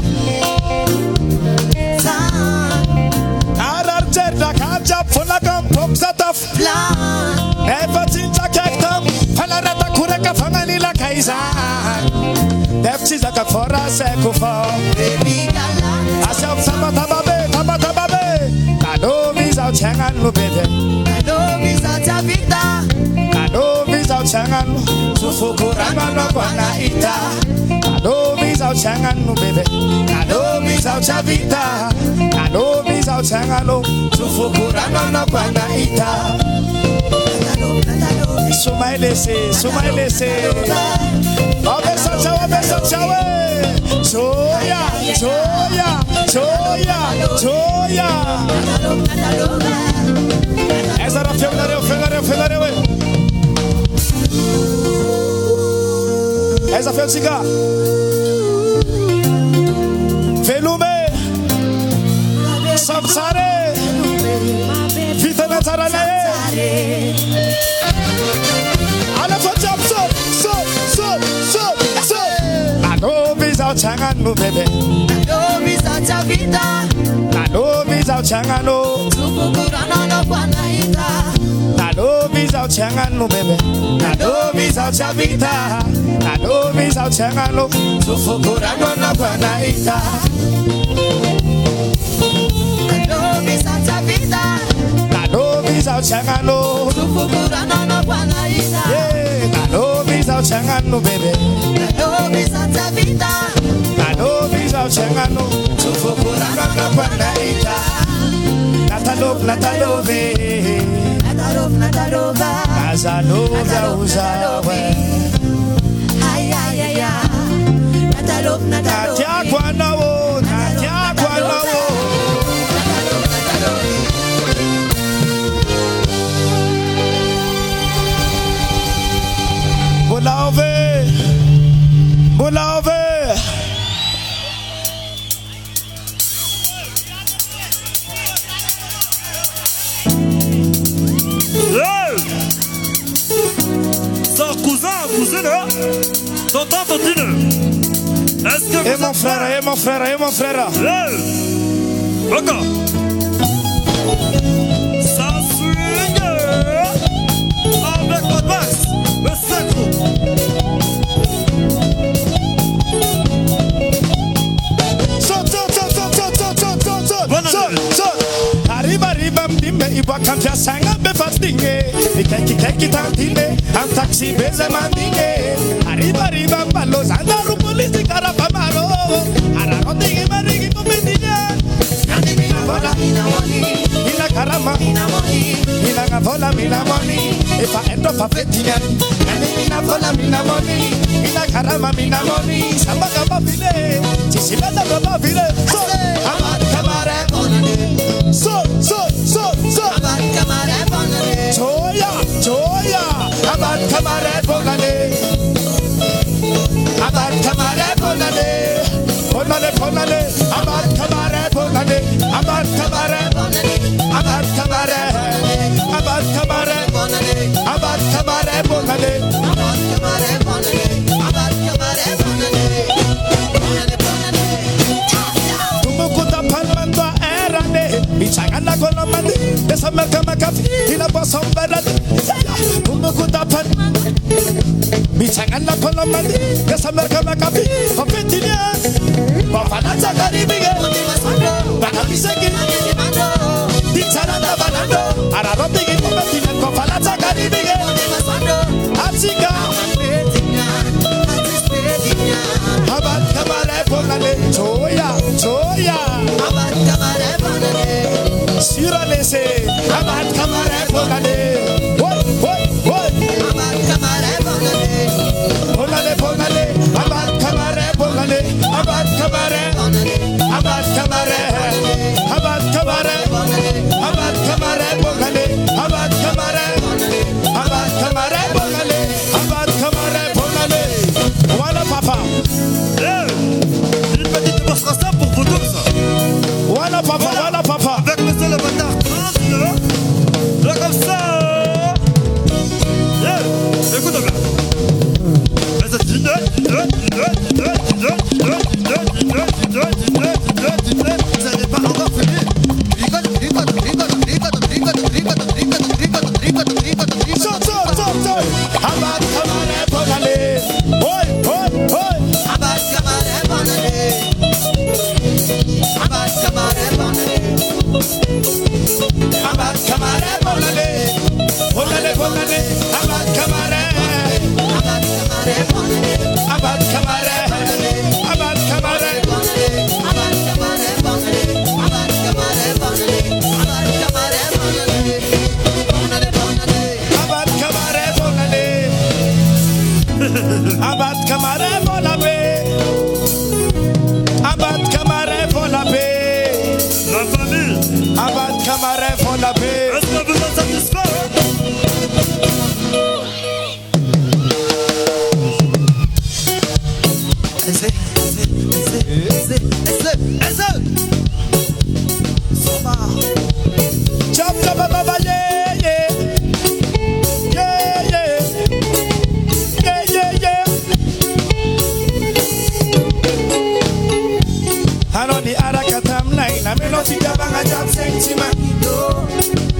Arar jerda kaja fola kam popsataf. Efatinta kektam, falarata kureka fangani la kaisa. Defchi za kakfora sekufo. Ebiga la. Asaf sabatababe, tabatababe. Kado visa uchengan lubede. Kado visa chavita. Kado visa uchengan. tufukurana kwana ita Kadomiza uchangano bebe Kadomiza uchavita Kadomiza uchangano tufukurana kwana ita Sumailese Obesa chawe Choya Esa era fenare we Esa felsiga Felume Samsare Vitana tarale Ala fajab so Kadomiza uchangano bebe Kadomiza chavita Kadomiza uchangano tufukurana kwana ita Kadomiza uchangano bebe Kadomiza chavita Kadomiza uchangano tufukurana kwana ita Kadomiza chavita Kadomiza uchangano tufukurana kwana ita Kadomiza uchangano bebe Kadomiza chavita Kadomiza uchangano tufukurana kwana ita Natalove Azalova uzawe Natia kwana wo Bulave Son cousin, cousine, tonton, tontine. Est-ce que Et mon frère. Encore. Ça swing avec votre basse, le sacre. Arriba mdimbe iba kamja sanga be fastinge Ikeki tantine am taxi beze mandinge Arriba ballo zandaru polisi karapa maro Aragonde marigi komedinya Nani mina bola Mina karama Mina gavola mina money If I end up a fetina Nani mina bola mina money Mina karama mina money Samba gamba file Chisila da gamba file So Amar kamare bonane So Abad kamare bonane Choya Abad kamare bonane Abad kamare bonane Abad kamare bonane Abad kamare bonane Abad kamare Abad kamare bonane Abad kamare bonane Abad kamare bonane Abad kamare bonane Tumukuta palmando erane Bichangana kolomandi Desa merka makafi Ina bosom berade Tumukuta palmando Bichangana kolomandi Desa merka makafi Kompetinia Bafana zakaribige Bana bisegi Dicharanda banando Ararobigi kompetinia Bafana zakaribige Achiga Abad kamare bonane Choya Abad kamare bonane Siralese Abad kamare bonane What Abad kamare bonane Abad kamare bonane Abad kamare Abad kamare Abad kamare Abad kamare bonane Abad kamare Abad kamare bonane Abad kamare bonane Voilà papa. Une petite démonstration pour vous tous. Voilà papa. Avec monsieur le bâtard trans, là comme ça. Écoute bien. Vous n'avez pas encore fini. Abad kamare bonane. Abad kamare bonane. Abad kamare bonane. Abad kamare bonane. Abad kamare. Abad kamare. Abat kamare vola be. Abat kamare vola be. La famille. Abat kamare vola be. Est-ce que vous êtes satisfait? Chop chop baba yeah yeah. Yeah yeah. Yeah yeah yeah. Anoni arakatam nai na melodi jabanga jam sentima.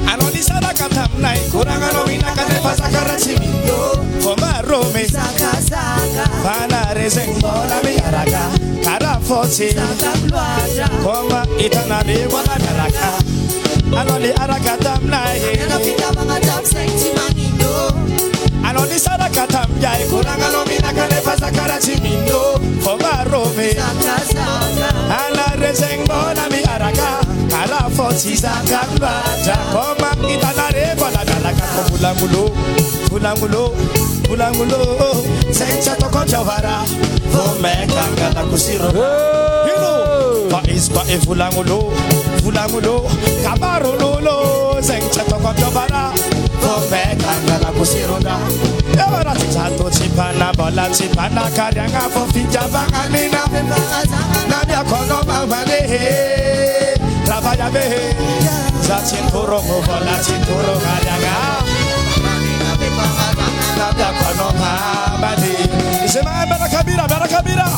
Anoni sarakatam nai kuranga no inakane pasakara chimindo. Koma rome saka saka. Bana rezeng bola mi araka. Kara fosi saka bluaja. Koma itana de bola araka. Anoni arakatam nai. Anoni jabanga jam sentima nindo. Anoni sarakatam jai kuranga no inakane pasakara chimindo. Koma rome saka saka. Ana rezeng bola mi araka. Kara fosi saka bluaja. Koma itana de bola araka. Bulangulo, bulangulo, bulangulo. Sencha toko chavara. Vome kangala kusiro. You know, fa ispa e bulangulo, bulangulo. Kabaro lolo. Sencha toko chavara. Vome kangala kusiro da. Evara chato chipana bola chipana karyanga fofija banganina. Nadia kono mabane. Travaya behe. Za chintoro bola chintoro karyanga. Nadia kono mabane. Isema barakabira barakabira.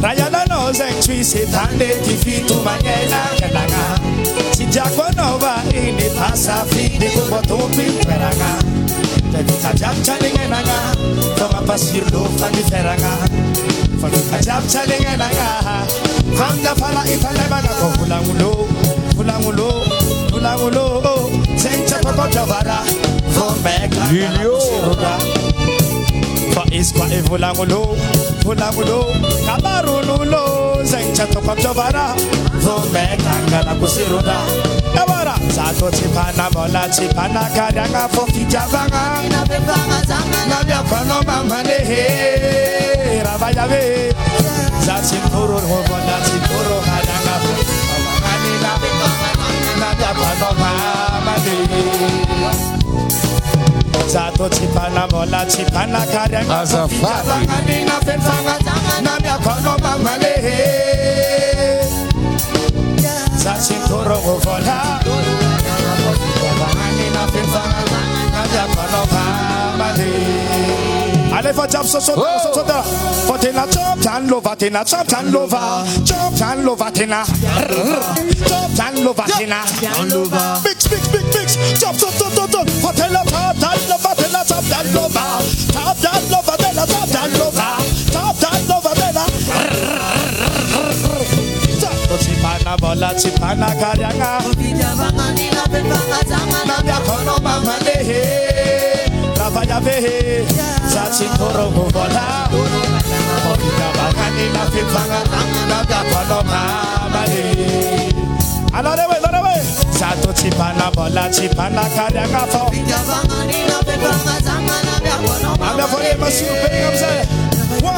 Rayana no zeng chui se tande tifitu manyena kelanga. Sijako nova ini pasa fide kuboto pimperanga. Tapi tajam chalingenanga. Toma pasir do fani feranga. Fani tajam chalingenanga. Fanda fala italebaga ko pulangulo, pulangulo, pulangulo. Sencha toko javara. Fomeka siroda. Fa ispa e pulangulo, pulangulo. Kabarulo, sencha toko javara. Fomeka ngala kusiroda. Evara sato chipana bola chipana kadanga fofi javanga. Nabia kono mamane he. Rabaya be. Za chintoro bola chintoro kadanga fofi javanga. Nabia kono mamane. Zato chipana bola chipana kadanga fofi javanga. Nina fefanga nabia kono mamane he. Za chintoro bola. Allez, faut jump, so Fatina, jump and lova, tina, jump and lova, jump and lova, tina, jump and lova, tina, mix, mix, mix, mix, jump, Fatina, jump and lova, tina, jump and lova, jump and lova, tina, jump and lova, jump and lova, tina. Chipana bola chipana karyanga. Nabia kono mamane he. Travaya behe. Za chintoro bola. Obika bagani na fipanga. Nabia kono mamane. Another way. Zato chipana bola chipana karyanga fo. Nabia for him as you pay up say. 1,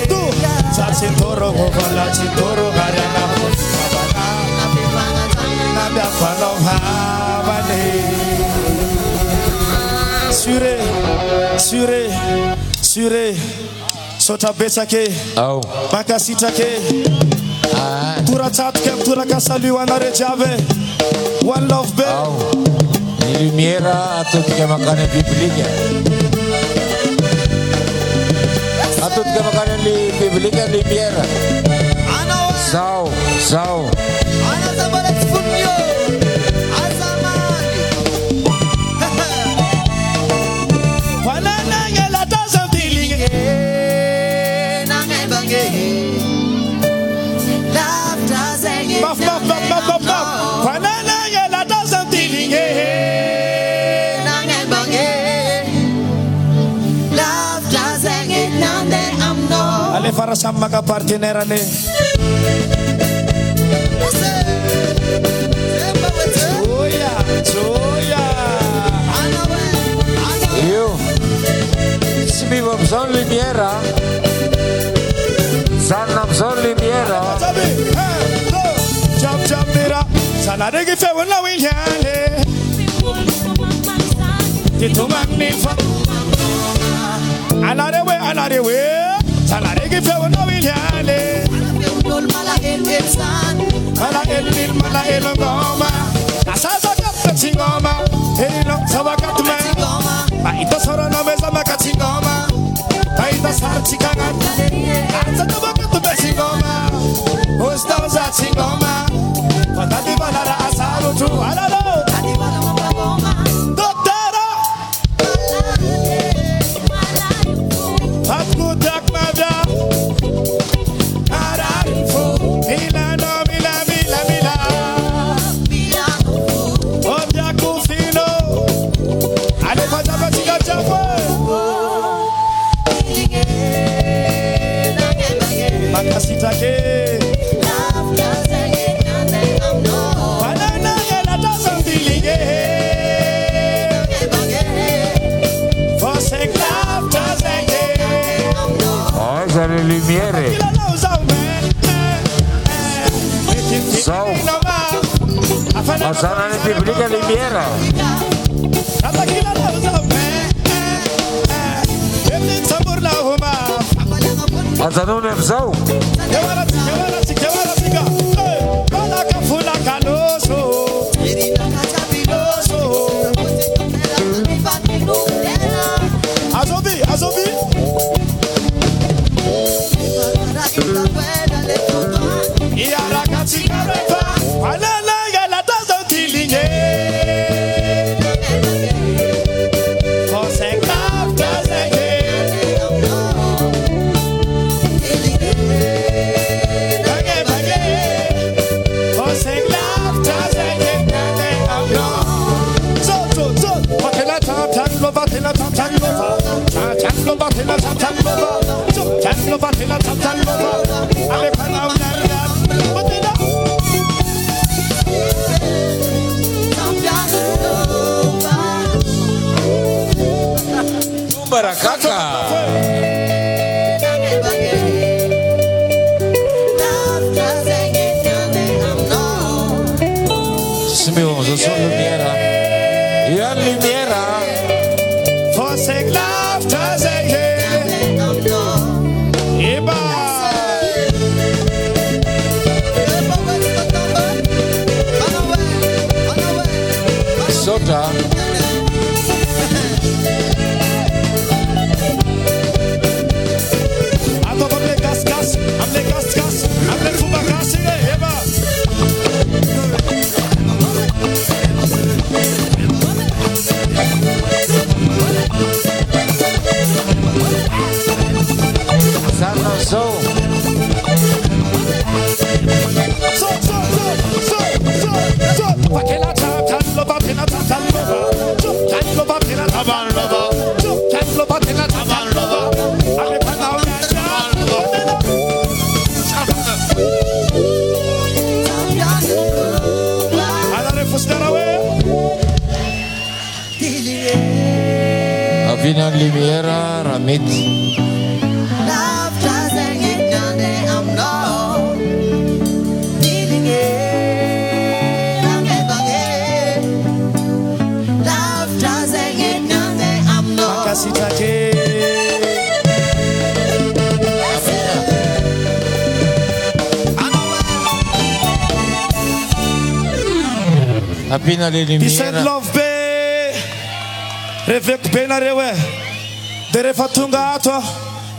2. Za chintoro bola chintoro karyanga fo. Nabia kono mamane. Sure. Sota besake. Au. Makasita ke. Tura chat ke tura kasali wana rejave. One love be. Au. Ni lumiera atau tiga makanan biblika. Atau tiga makanan biblika lumiera. Sao. Ana zabara tfunyo. Azamani. Wanana ngela taza feeling. Nangai bange. Love doesn't Baf. Wanana ngela taza feeling. Nangai bange. Love doesn't get none that I'm no. Ale fara sama ka partner ale. Joya. Smivo amizao ny lumière. Zanona amizao ny lumière. Jab sanarege fewna winyale. Titumani fa. Anarewe sanarege fewna winyale. Mala el ngoma. Asasa katingoma. Hello sabakatme. Baita sorona meza makatingoma. Baita sarchikanga. Asa tabakatme singoma. Ostaza singoma. Patati balara asaru tu alalo. Doctora. Patku dakmavya. Ararifu. Milano mila. Objaku fino. Ale patapa chiga chafo. Makasita ke. Le lumiere. So. Masana ne pubblica lumiere. Azanone mzao. Azobi. Yara katika alala yala tazo tilinge. Barakaka. Smivo zo solo lumiera. Ja lumiera. Forsake laughter zeggen. Eba. Sota. Avina Limiera Ramit. Apina Limiera. Reveky be nareo e de rehefa tonga ato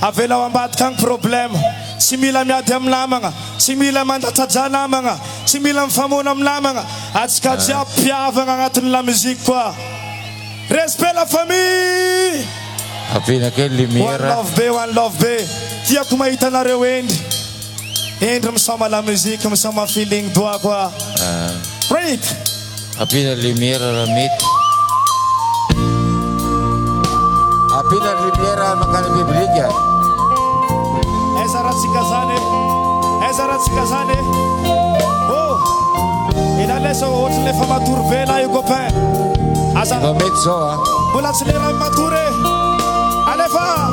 avela ao ambadika agny problème tsy mila miady amy namagna tsy mila mandatraja namagna tsy mila mifamona amy namagna atsika jiaby mpiavagna agnatin'ny la musique koa respect la famille apina ke lumière one love be tiako mahita nareo endry misoma la musique misoma feeling doa koa right apina lumière Ramit. Apina lumiera makani biblica. Esa ratsikazane. Oh, ina leso otle fa maturvela io copain. Asa. Va mezzo. Vola celera mature. Alefa.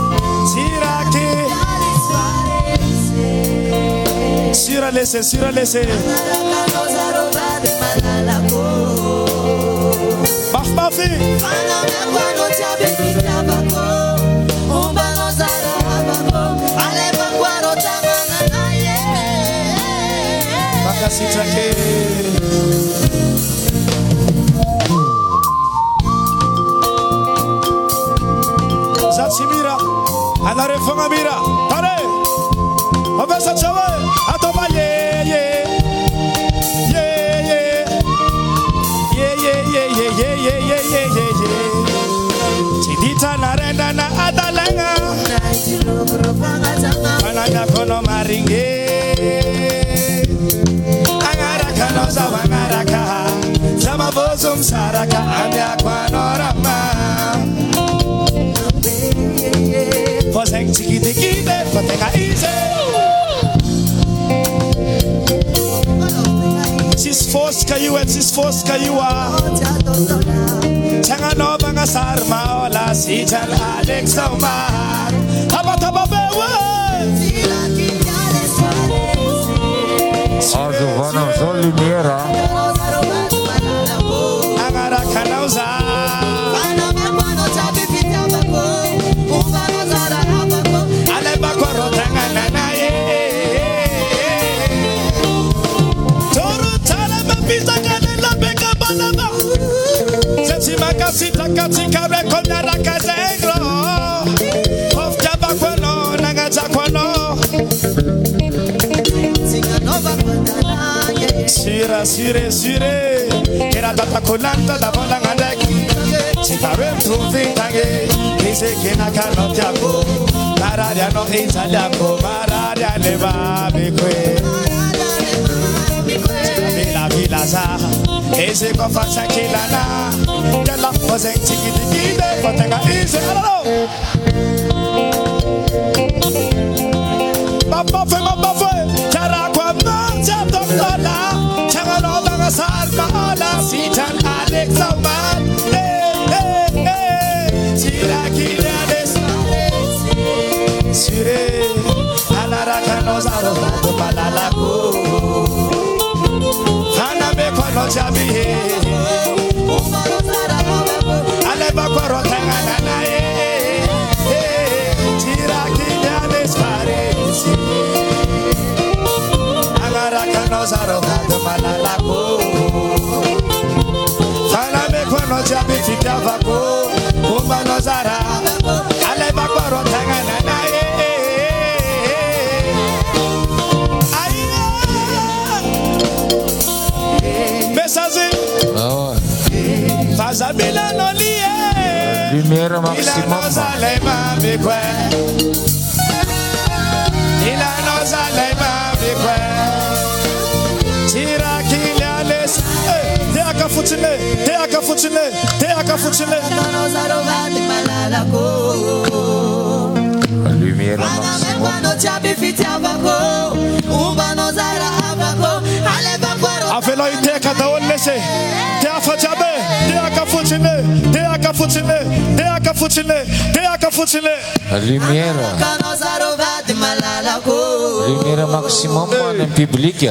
laissez, surlaissez. Baf, bafi. Makasih terakhir. Simira, andare fonga mira, pare, avessa chave, atoba ye ye, ye ye, ye ye ye ye ye ye ye ye ye ye. Chidita narenda na adalanga, ananya kono maringe, angara kano zawangaraka, zama bozum saraka, anya kwanorama. Fazeng tiki-tiki-te, fatenga easy. Sis fos kayu et sis fos kayua. Changa no banga sarma ola si chan Alex Omar. Haba bewe. Giovanna Zolimeira. Angara kanauza. Sita katika rekonya rakazengro of jabakwano nagajakwano sire era data kolanta da bola ngandaki sitare mtuvi tange kise kina kano jako mararia no italiako mararia leva bikwe Vila za ese kwa fasa kilana Yala fose tiki-tiki-te Fatenga easy alalo Mabafe Chara kwa mancha doktola Changa no banga salma ola Sitan Alex Omar Sira kila des Sire Alaraka no zaro Vado balalako no chabi aleba koro tangana na tira kinya desparesi agara kano zaro do malala ko sana me kono chabi fitava ko kumba no zara aleba koro tangana na Fazabila no lie Lumière maximum Ila no zalema bikwe Tira kiliales Te akafutile Lumière maximum Afelo iteka taolese Te afajabe Te akafutile Lumière maximum en public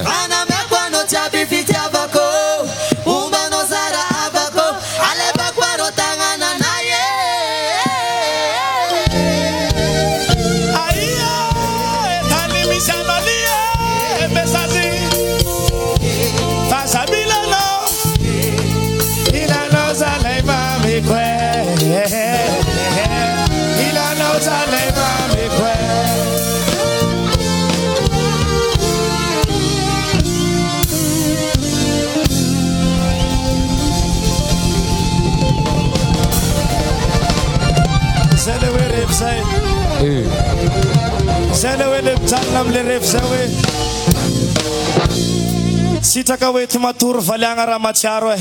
Sitaka wetu maturu valianga ramacharo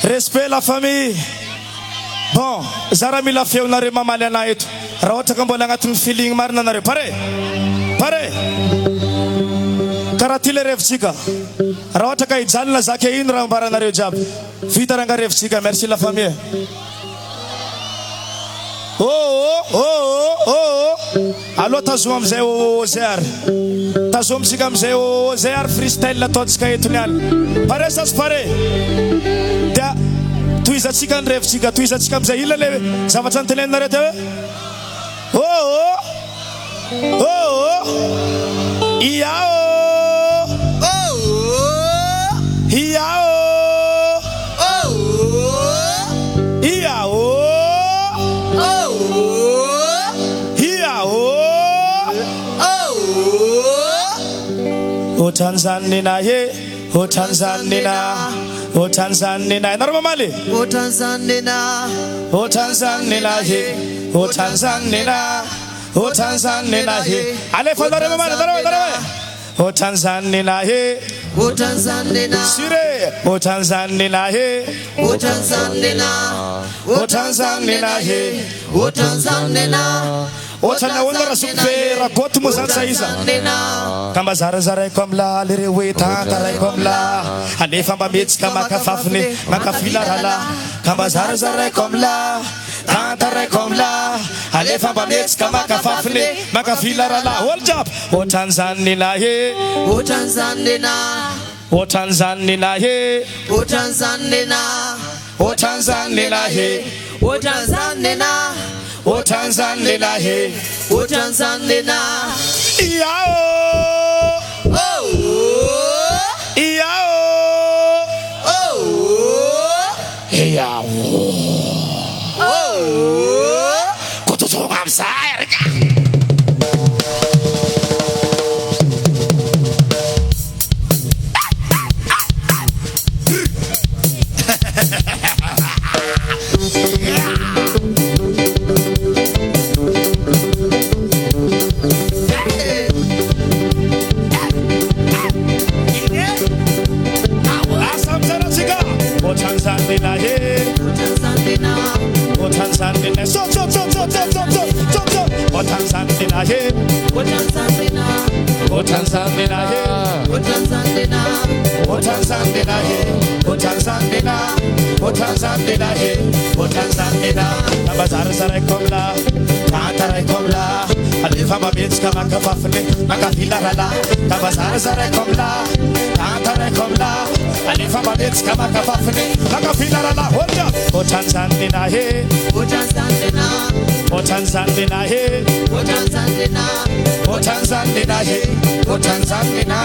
Respect la famille Bon, zarami la fiu na rima malena itu Rawata kambola ngatum feeling marna na pare Karatile refchika Rawata kai jalna zake inra mbara na jab Vita ranga refchika, merci la famille Oh Alota zuam zeo zer tazomitsika amizay zay ary freestyle ataontsika eto niany. Pare sa tsy pare? Dia toizatsika ny revitsika, toizatsika amizay ila le zavatra antenenina teo. Oh oh oh iao oh iao oh iao oh iao oh Tanzania ye oh Tanzania oh Tanzania narma mali oh Tanzania oh Tanzania ye oh Tanzania oh Tanzania ye ale fadare mali darawa oh Tanzania ye oh Tanzania sire oh Tanzania ye oh Tanzania oh Tanzania ye oh Tanzania Otana wala supera gotu muzansa iza kama zara komla lere weta tarai komla alefa mbamets kama kafafne makafila hala kama zara komla tarai komla alefa mbamets kama kafafne makafila hala hold up o Tanzania ye o Tanzania o Tanzania ye o Tanzania o Tanzania ye o Tanzania o Tanzania he o Tanzania iao oh iao oh iao oh kututunga msaya kama kafafne makafila rala kama zara komla tantare komla alifa mabets kama kafafne makafila rala hoja o Tanzania he o Tanzania o Tanzania he o Tanzania o Tanzania he o Tanzania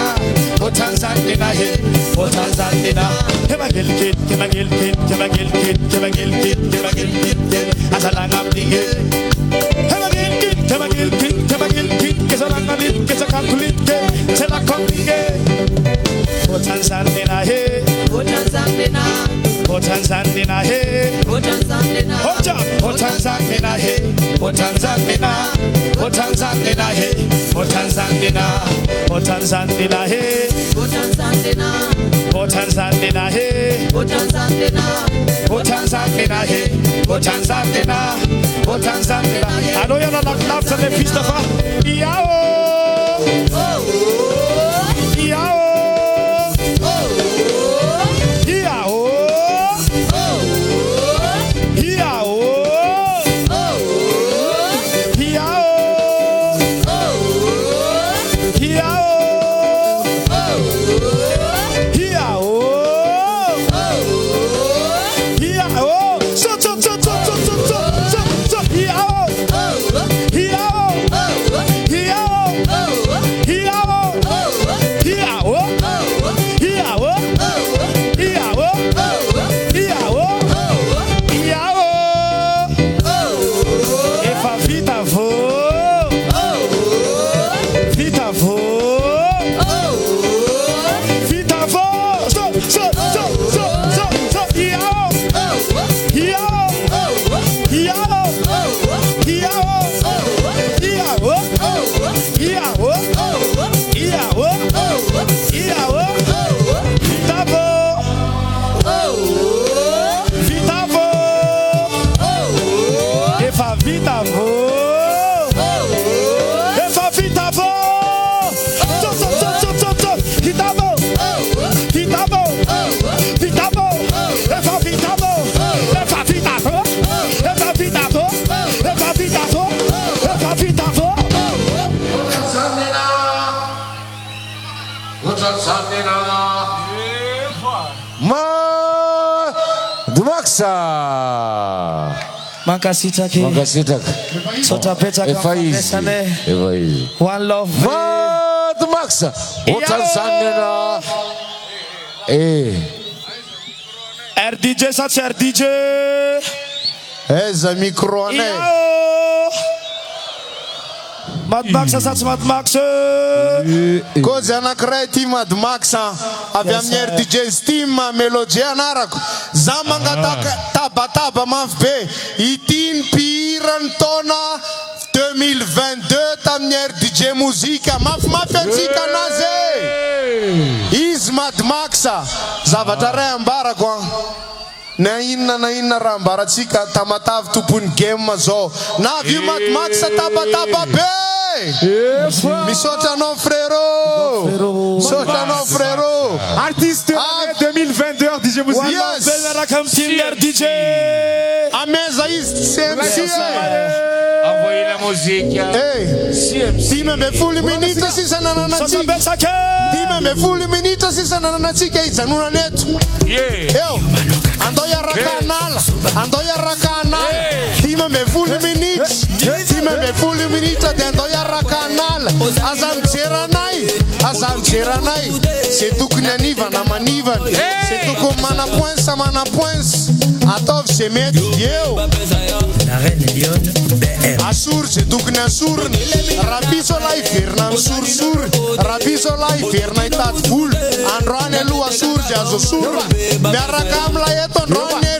o Tanzania he o Tanzania kemagel kit asalanga bdige kemagel kit kesalangalit kesakakulit sela komlige o Tanzania he o Tanzania o Tanzania he o Tanzania hoja o Tanzania he o Tanzania o Tanzania he o Tanzania o Tanzania he o Tanzania o Tanzania he o Tanzania o Tanzania he o Tanzania o Tanzania aloya na lapsa le pistafa iao oh iao Maxa. Makasitraka. Makasitraka. Sotrapetraka am'fandresany. Efa izy. One love. Vady Maxa. Ohatran'izany nena. RDJ sa tsy RDJ. Aiza micro anay. Mad Max sa tsy Mad Max. Kozy anankiray ty Mad Max avy amin'ny RDJ Steam Melody anarako. Za mangataka tabataba mafy be. Ity ny mpihirany taona 2022 tamin'ny RDJ mozika. Mafimafy antsika anazy. Izy Mad Max. Zavatra ray ambarako na inona raha ambaratsika tamatavy tompony game zao. Navy Mad Max tabataba be. Misaotra anao frérot. Misaotra anao frérot. Artiste 2022 RDJ Mozika. Yes. Miaraka amin'ny team RDJ. Ameza izy CMC. Envoyez la musique. Dimy amby folo minitra sisa nananatsika. Dimy amby folo minitra sisa nananatsika ijanonana eto. Eo. Andao iaraka anala. Andao iaraka anala. Dimy amby folo minitra. Dimy amby folo minitra dia andao iaraka anala. Aza mijery anay. Zay tokony anivana manivana. Zay tokony mana-poinsa. Ataovy zay mety eo. Asoro zay tokony asorona. Raha biso lahy iverina amin'ny sorisory. Raha biso lahy iverina hitady vola. Androany aloha asory dia azo asorona. Miaraka amin'ilay eto androany